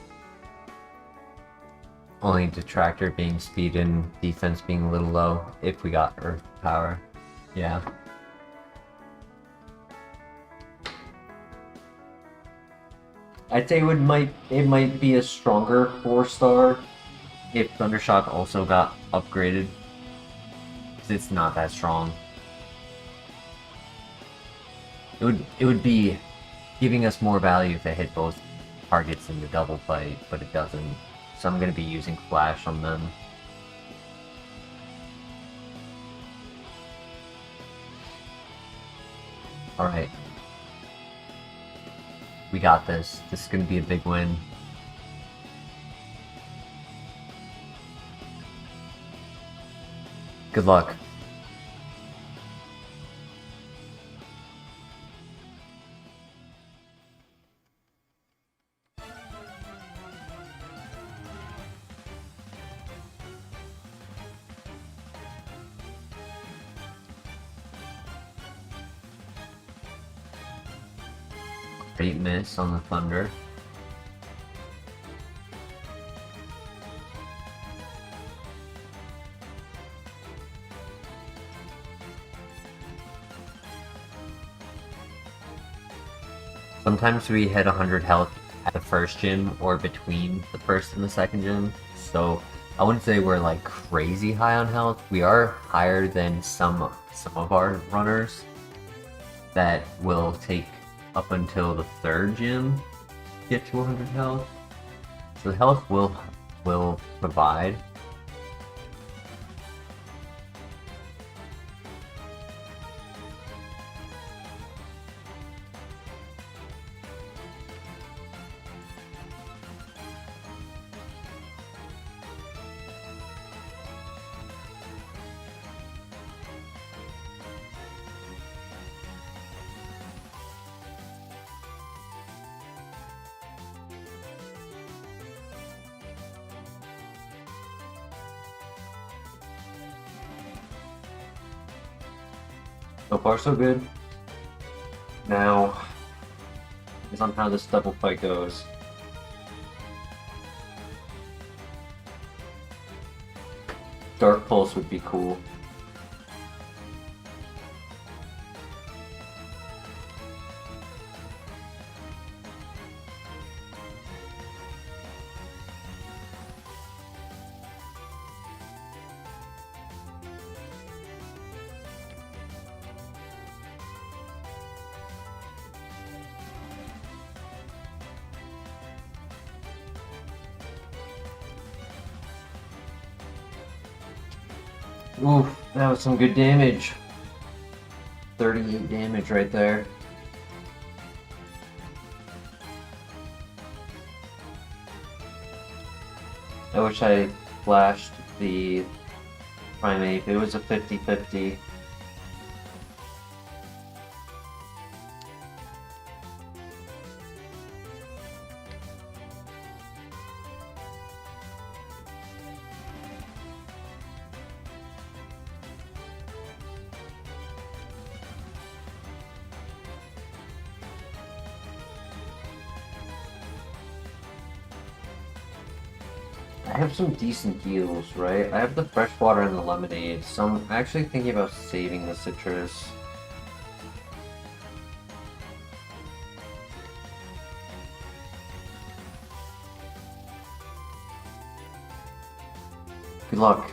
Only detractor being speed and defense being a little low if we got Earth Power. Yeah. I'd say it might be a stronger 4-star if Thundershock also got upgraded. Because it's not that strong. It would be giving us more value if it hit both targets in the double fight, but it doesn't. So I'm going to be using Flash on them. Alright. We got this. This is going to be a big win. Good luck. Great miss on the Thunder. Sometimes we hit 100 health at the first gym or between the first and the second gym, so I wouldn't say we're like crazy high on health. We are higher than some of our runners that will take up until the third gym to get to 100 health. So the health will provide. So far, so good. Now, is on how this double fight goes. Dark Pulse would be cool. Oof, that was some good damage. 38 damage right there. I wish I flashed the Primate. It was a 50-50. I have some decent heals, right? I have the fresh water and the lemonade, so I'm actually thinking about saving the citrus. Good luck.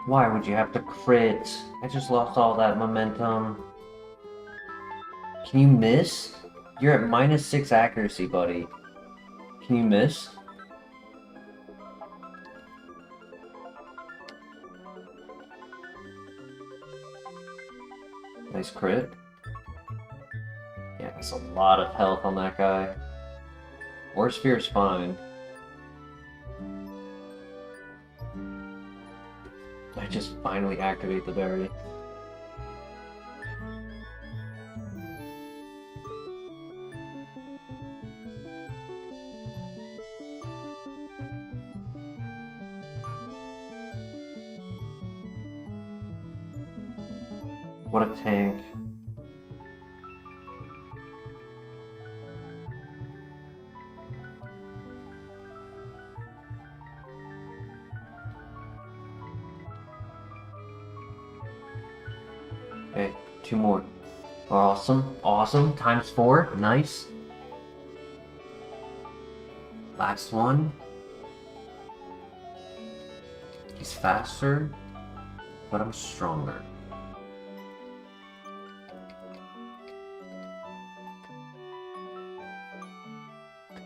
Why would you have to crit? I just lost all that momentum. Can you miss? You're at -6 accuracy, buddy. Can you miss? Nice crit. Yeah, that's a lot of health on that guy. Or Sphere's fine. I just finally activate the berry. What a tank. Okay, 2 more. Awesome, awesome. ×4, nice. Last one. He's faster. but I'm stronger.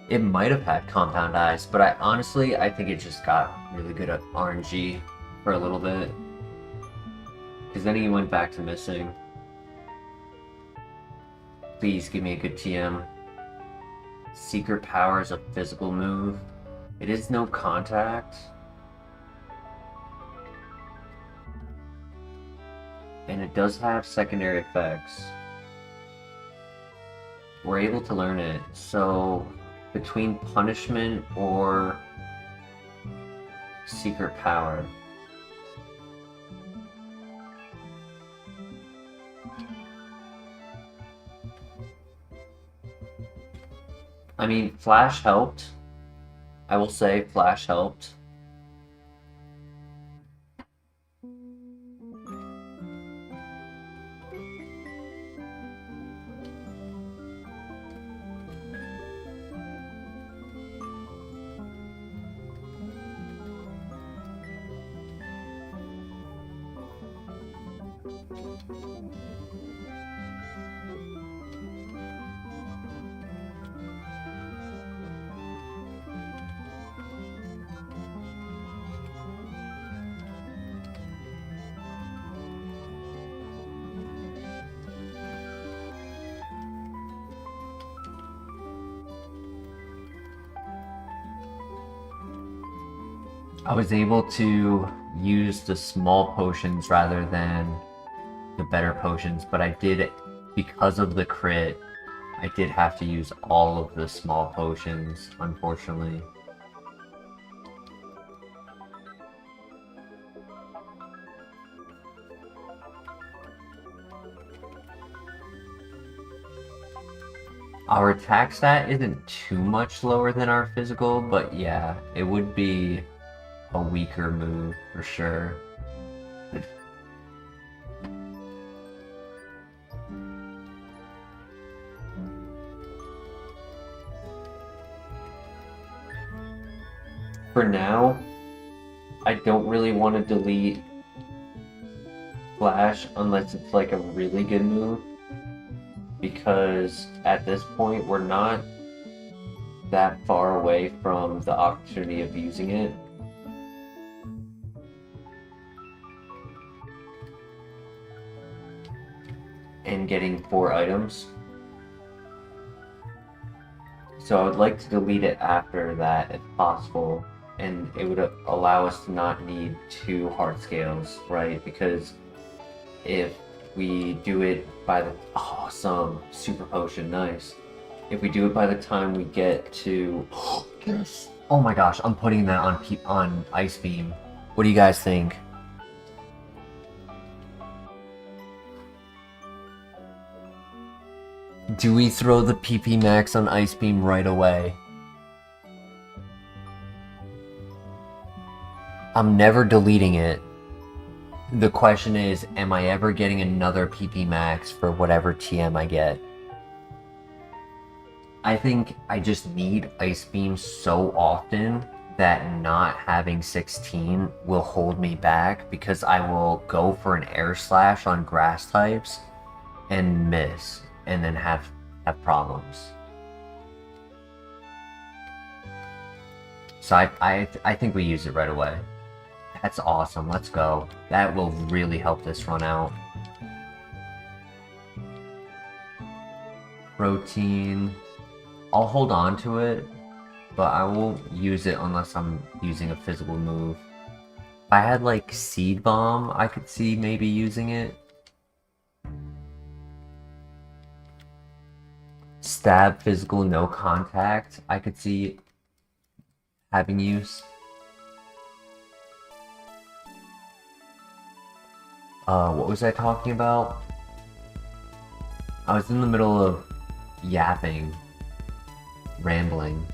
It might have had compound eyes, but I think it just got really good at RNG for a little bit. Because then he went back to missing. Please give me a good TM. Secret Power is a physical move. It is no contact. And it does have secondary effects. We're able to learn it, so between punishment or secret power. I mean, Flash helped. I will say Flash helped. I was able to use the small potions rather than the better potions, but I did, because of the crit, I did have to use all of the small potions, unfortunately. Our attack stat isn't too much lower than our physical, but yeah, it would be a weaker move for sure. For now, I don't really want to delete Flash unless it's like a really good move, because at this point we're not that far away from the opportunity of using it. And getting 4 items. So I would like to delete it after that if possible, and it would allow us to not need 2 heart scales, right? Because if we do it by the awesome super potion, nice. If we do it by the time we get to oh my gosh, I'm putting that on Ice Beam. What do you guys think? Do we throw the PP Max on Ice Beam right away? I'm never deleting it. The question is, am I ever getting another PP Max for whatever TM I get? I think I just need Ice Beam so often that not having 16 will hold me back, because I will go for an Air Slash on grass types and miss, and then have problems. So I think we use it right away. That's awesome, let's go. That will really help this run out. Protein. I'll hold on to it, but I won't use it unless I'm using a physical move. If I had like Seed Bomb, I could see maybe using it. Stab physical, no contact, I could see having use. What was I talking about? I was in the middle of yapping, rambling.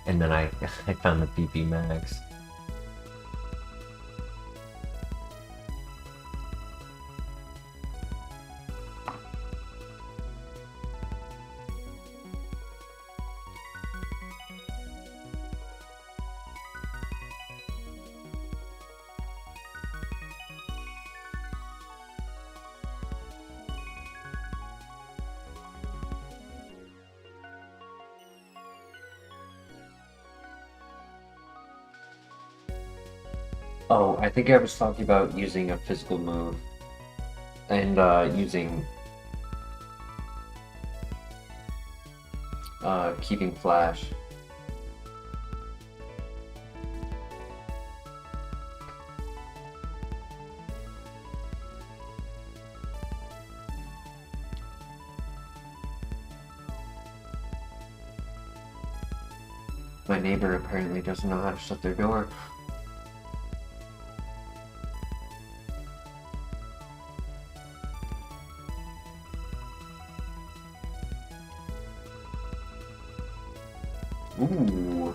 And then I found the PP Max. Oh, I think I was talking about using a physical move and using keeping flash. My neighbor apparently doesn't know how to shut their door. Ooh.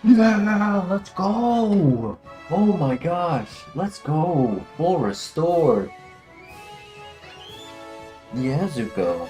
Yeah, let's go! Oh my gosh, let's go! Full restore! Yeah, Zuko.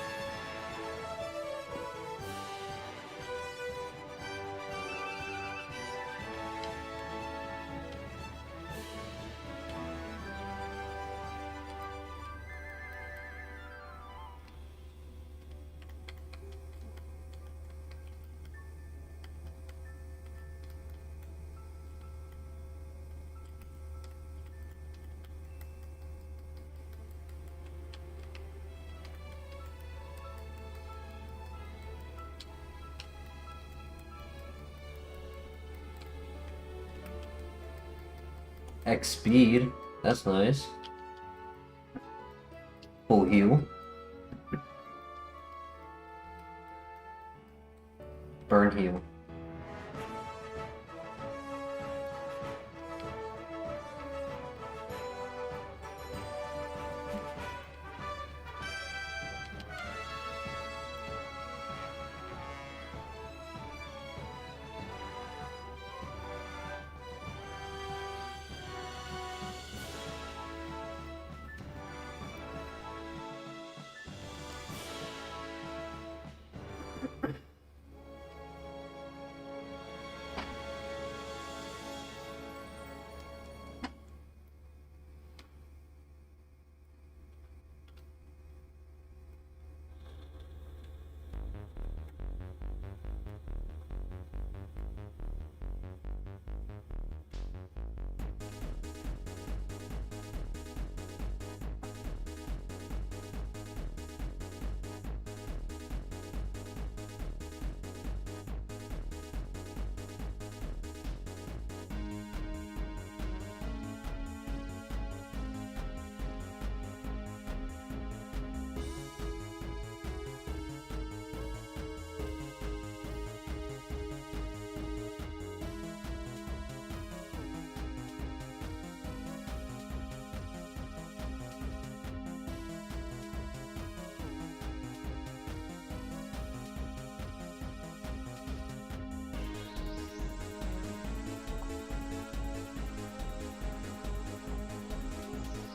X speed, that's nice. Full heal. Burn heal.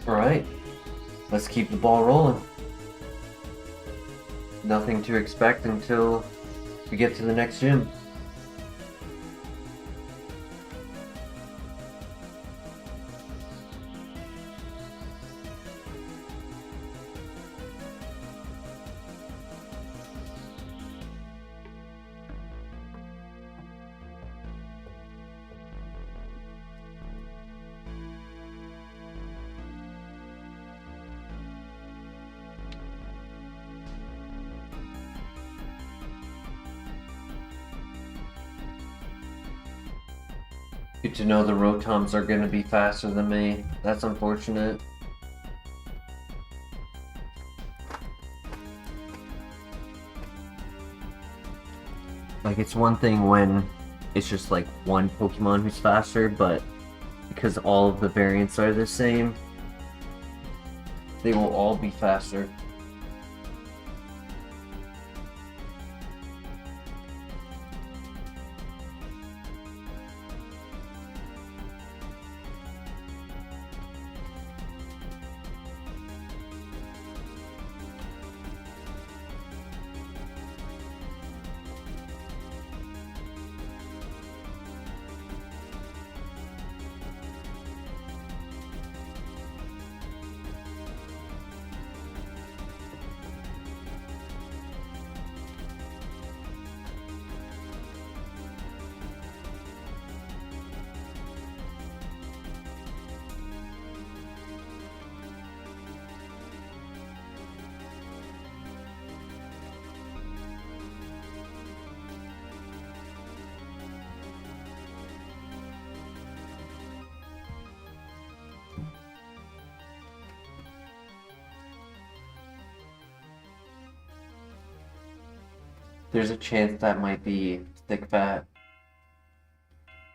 Alright, let's keep the ball rolling. Nothing to expect until we get to the next gym. Good to know the Rotoms are going to be faster than me. That's unfortunate. Like, it's one thing when it's just like one Pokemon who's faster, but because all of the variants are the same, they will all be faster. There's a chance that might be Thick Fat.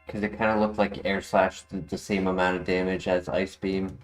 Because it kind of looked like Air Slash did the same amount of damage as Ice Beam.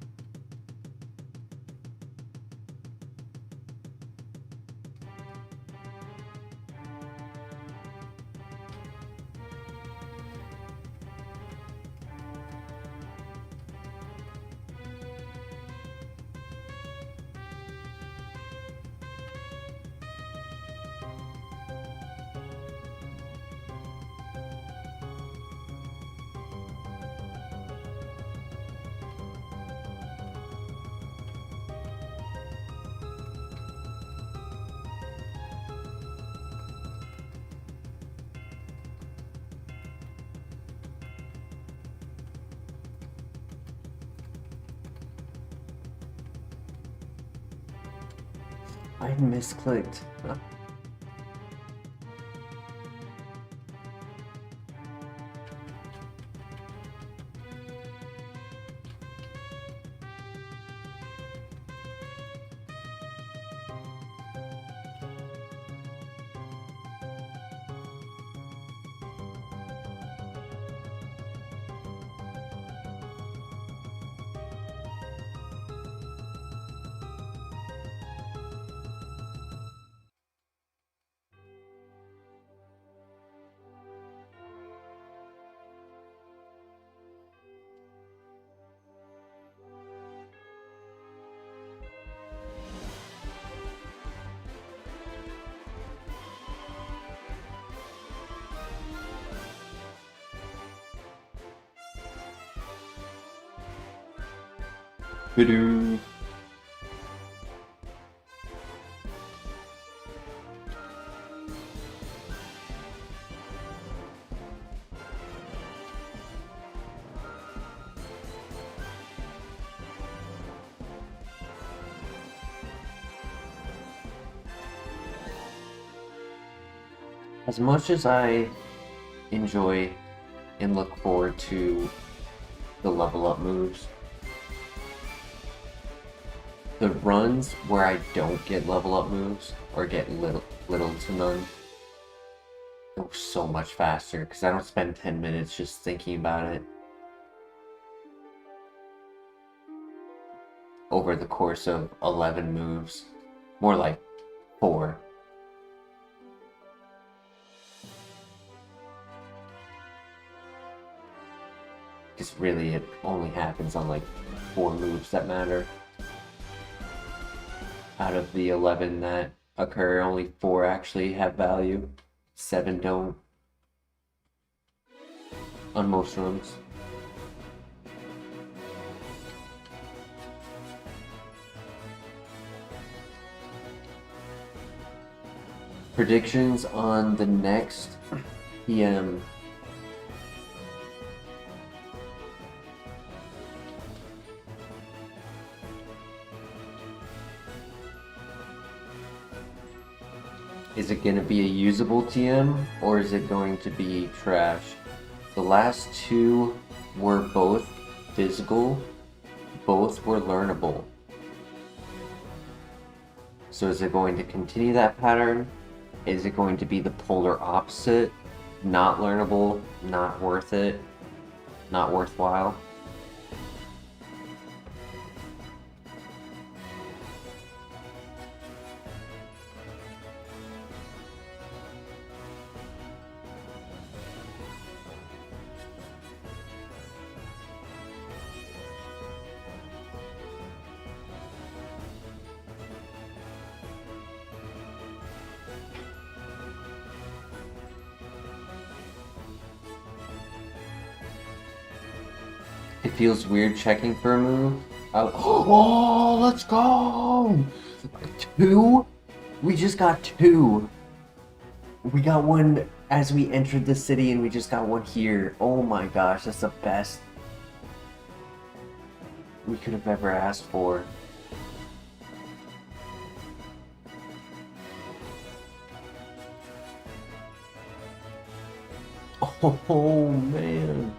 I misclicked. Bidoo. As much as I enjoy and look forward to the level up moves, the runs where I don't get level up moves or get little to none go so much faster because I don't spend 10 minutes just thinking about it over the course of 11 moves. More like 4. Because really it only happens on like 4 moves that matter. Out of the 11 that occur, only 4 actually have value. 7 don't. On most runs. Predictions on the next PM. Is it going to be a usable TM, or is it going to be trash? The last 2 were both physical, both were learnable. So is it going to continue that pattern? Is it going to be the polar opposite? Not learnable, not worth it, not worthwhile? It feels weird checking for a move. Oh, let's go! 2? We just got 2. We got one as we entered the city, and we just got one here. Oh my gosh, that's the best we could have ever asked for. Oh man.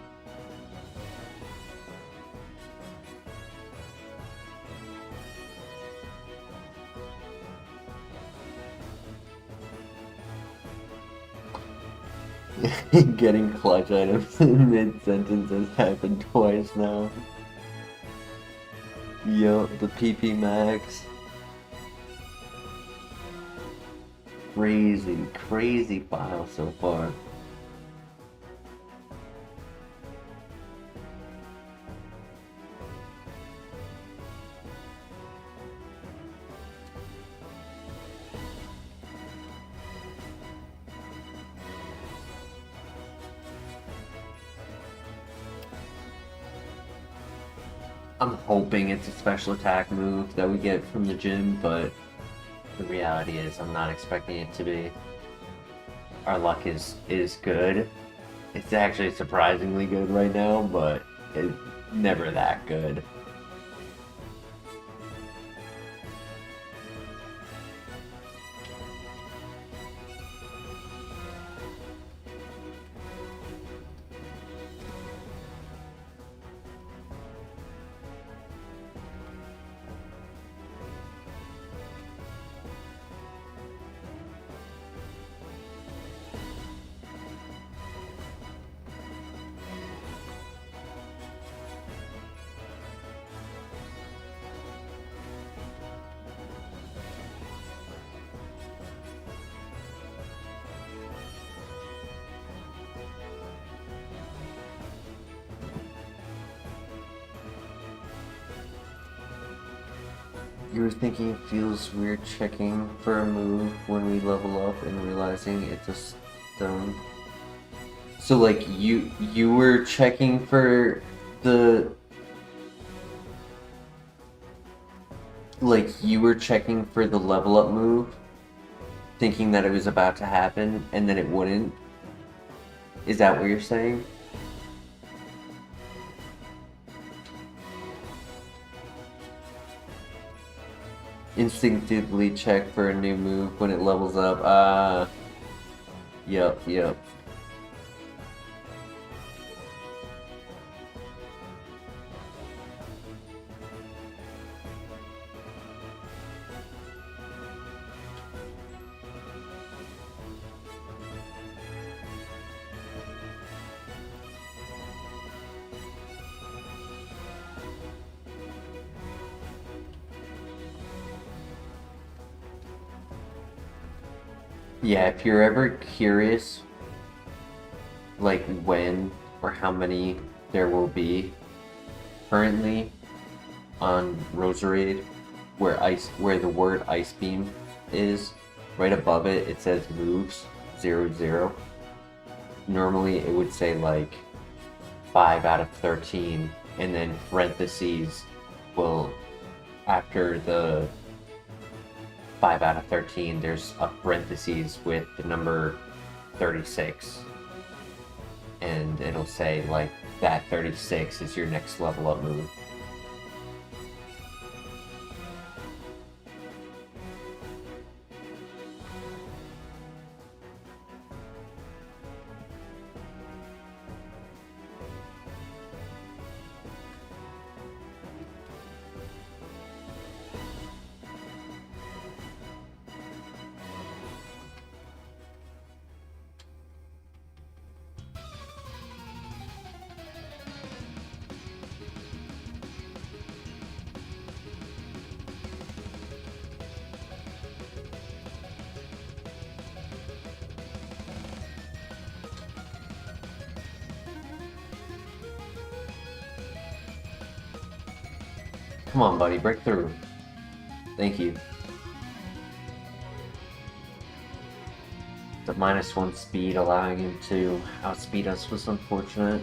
Getting clutch items in mid-sentence has happened twice now. Yup, the PP Max. Crazy file so far. I'm hoping it's a special attack move that we get from the gym, but the reality is I'm not expecting it to be. Our luck is good. It's actually surprisingly good right now, but it's never that good. You were thinking it feels weird checking for a move when we level up and realizing it's a stone. So like you were checking for the level up move, thinking that it was about to happen and then it wouldn't. Is that what you're saying? Instinctively check for a new move when it levels up. Yep. Yeah, if you're ever curious, like when or how many there will be, currently on Roserade, where the word Ice Beam is, right above it, it says moves 0-0. Normally it would say like 5 out of 13, and then parentheses will, after the 5 out of 13, there's a parentheses with the number 36. And it'll say like that 36 is your next level up move. Come on, buddy, break through. Thank you. The -1 speed allowing him to outspeed us was unfortunate.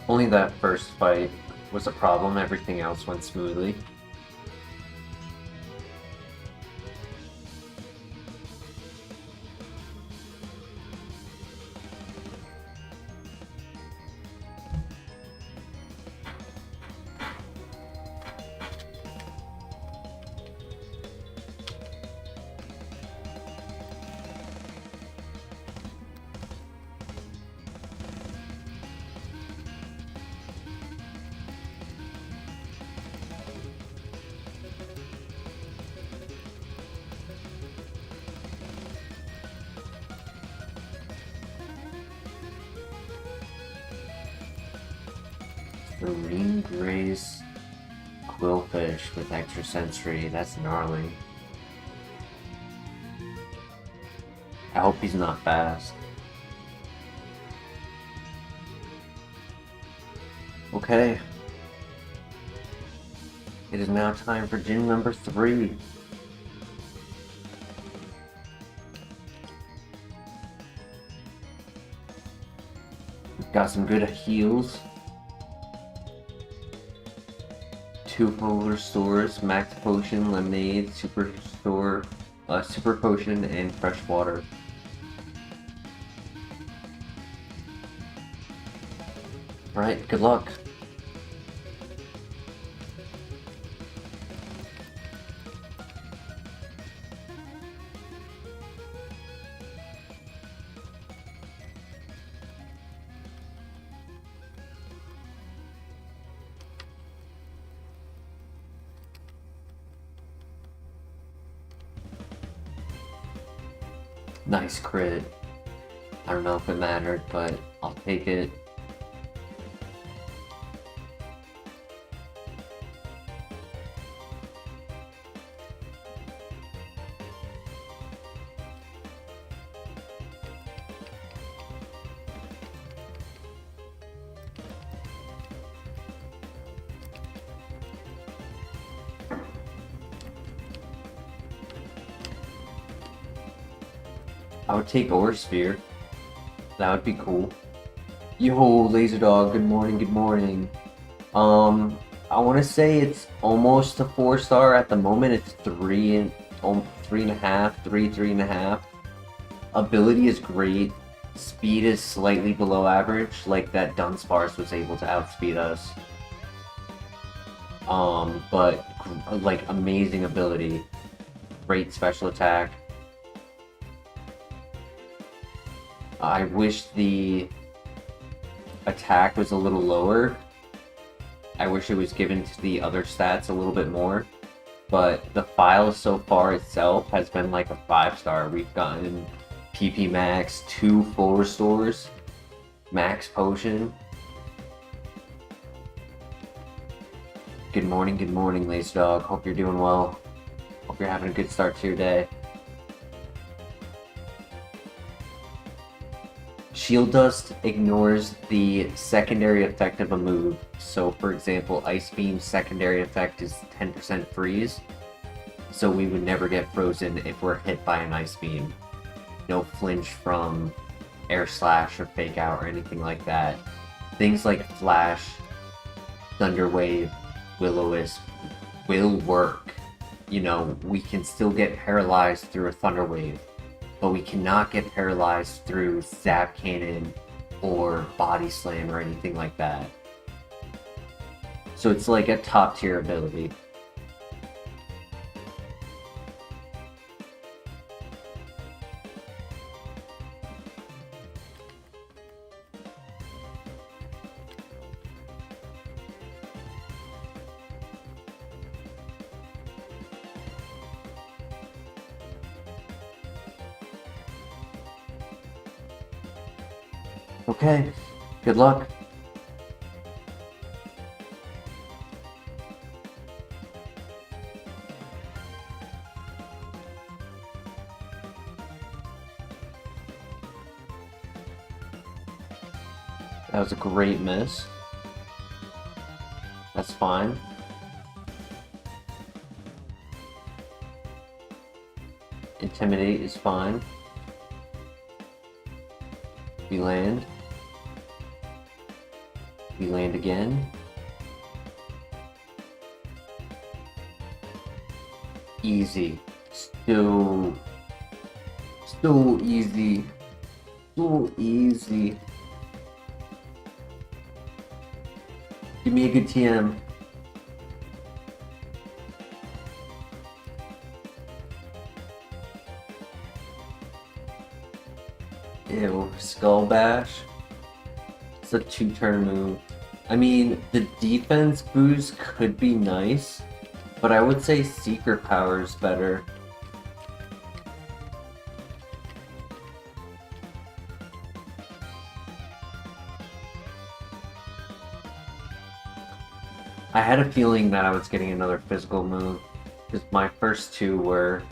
Only that first fight was a problem, everything else went smoothly. Marine Grace Quillfish with extrasensory, that's gnarly. I hope he's not fast. Okay. It is now time for gym number 3. We've got some good heals. 2 polar stores, max potion, lemonade, super store, super potion, and fresh water. Alright, good luck. Nice crit. I don't know if it mattered, but I'll take it. I would take Ore Sphere. That would be cool. Yo, Laser Dog, good morning, good morning. I want to say it's almost a 4-star at the moment. It's 3.5, 3.5. ability is great. Speed is slightly below average, like that Dunsparce was able to outspeed us. But like amazing ability, great special attack. I wish the attack was a little lower. I wish it was given to the other stats a little bit more. But the file so far itself has been like a 5-star. We've gotten PP Max, 2 full restores, Max Potion. Good morning, Lace Dog. Hope you're doing well. Hope you're having a good start to your day. Shield Dust ignores the secondary effect of a move. So, for example, Ice Beam's secondary effect is 10% freeze. So we would never get frozen if we're hit by an Ice Beam. No flinch from Air Slash or Fake Out or anything like that. Things like Flash, Thunder Wave, Will-O-Wisp will work. You know, we can still get paralyzed through a Thunder Wave, but we cannot get paralyzed through Zap Cannon or Body Slam or anything like that. So it's like a top tier ability. Okay, good luck. That was a great miss. That's fine. Intimidate is fine. We land. We land again. Easy. Still easy. So easy. Give me a good TM. Ew, Skull Bash. It's a 2-turn move. I mean, the defense boost could be nice, but I would say Secret Power is better. I had a feeling that I was getting another physical move, because my first two were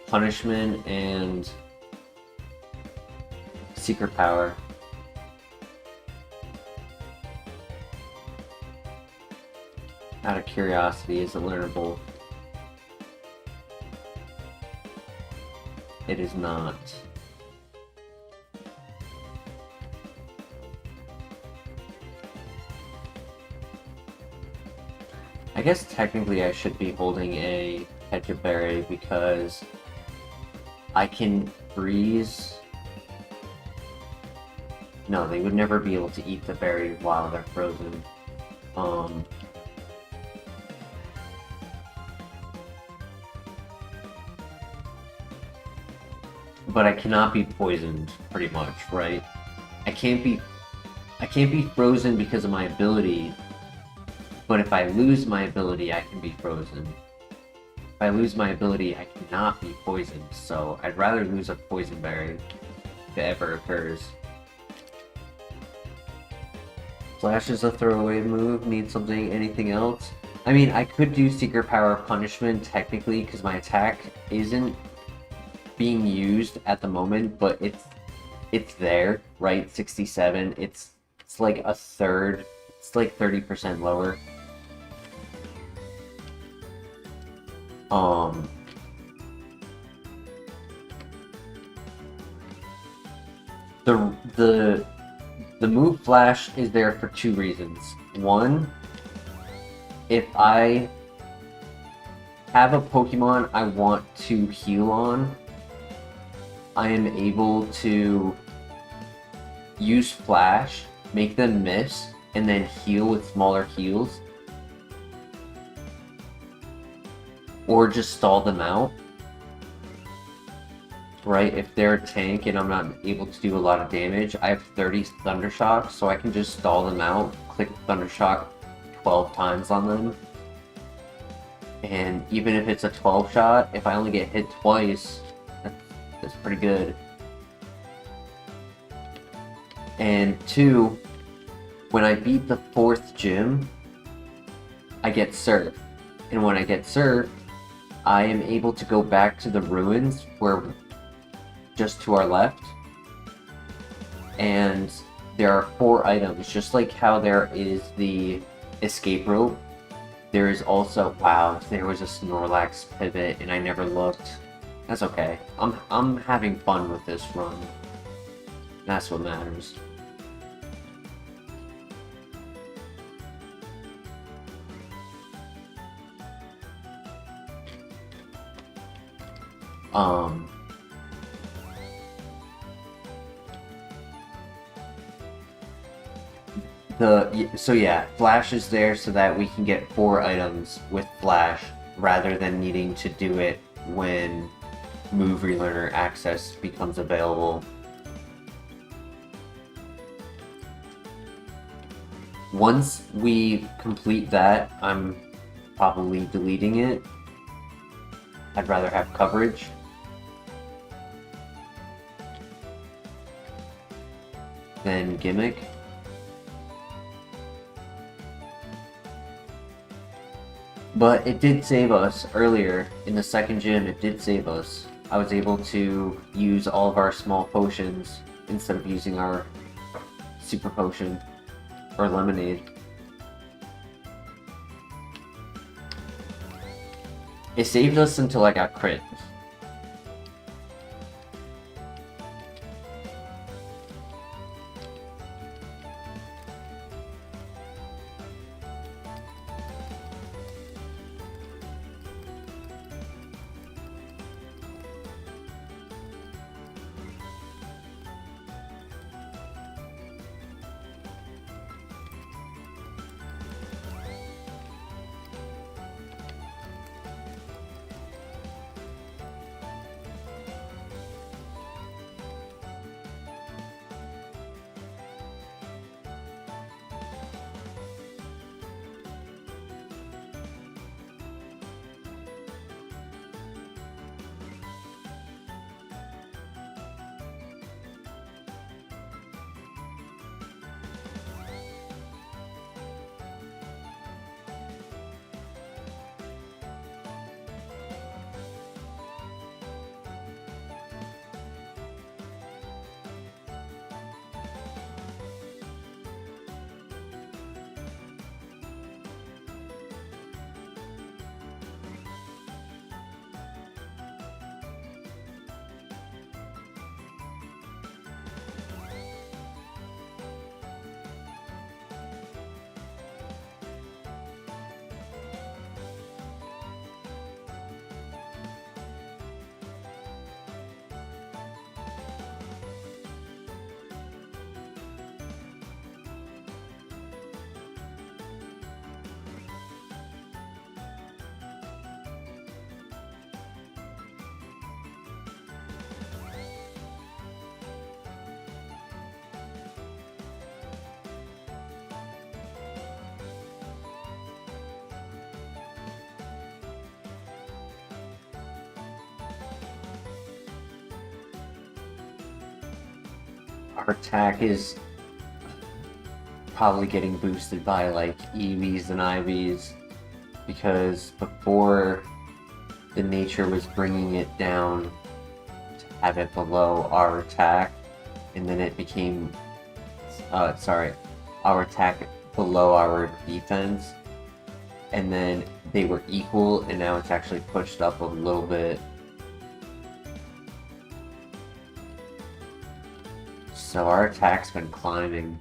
Punishment and Secret Power. Out of curiosity, is it learnable? It is not. I guess technically I should be holding a Ketchup Berry because I can freeze. No, they would never be able to eat the berry while they're frozen. But I cannot be poisoned, pretty much, right? I can't be frozen because of my ability, but if I lose my ability, I can be frozen. If I lose my ability, I cannot be poisoned, so I'd rather lose a Poison Berry if it ever occurs. Flash is a throwaway move, need something, anything else? I mean, I could do Secret Power Punishment, technically, because my attack isn't being used at the moment, but it's there, right? 67. It's like a third. It's like 30% lower. The move Flash is there for 2 reasons. One, if I have a Pokemon I want to heal on, I am able to use Flash, make them miss, and then heal with smaller heals. Or just stall them out. Right, if they're a tank and I'm not able to do a lot of damage, I have 30 Thunder Shocks, so I can just stall them out, click Thunder Shock 12 times on them. And even if it's a 12 shot, if I only get hit twice, that's pretty good. And 2, when I beat the 4th gym, I get Surf. And when I get Surf, I am able to go back to the ruins where just to our left, and there are 4 items, just like how there is the escape rope. There is also, wow, there was a Snorlax pivot and I never looked. That's okay. I'm having fun with this run. That's what matters. So yeah, Flash is there so that we can get 4 items with Flash rather than needing to do it when Move Relearner access becomes available. Once we complete that, I'm probably deleting it. I'd rather have coverage. Than Gimmick. But it did save us earlier in the 2nd gym. It did save us. I was able to use all of our small potions instead of using our super potion or lemonade. It saved us until I got crit. Our attack is probably getting boosted by like EVs and IVs, because before the nature was bringing it down to have it below our attack, and then it became our attack below our defense, and then they were equal, and now it's actually pushed up a little bit. So our attack's been climbing.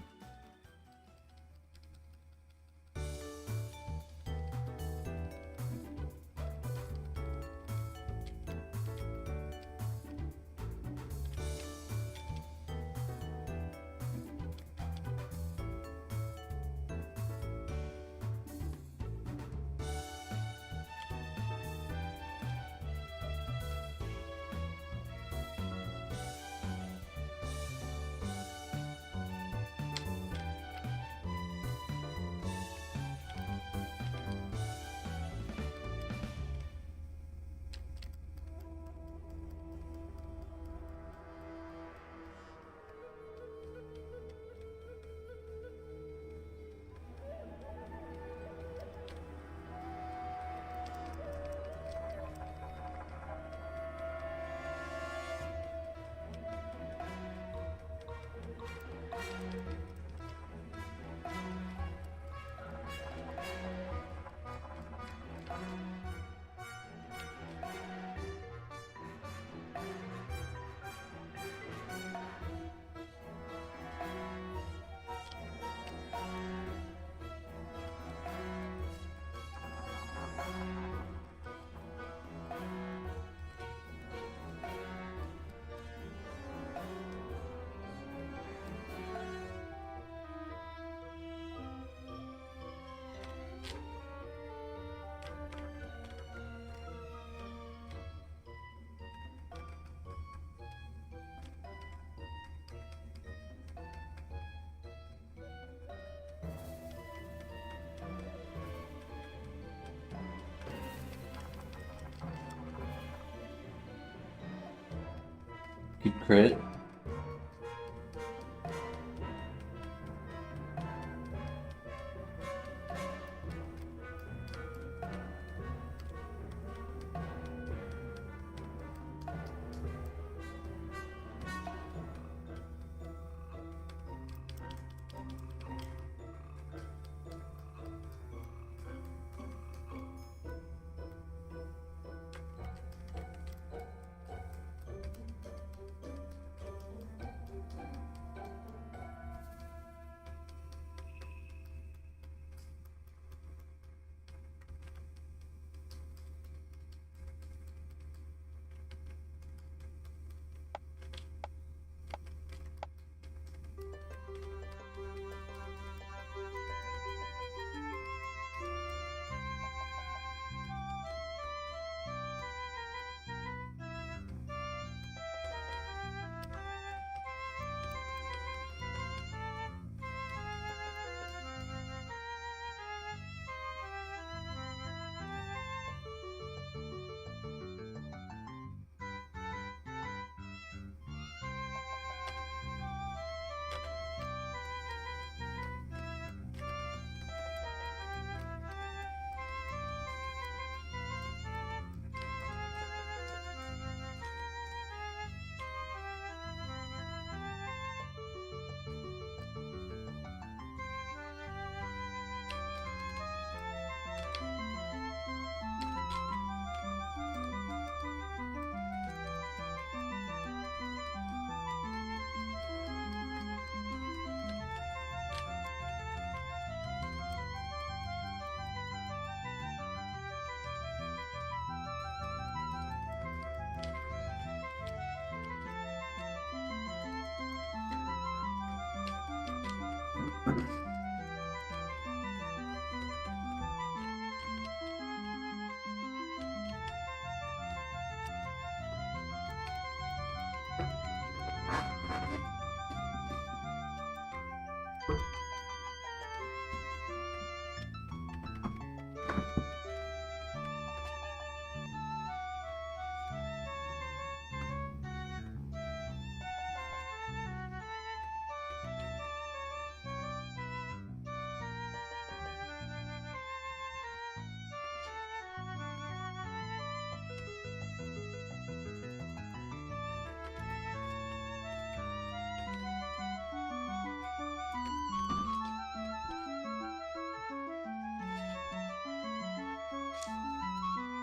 Good crit.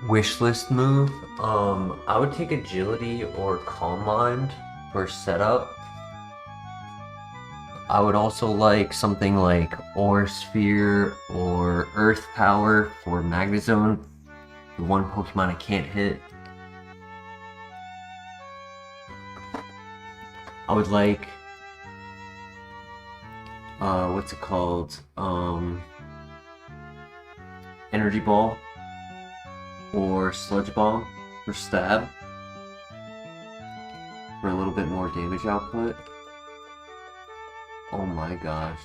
Wishlist move. I would take agility or calm mind for setup. I would also like something like Aura Sphere or Earth Power for Magnezone, the one Pokemon I can't hit. I would like what's it called? Energy Ball or Sludge Ball for stab for a little bit more damage output. Oh my gosh.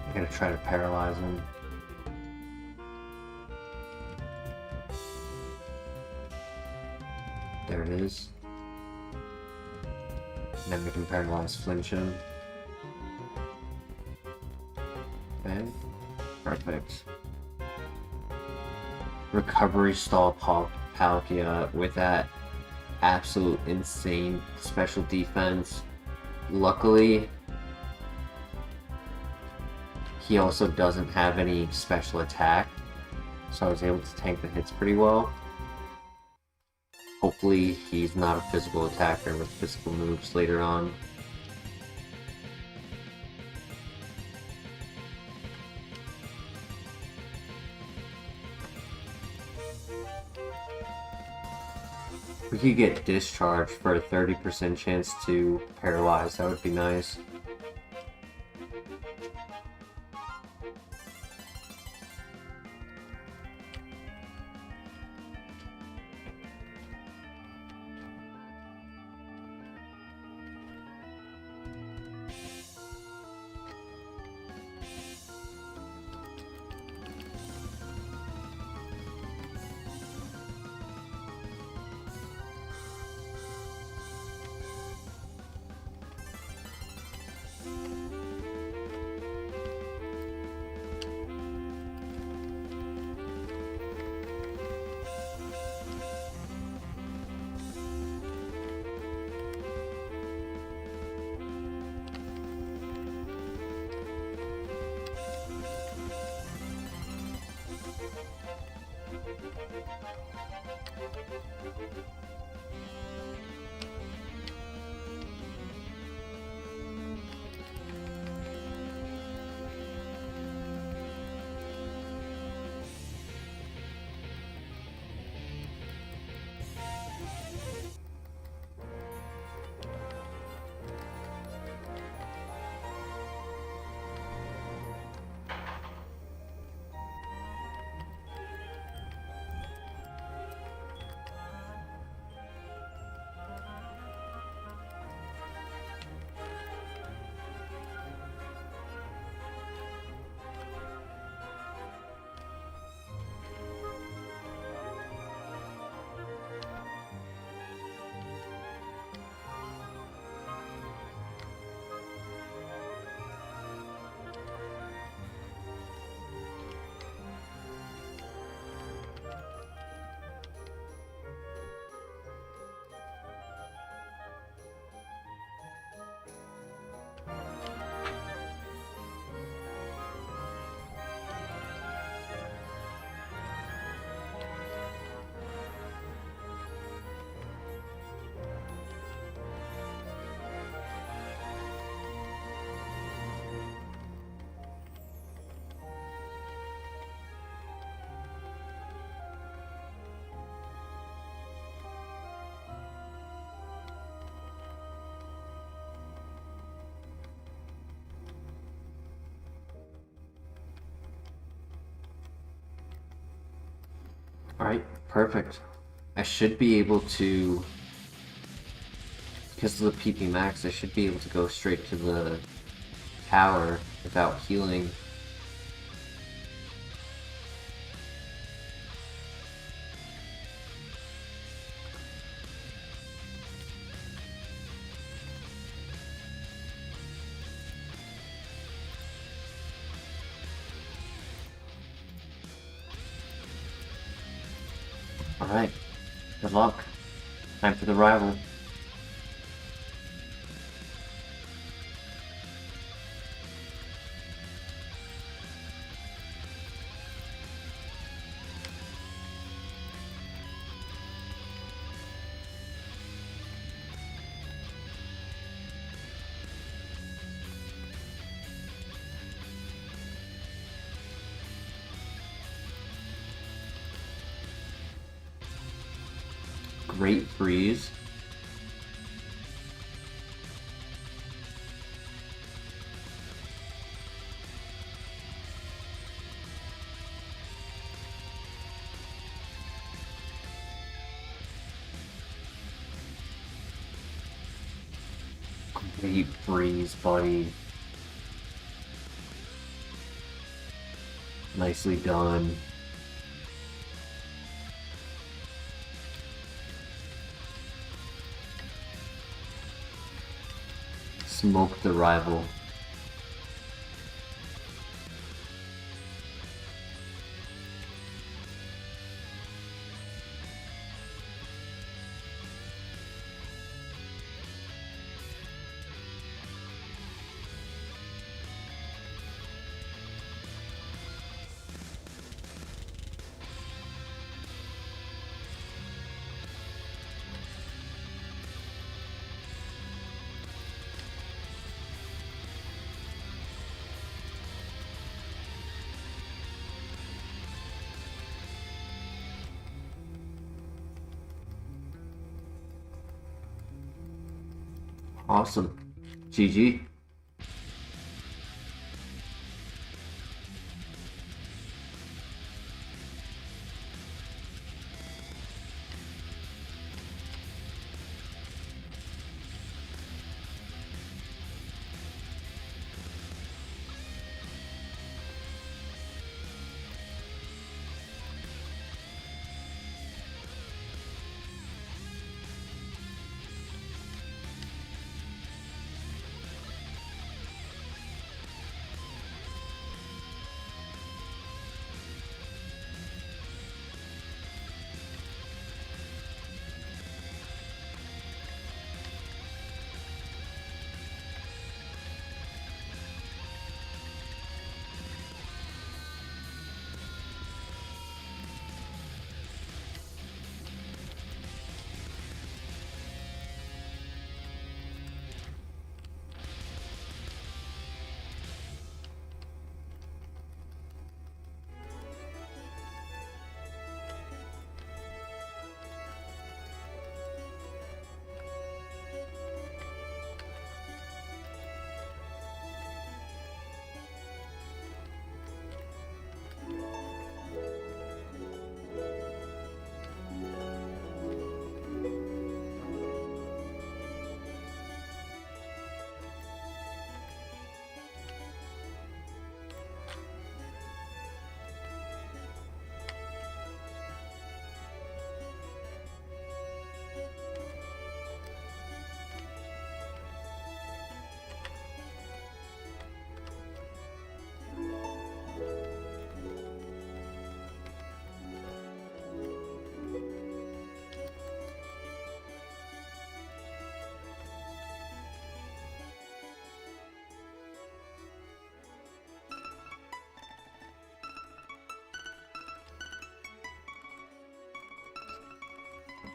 I'm gonna try to paralyze him. There it is. And then we can paralyze flinch him. Okay. Perfect. Recovery stall Palkia with that absolute insane special defense. Luckily, he also doesn't have any special attack, so I was able to tank the hits pretty well. Hopefully he's not a physical attacker with physical moves later on. We could get discharged for a 30% chance to paralyze. That would be nice. Alright, perfect. I should be able to, because of the PP max, I should be able to go straight to the tower without healing. Alright, good luck. Time for the rival. Great freeze. Great freeze, buddy. Nicely done. Smoke the rival. Awesome. GG.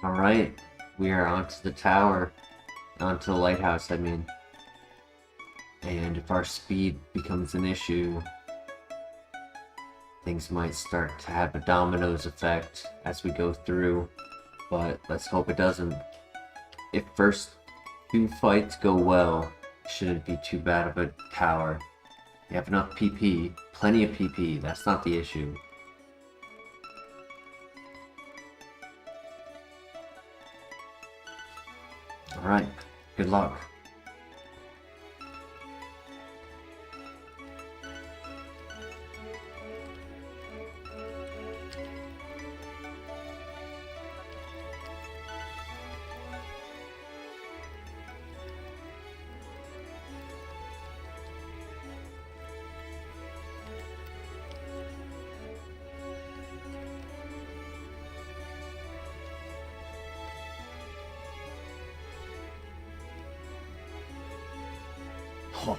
Alright, we are onto the tower. Onto the lighthouse, I mean. And if our speed becomes an issue, things might start to have a dominoes effect as we go through. But let's hope it doesn't. If first 2 fights go well, it shouldn't be too bad of a tower. You have enough PP, plenty of PP, that's not the issue. Alright, good luck.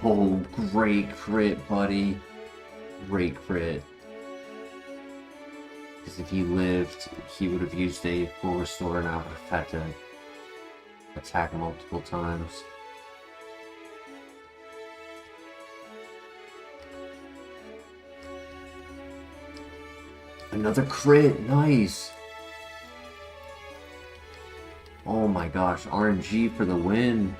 Oh, great crit, buddy. Great crit. Because if he lived, he would have used a full restore and I would have had to attack multiple times. Another crit, nice. Oh my gosh, RNG for the win.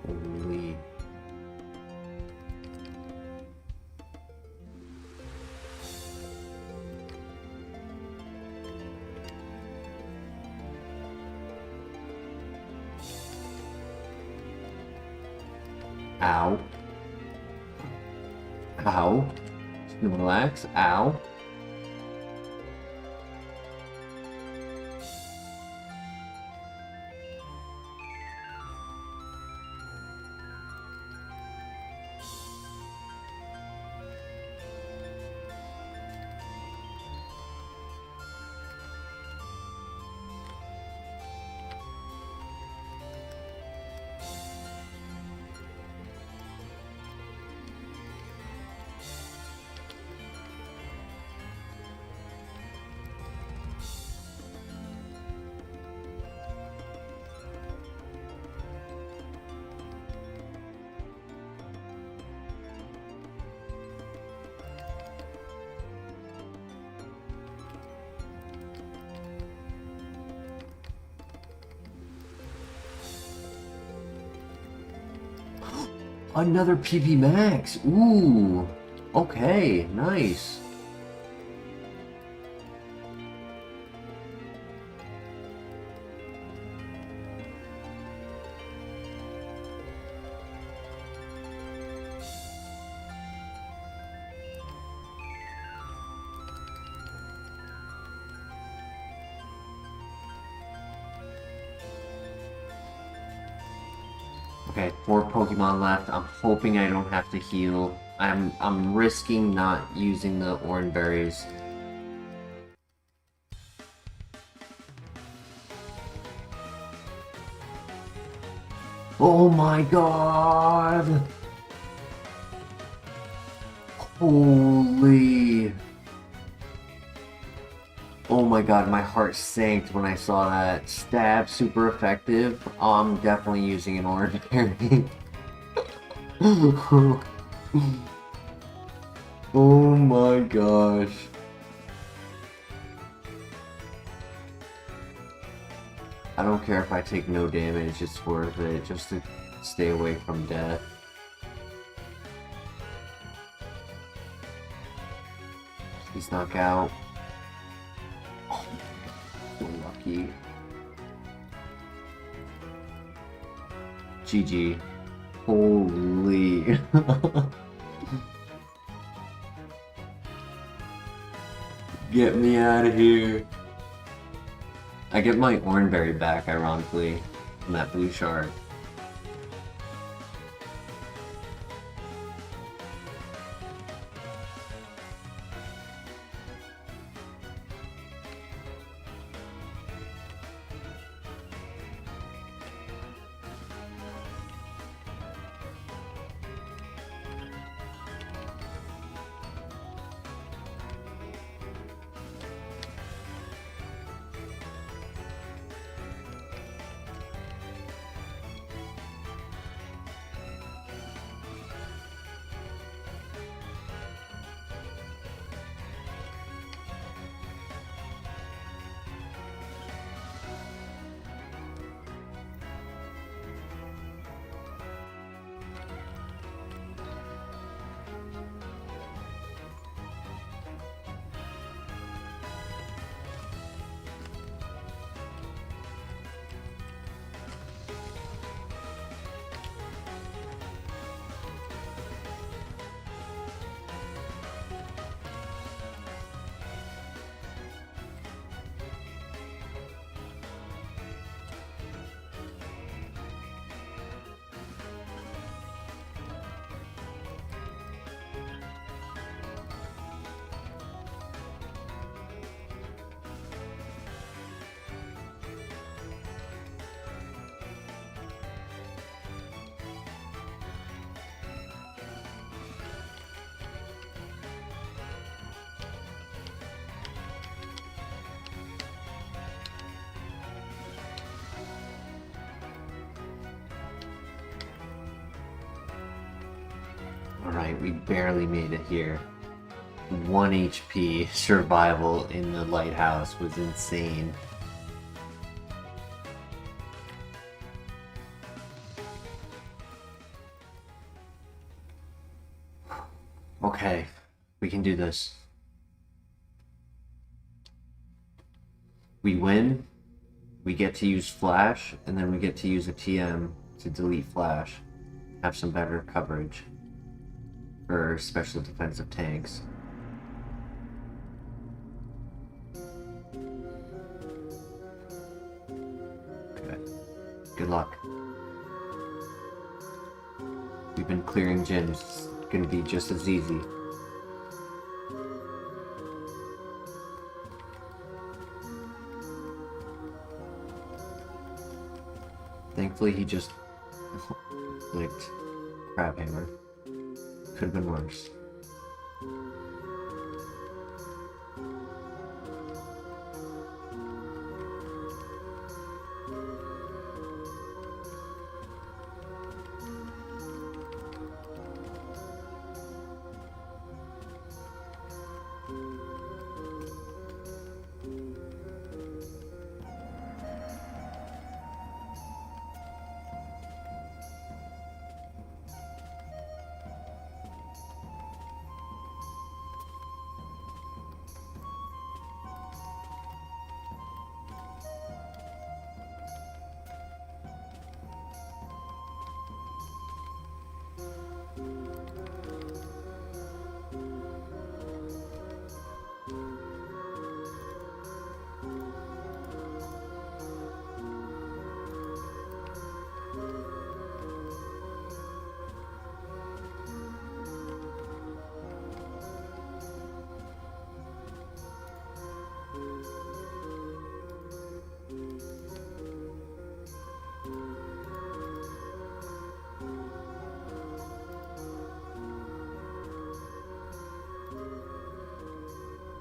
Holy. Ow. Ow. Just relax. Ow. Another PB Max. Ooh. Okay, nice. Okay, 4 Pokemon left. I'm hoping I don't have to heal. I'm risking not using the orange berries. Oh my god! Holy! Oh my god, my heart sank when I saw that. Stab, super effective. I'm definitely using an orange berry. Oh my gosh. I don't care if I take no damage, it's worth it just to stay away from death. Please knock out. Oh, so lucky. GG. Holy. Get me out of here. I get my Oranberry back, ironically, from that blue shard. Alright, we barely made it here. 1 HP survival in the lighthouse was insane. Okay, we can do this. We win, we get to use Flash, and then we get to use a TM to delete Flash. Have some better coverage for special defensive tanks. Okay. Good luck. We've been clearing gyms. It's gonna be just as easy. Thankfully he just licked Crabhammer. Could have been worse.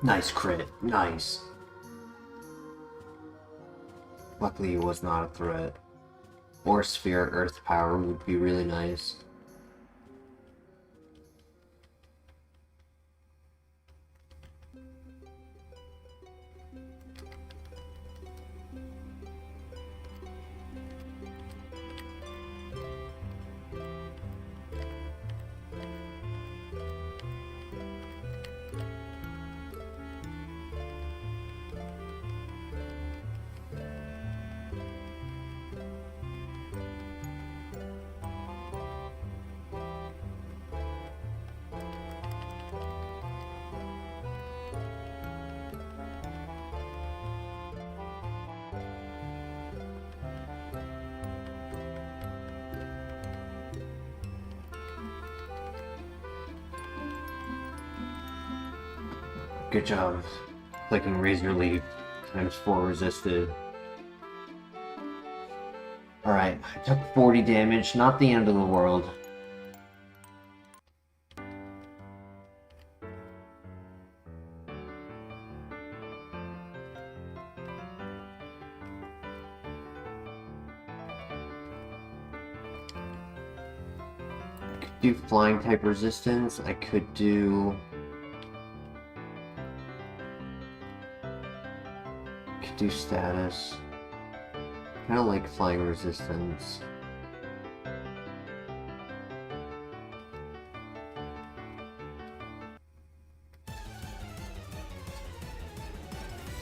Nice crit. Nice. Luckily he was not a threat. Or Sphere Earth Power would be really nice. Good job clicking Razor Leaf times 4 resisted. Alright, I took 40 damage, not the end of the world. I could do flying type resistance, I could do status. Kind of like flying resistance.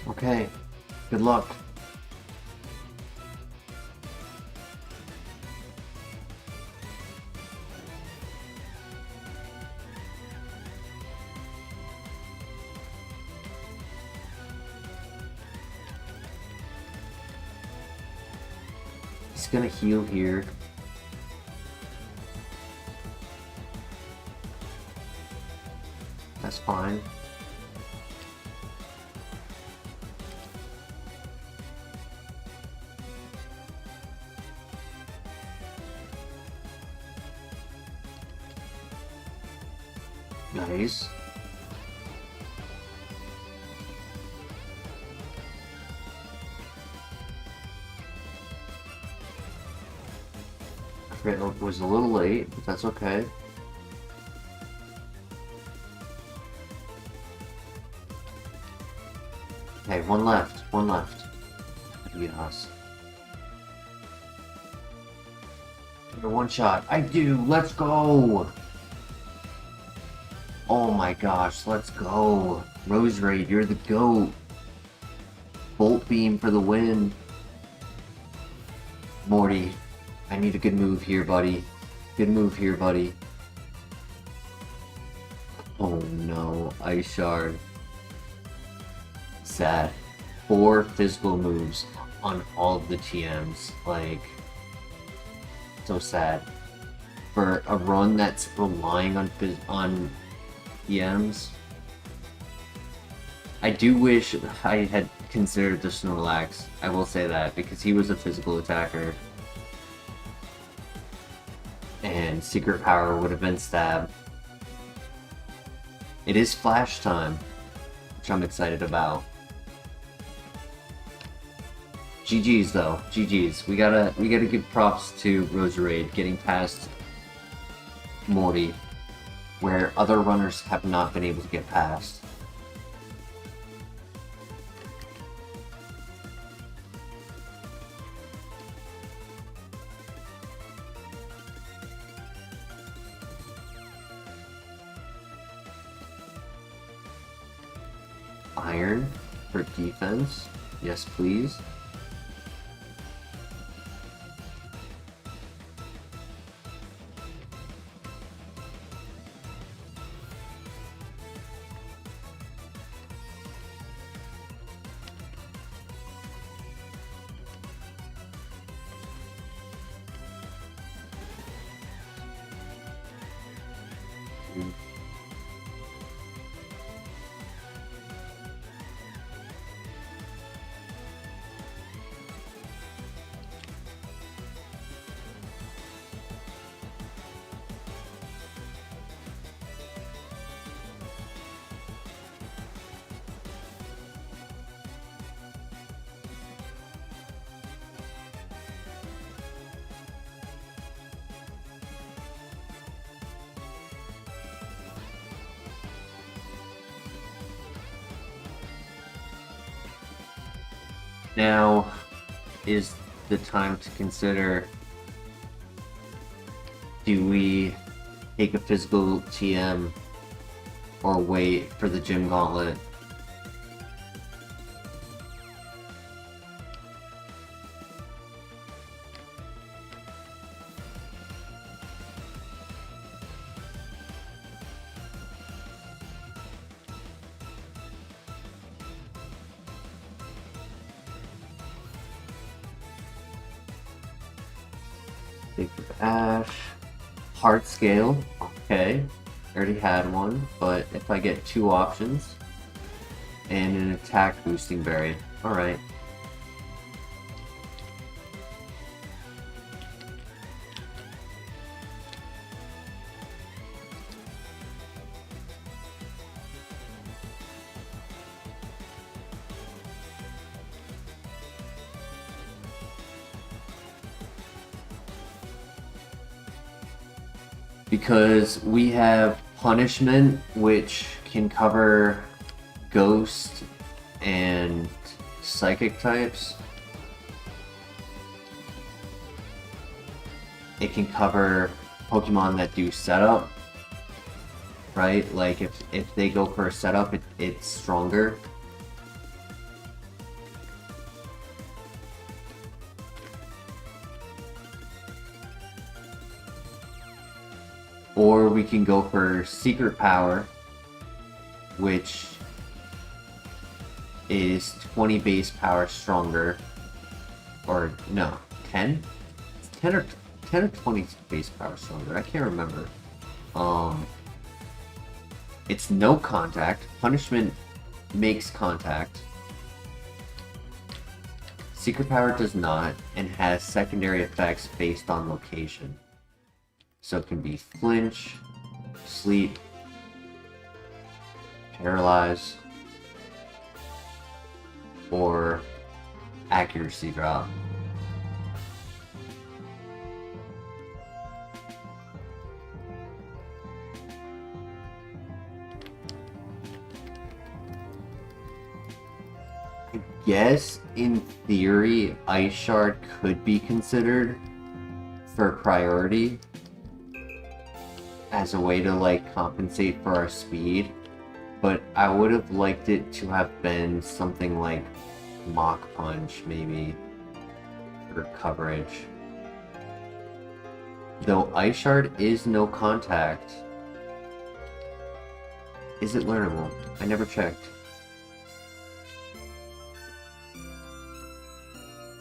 Okay, good luck. He's gonna heal here. That's fine. Nice. Crit was a little late, but that's okay. Okay, one left. Yes. One shot. I do. Let's go. Oh my gosh, let's go. Roserade, you're the GOAT. Bolt Beam for the win. Morty, I need a good move here, buddy. Good move here, buddy. Oh no, Ice Shard. Sad. 4 physical moves on all of the TMs. Like, so sad. For a run that's relying on TMs. I do wish I had considered the Snorlax. I will say that, because he was a physical attacker. And Secret Power would have been Stab. It is Flash time, which I'm excited about. GG's though, GG's. We gotta give props to Roserade getting past Morty, where other runners have not been able to get past. Iron for defense. Yes, please. Now is the time to consider, do we take a physical TM or wait for the gym gauntlet? Think of Ash. Heart scale. Okay. Already had one, but if I get 2 options and an attack boosting berry. Alright. Because we have punishment, which can cover ghost and psychic types. It can cover Pokemon that do setup, right? Like if they go for a setup, it's stronger. Or we can go for Secret Power, which is 20 base power stronger. Or no, 10? It's 10 or 20 base power stronger. I can't remember. It's no contact. Punishment makes contact. Secret Power does not, and has secondary effects based on location. So it can be flinch, sleep, paralyze, or accuracy drop. I guess in theory, Ice Shard could be considered for priority as a way to like compensate for our speed, but I would have liked it to have been something like Mach Punch maybe for coverage. Though Ice Shard is no contact. Is it learnable? I never checked.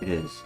It is.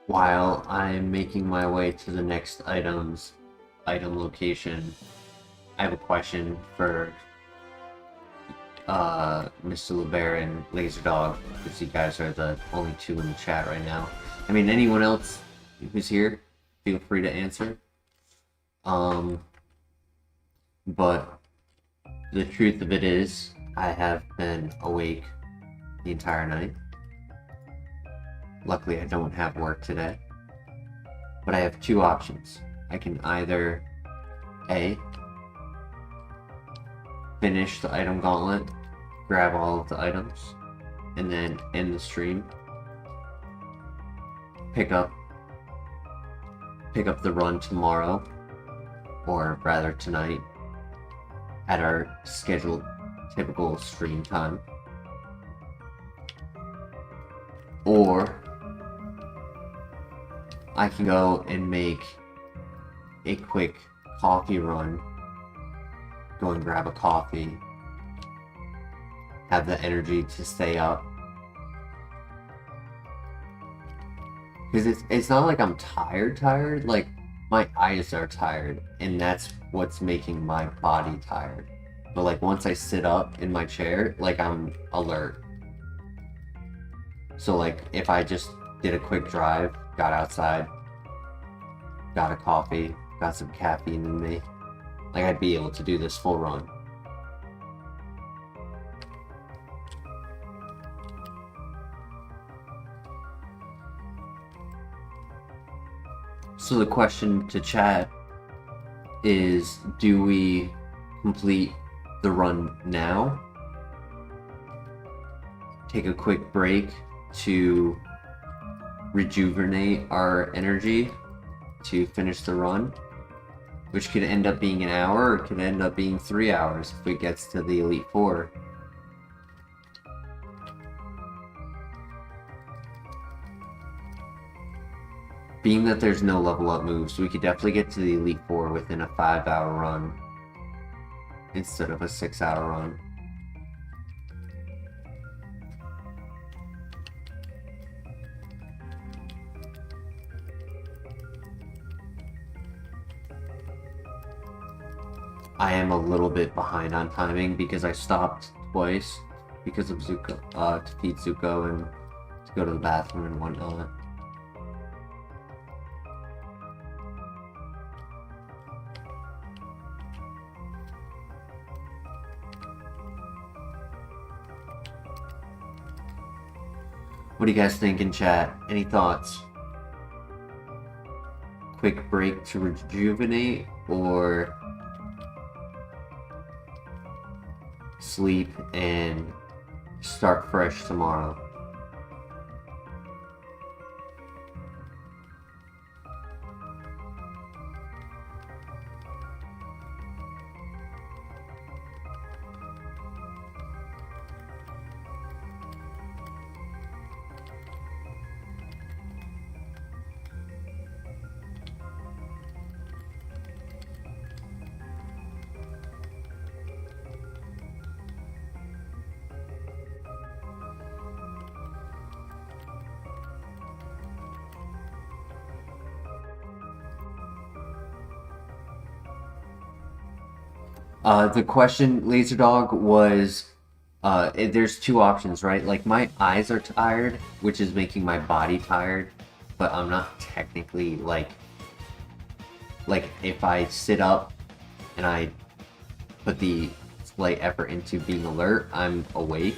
While I'm making my way to the next item location, I have a question for Mr. LeBear and Laserdog, because you guys are the only 2 in the chat right now. I mean, anyone else who's here, feel free to answer. But the truth of it is, I have been awake the entire night. Luckily, I don't have work today. But I have two options. I can either A, finish the item gauntlet, grab all of the items, and then end the stream. Pick up the run tomorrow, or rather tonight, at our scheduled typical stream time. Or I can go and make a quick coffee run, go and grab a coffee, have the energy to stay up. Because it's not like I'm tired, like my eyes are tired, and that's what's making my body tired. But like once I sit up in my chair, like I'm alert. So like if I just did a quick drive, got outside, got a coffee, got some caffeine in me, like I'd be able to do this full run. So the question to chat is, do we complete the run now? Take a quick break to rejuvenate our energy to finish the run, which could end up being an hour or could end up being 3 hours if it gets to the Elite Four. Being that there's no level up moves, we could definitely get to the Elite Four within a 5-hour run instead of a 6-hour run. I am a little bit behind on timing because I stopped twice because of Zuko, to feed Zuko and to go to the bathroom and whatnot. What do you guys think in chat? Any thoughts? Quick break to rejuvenate or sleep and start fresh tomorrow? The question, Laserdog, was there's two options, right? Like my eyes are tired, which is making my body tired, but I'm not technically like if I sit up and I put the slight effort into being alert, I'm awake.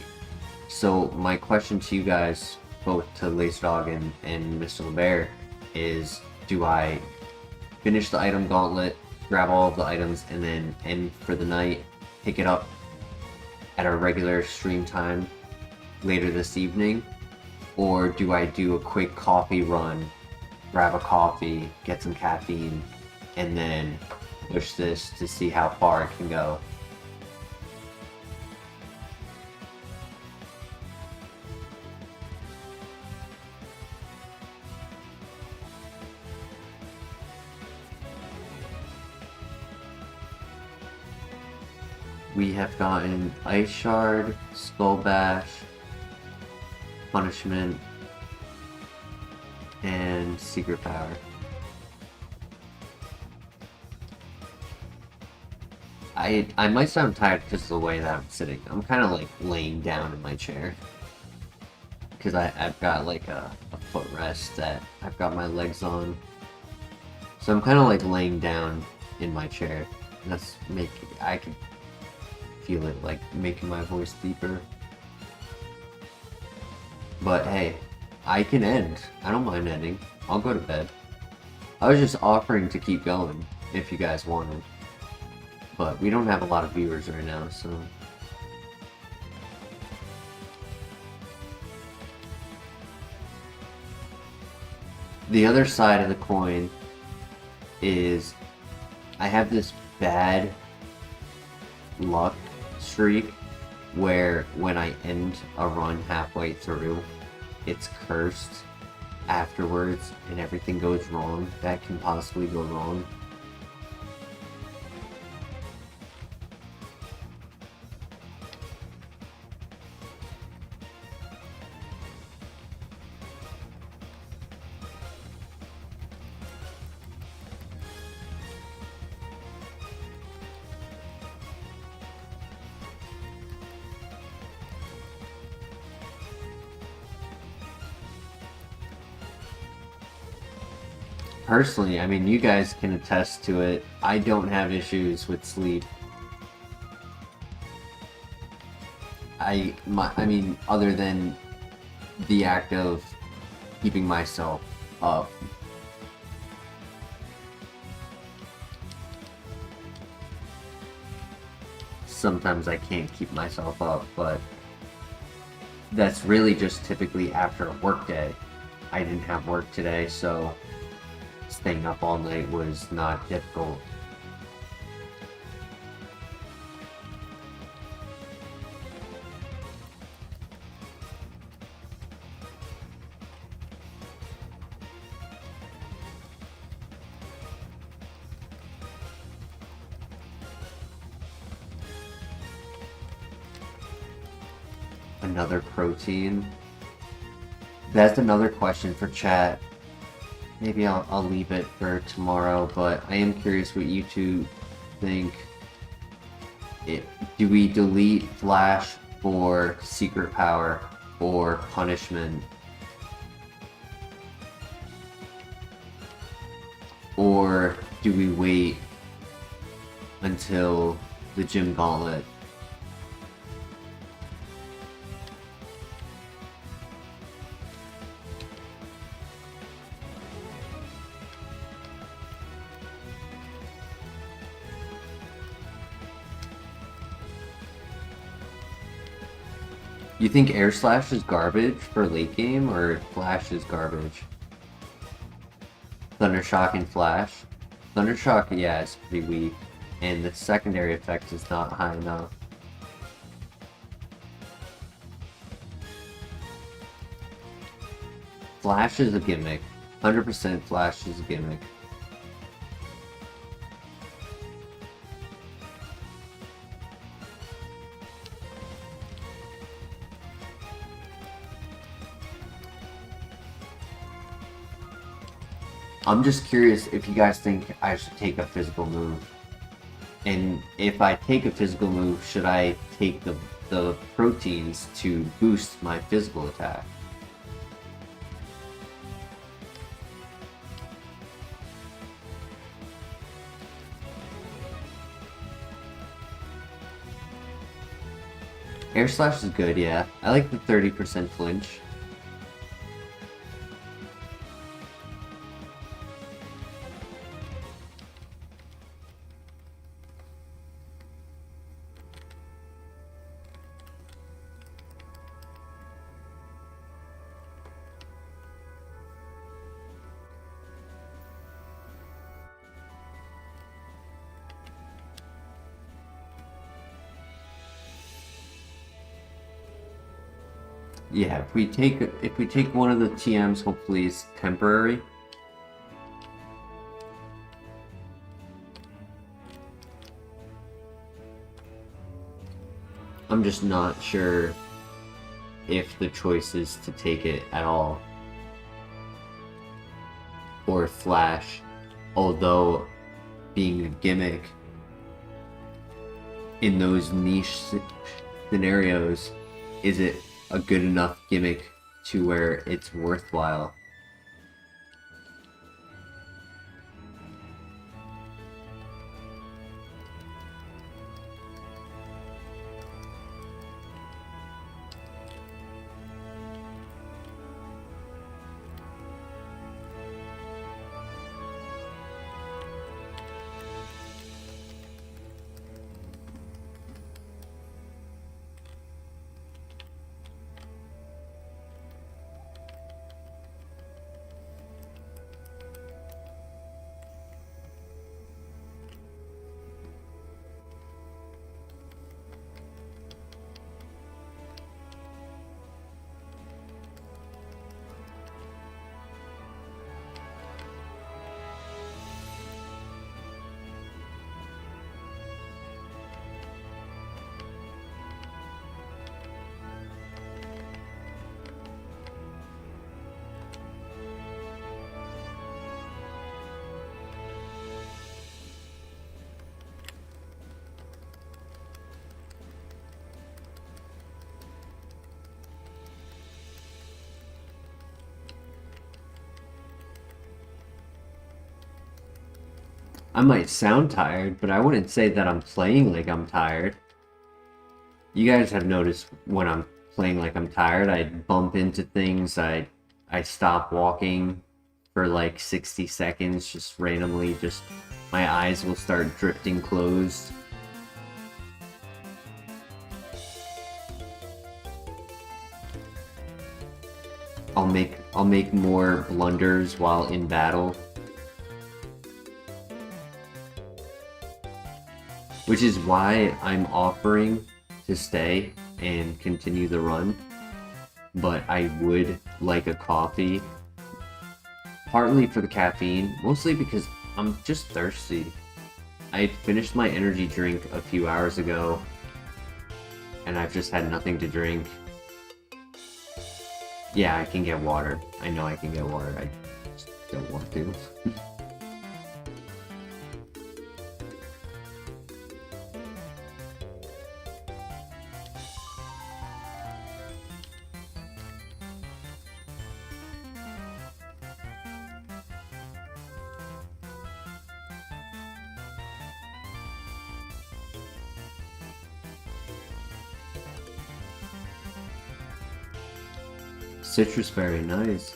So my question to you guys, both to Laserdog and Mr. LeBear, is do I finish the item gauntlet, grab all of the items, and then end for the night, pick it up at our regular stream time later this evening? Or do I do a quick coffee run, grab a coffee, get some caffeine, and then push this to see how far it can go? We have gotten Ice Shard, Skull Bash, Punishment, and Secret Power. I might sound tired because of the way that I'm sitting. I'm kind of like laying down in my chair. Because I've got like a footrest that I've got my legs on. So I'm kind of like laying down in my chair. And that's I can feel it like making my voice deeper. But hey, I can end. I don't mind ending. I'll go to bed. I was just offering to keep going if you guys wanted. But we don't have a lot of viewers right now, so... The other side of the coin is I have this bad luck streak where when I end a run halfway through, it's cursed afterwards and everything goes wrong that can possibly go wrong. Personally, I mean, you guys can attest to it. I don't have issues with sleep. I mean, other than the act of keeping myself up. Sometimes I can't keep myself up, but that's really just typically after a work day. I didn't have work today, so staying up all night was not difficult. Another protein? That's another question for chat. Maybe I'll leave it for tomorrow, but I am curious what you two think. Do we delete Flash for secret power or punishment? Or do we wait until the gym gauntlet? You think Air Slash is garbage for late game, or Flash is garbage? Thundershock and Flash? Thundershock, yeah, is pretty weak, and the secondary effect is not high enough. Flash is a gimmick. 100% Flash is a gimmick. I'm just curious if you guys think I should take a physical move. And if I take a physical move, should I take the proteins to boost my physical attack? Air Slash is good, yeah. I like the 30% flinch. Yeah, if we take one of the TMs, hopefully it's temporary. I'm just not sure if the choice is to take it at all. Or Flash, although being a gimmick in those niche scenarios, is it a good enough gimmick to where it's worthwhile? I might sound tired, but I wouldn't say that I'm playing like I'm tired. You guys have noticed when I'm playing like I'm tired, I bump into things, I stop walking for like 60 seconds, just randomly, just my eyes will start drifting closed. I'll make more blunders while in battle. Which is why I'm offering to stay and continue the run. But I would like a coffee. Partly for the caffeine, mostly because I'm just thirsty. I finished my energy drink a few hours ago, and I've just had nothing to drink. Yeah, I can get water. I know I can get water. I just don't want to. Citrus berry, nice.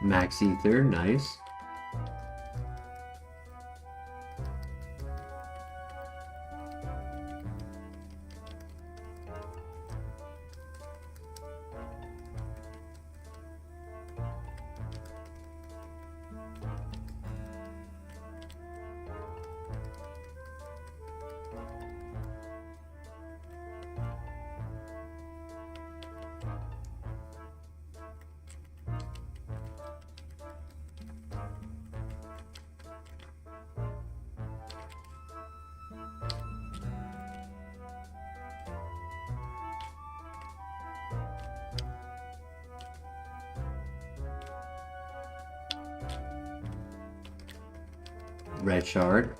Max Ether, nice. Red shard.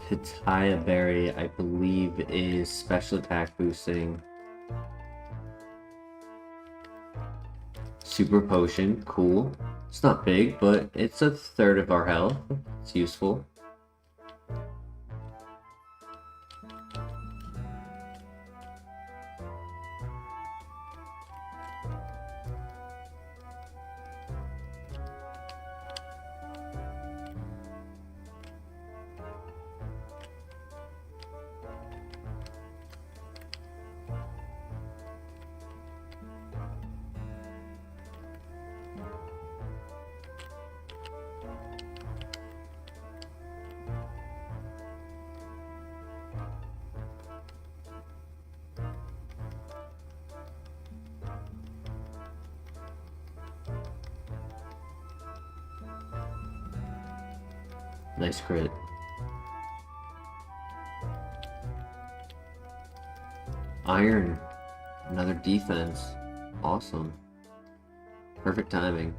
Pitaya berry, I believe, is special attack boosting. Super potion, cool. It's not big, but it's a third of our health. It's useful. Nice crit. Iron. Another defense. Awesome. Perfect timing.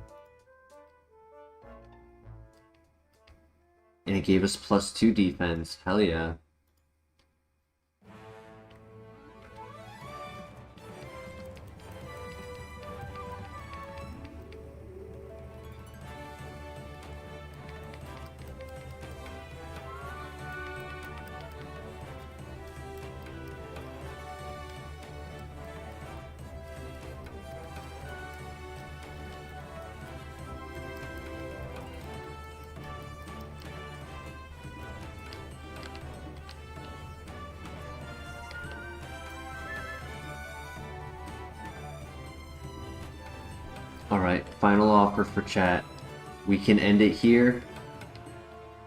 And it gave us +2 defense. Hell yeah. Alright, final offer for chat. We can end it here.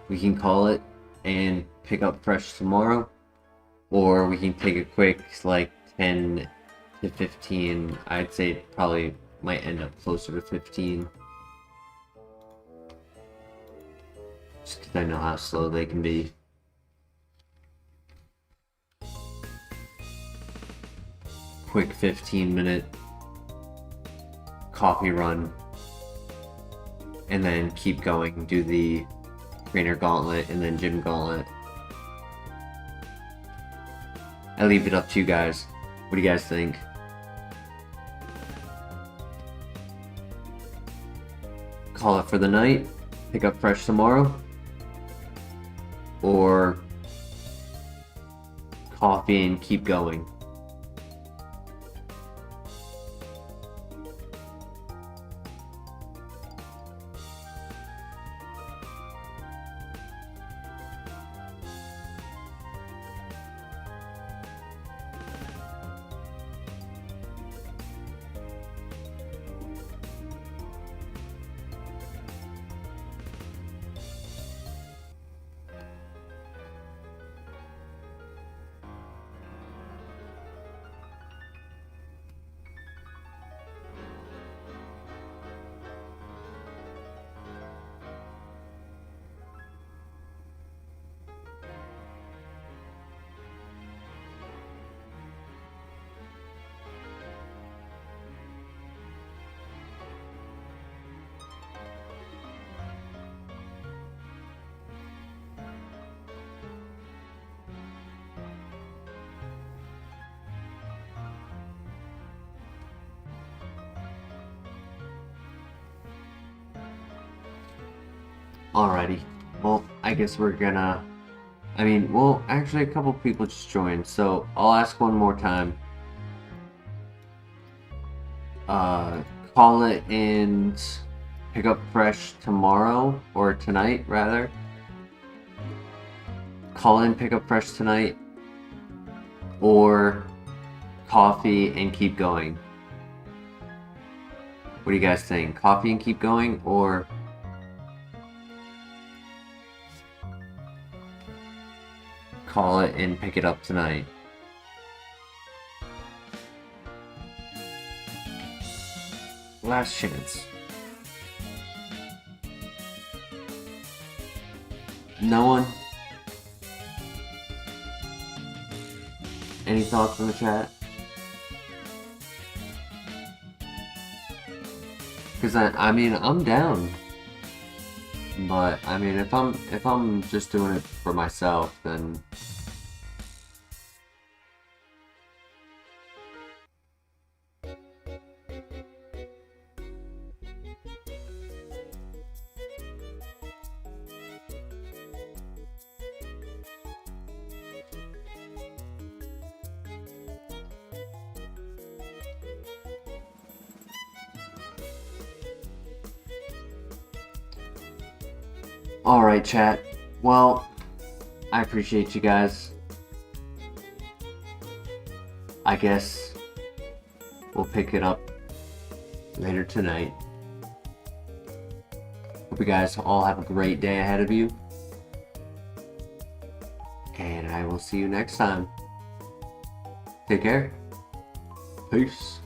We can call it and pick up fresh tomorrow. Or we can take a quick, like, 10 to 15. I'd say it probably might end up closer to 15. Just because I know how slow they can be. Quick 15-minute coffee run. And then keep going. Do the trainer gauntlet and then gym gauntlet. I leave it up to you guys. What do you guys think? Call it for the night, pick up fresh tomorrow, or coffee and keep going? Alrighty, well, I guess we're gonna, well, actually a couple people just joined, so I'll ask one more time. Call it and pick up fresh tomorrow, or tonight, rather. Call in, pick up fresh tonight, or coffee and keep going. What do you guys think? Coffee and keep going, or call it and pick it up tonight? Last chance. No one? Any thoughts in the chat? Because I'm down. But if I'm just doing it for myself, then alright, chat. Well, I appreciate you guys. I guess we'll pick it up later tonight. Hope you guys all have a great day ahead of you. And I will see you next time. Take care. Peace.